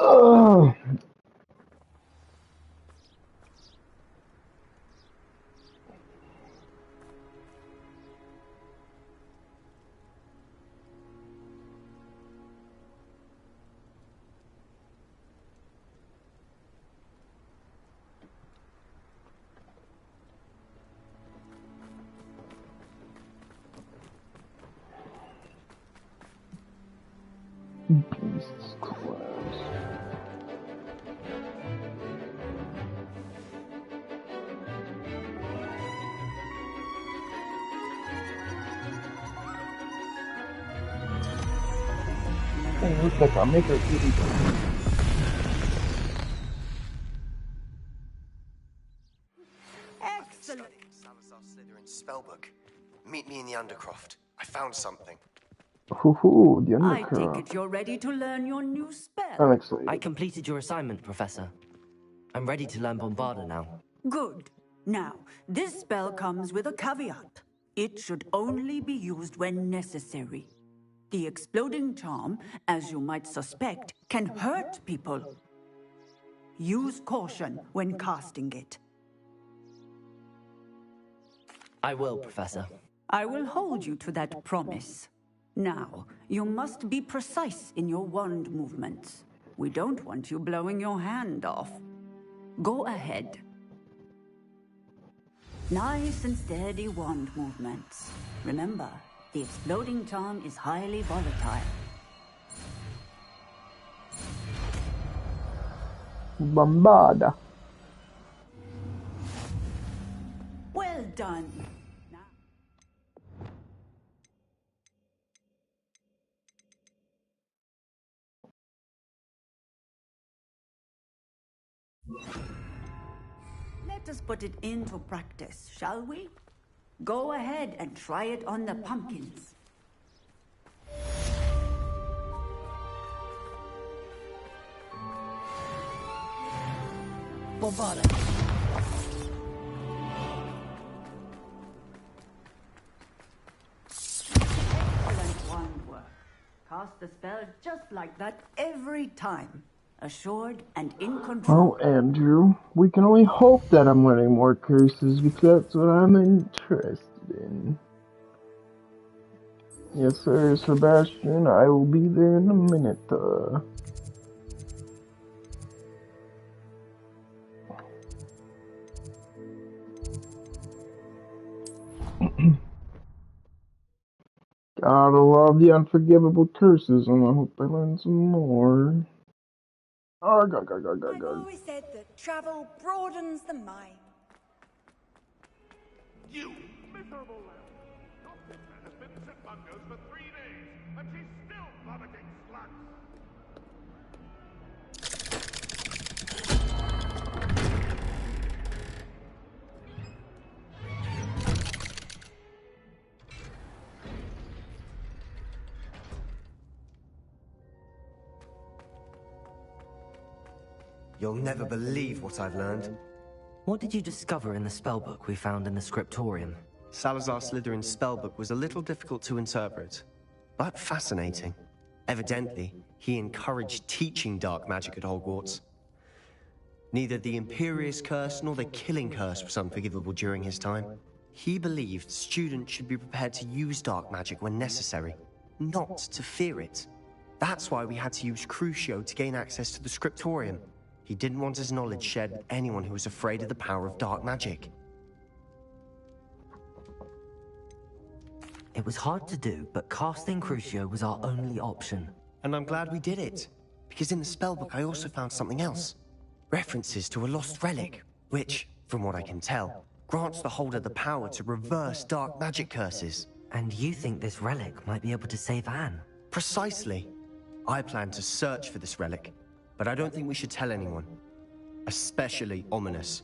Oh. Beast's claws. Hey, looks like I'll make her kitty.
Excellent. Salazar Slytherin's spellbook. Meet me in the Undercroft. I found something.
Hoo-hoo, the
I
Undercroft.
take it you're ready to learn your new spell.
I'm excited.
I completed your assignment, Professor. I'm ready to learn Bombarda now.
Good. Now, this spell comes with a caveat. It should only be used when necessary. The exploding charm, as you might suspect, can hurt people. Use caution when casting it.
I will, Professor.
I will hold you to that promise. Now, you must be precise in your wand movements. We don't want you blowing your hand off. Go ahead. Nice and steady wand movements. Remember, the exploding charm is highly volatile.
Bombarda.
Well done. Let us put it into practice, shall we? Go ahead and try it on the pumpkins.
Bombarda.
Excellent wand work. Cast the spell just like that every time. Assured and in control.
Oh, Andrew, we can only hope that I'm learning more curses because that's what I'm interested in. Yes, sir, Sebastian. I will be there in a minute. Gotta love the unforgivable curses, and I hope I learn some more. Oh, go.
I've always said that travel broadens the mind.
You miserable lamb! Dr. has been in St. Mungo's for 3 days, and she's still vomiting slugs!
You'll never believe what I've learned.
What did you discover in the spellbook we found in the scriptorium?
Salazar Slytherin's spellbook was a little difficult to interpret, but fascinating. Evidently, he encouraged teaching dark magic at Hogwarts. Neither the Imperious Curse nor the Killing Curse was unforgivable during his time. He believed students should be prepared to use dark magic when necessary, not to fear it. That's why we had to use Crucio to gain access to the scriptorium. He didn't want his knowledge shared with anyone who was afraid of the power of dark magic.
It was hard to do, but casting Crucio was our only option.
And I'm glad we did it, because in the spellbook I also found something else. References to a lost relic, which, from what I can tell, grants the holder the power to reverse dark magic curses.
And you think this relic might be able to save Anne?
Precisely. I plan to search for this relic, but I don't think we should tell anyone. Especially Ominis.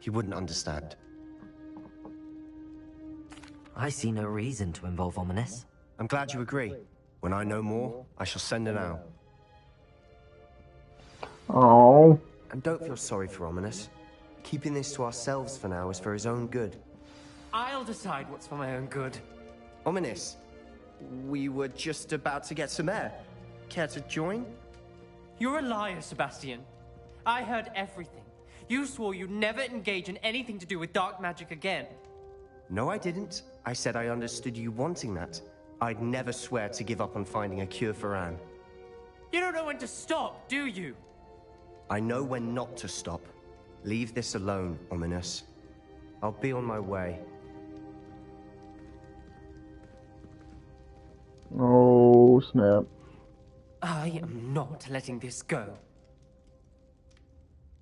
He wouldn't understand.
I see no reason to involve Ominis.
I'm glad you agree. When I know more, I shall send her now.
Oh.
And don't feel sorry for Ominis. Keeping this to ourselves for now is for his own good.
I'll decide what's for my own good.
Ominis, we were just about to get some air. Care to join?
You're a liar, Sebastian. I heard everything. You swore you'd never engage in anything to do with dark magic again.
No, I didn't. I said I understood you wanting that. I'd never swear to give up on finding a cure for Anne.
You don't know when to stop, do you?
I know when not to stop. Leave this alone, Ominis. I'll be on my way.
Oh, snap.
I am not letting this go.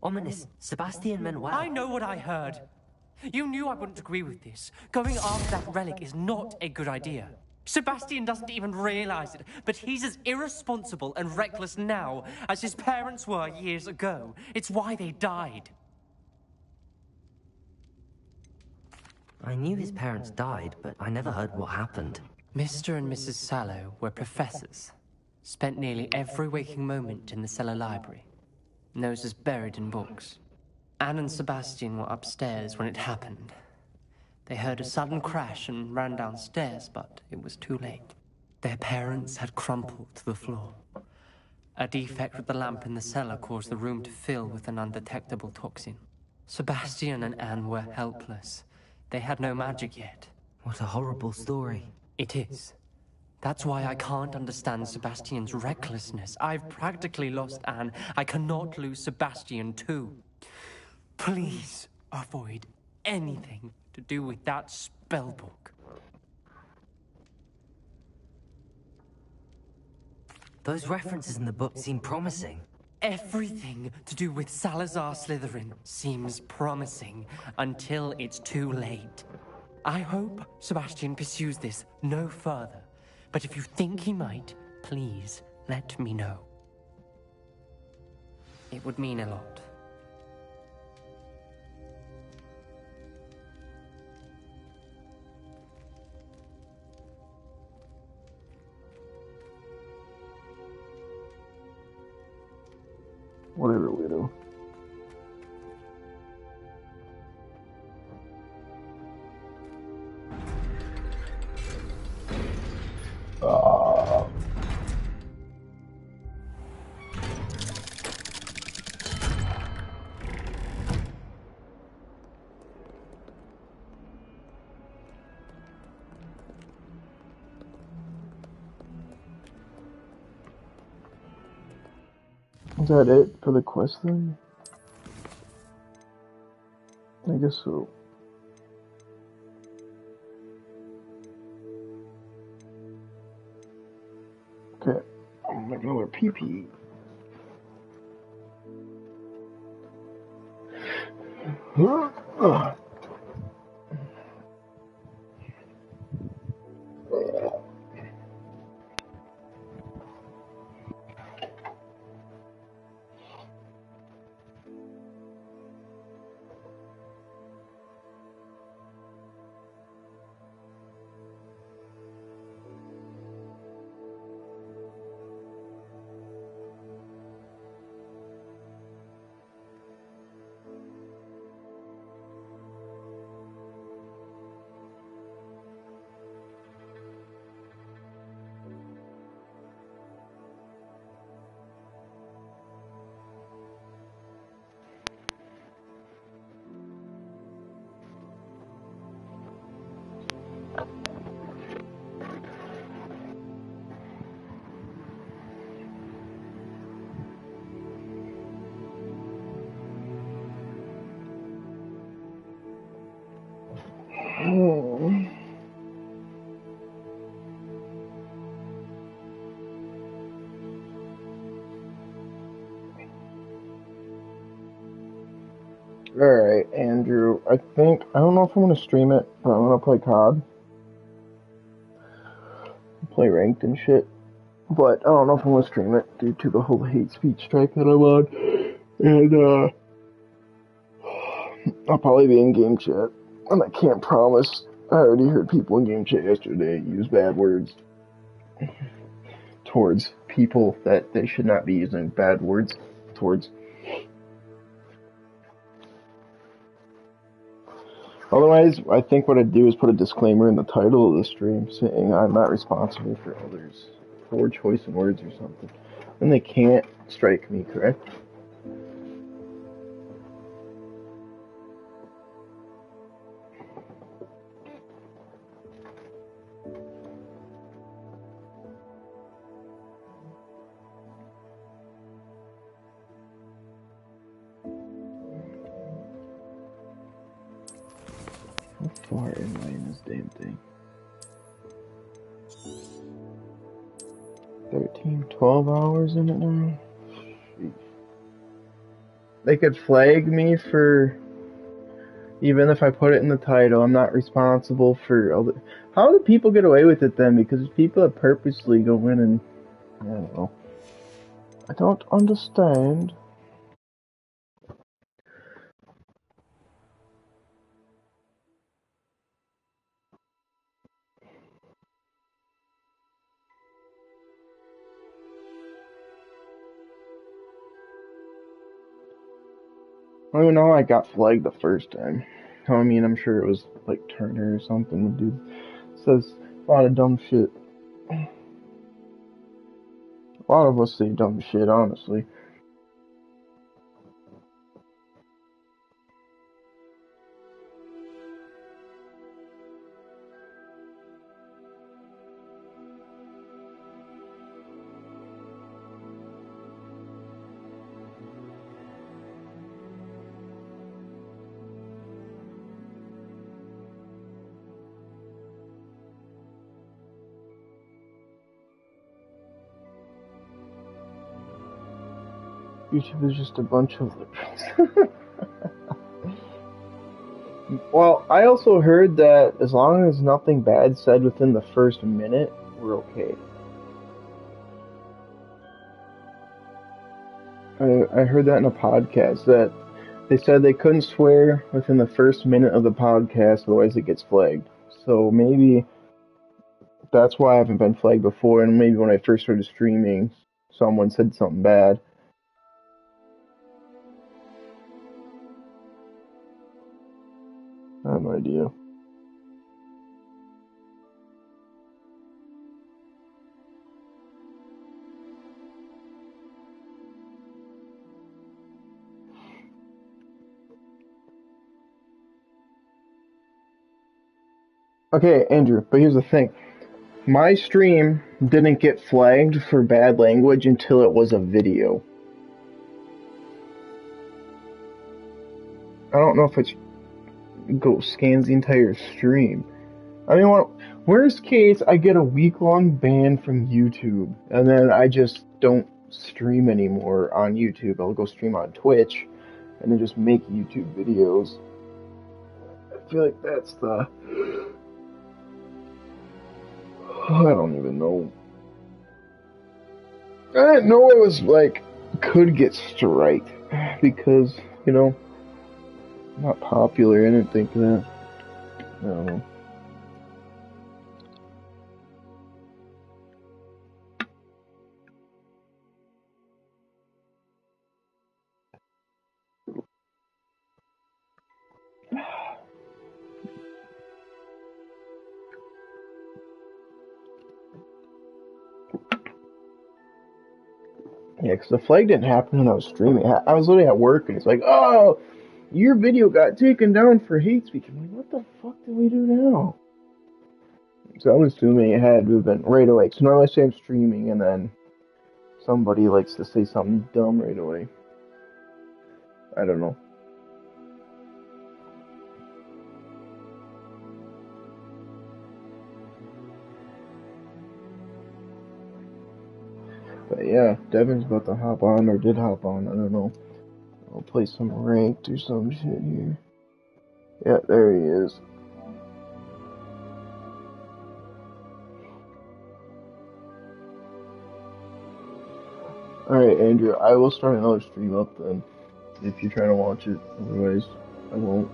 Ominis, Sebastian meant well.
I know what I heard. You knew I wouldn't agree with this. Going after that relic is not a good idea. Sebastian doesn't even realize it, but he's as irresponsible and reckless now as his parents were years ago. It's why they died.
I knew his parents died, but I never heard what happened.
Mr. and Mrs. Sallow were professors. Spent nearly every waking moment in the cellar library. Noses buried in books. Anne and Sebastian were upstairs when it happened. They heard a sudden crash and ran downstairs, but it was too late. Their parents had crumpled to the floor. A defect with the lamp in the cellar caused the room to fill with an undetectable toxin. Sebastian and Anne were helpless. They had no magic yet.
What a horrible story.
It is. That's why I can't understand Sebastian's recklessness. I've practically lost Anne. I cannot lose Sebastian too. Please avoid anything to do with that spellbook.
Those references in the book seem promising.
Everything to do with Salazar Slytherin seems promising until it's too late. I hope Sebastian pursues this no further, but if you think he might, please let me know. It would mean a lot.
Whatever, widow. Is that it for the quest then? I guess so. Okay, I'm making another pee-pee. Alright, Andrew. I don't know if I'm gonna stream it, but I'm gonna play COD. Play ranked and shit. But I don't know if I'm gonna stream it due to the whole hate speech strike that I'm on. And, I'll probably be in game chat. And I can't promise. I already heard people in game chat yesterday use bad words towards people that they should not be using bad words towards. Otherwise, I think what I'd do is put a disclaimer in the title of the stream saying I'm not responsible for others' poor choice in words or something. Then they can't strike me, correct? How far am I in this damn thing? 13, 12 hours in it now? Jeez. They could flag me for, even if I put it in the title, I'm not responsible for all the... How do people get away with it then? Because people that purposely go in and, I don't know. I don't understand. I don't even know how I got flagged the first time. I mean, I'm sure it was like Turner or something. The dude says a lot of dumb shit. A lot of us say dumb shit, honestly. YouTube is just a bunch of liberals. Well, I also heard that as long as nothing bad said within the first minute, we're okay. I heard that in a podcast, that they said they couldn't swear within the first minute of the podcast, otherwise it gets flagged. So maybe that's why I haven't been flagged before, and maybe when I first started streaming, someone said something bad. I have no idea. Okay, Andrew, but here's the thing. My stream didn't get flagged for bad language until it was a video. I don't know if it's scans the entire stream. I mean, worst case, I get a week-long ban from YouTube, and then I just don't stream anymore on YouTube. I'll go stream on Twitch, and then just make YouTube videos. I feel like that's the... I don't even know. I didn't know it was, like, could get striked, because, you know, I'm not popular. I didn't think that. I don't know. Yeah, because the flag didn't happen when I was streaming. I was literally at work, and it's like, oh, your video got taken down for hate speech. I'm like, what the fuck did we do now? So I'm assuming it had to have been right away. So normally I say I'm streaming, and then somebody likes to say something dumb right away. I don't know. But yeah, Devin's about to hop on, or did hop on, I don't know. I'll play some ranked or some shit here. Yeah, there he is. Alright, Andrew, I will start another stream up then, if you're trying to watch it. Otherwise, I won't.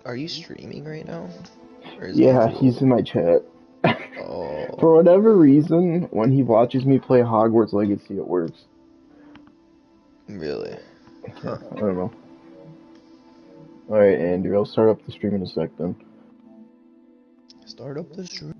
Are you streaming right now?
Yeah, he's in my chat.
Oh.
For whatever reason, when he watches me play Hogwarts Legacy, it works.
Really?
Huh. I don't know. Alright, Andrew, I'll start up the stream in a sec then.
Start up the stream.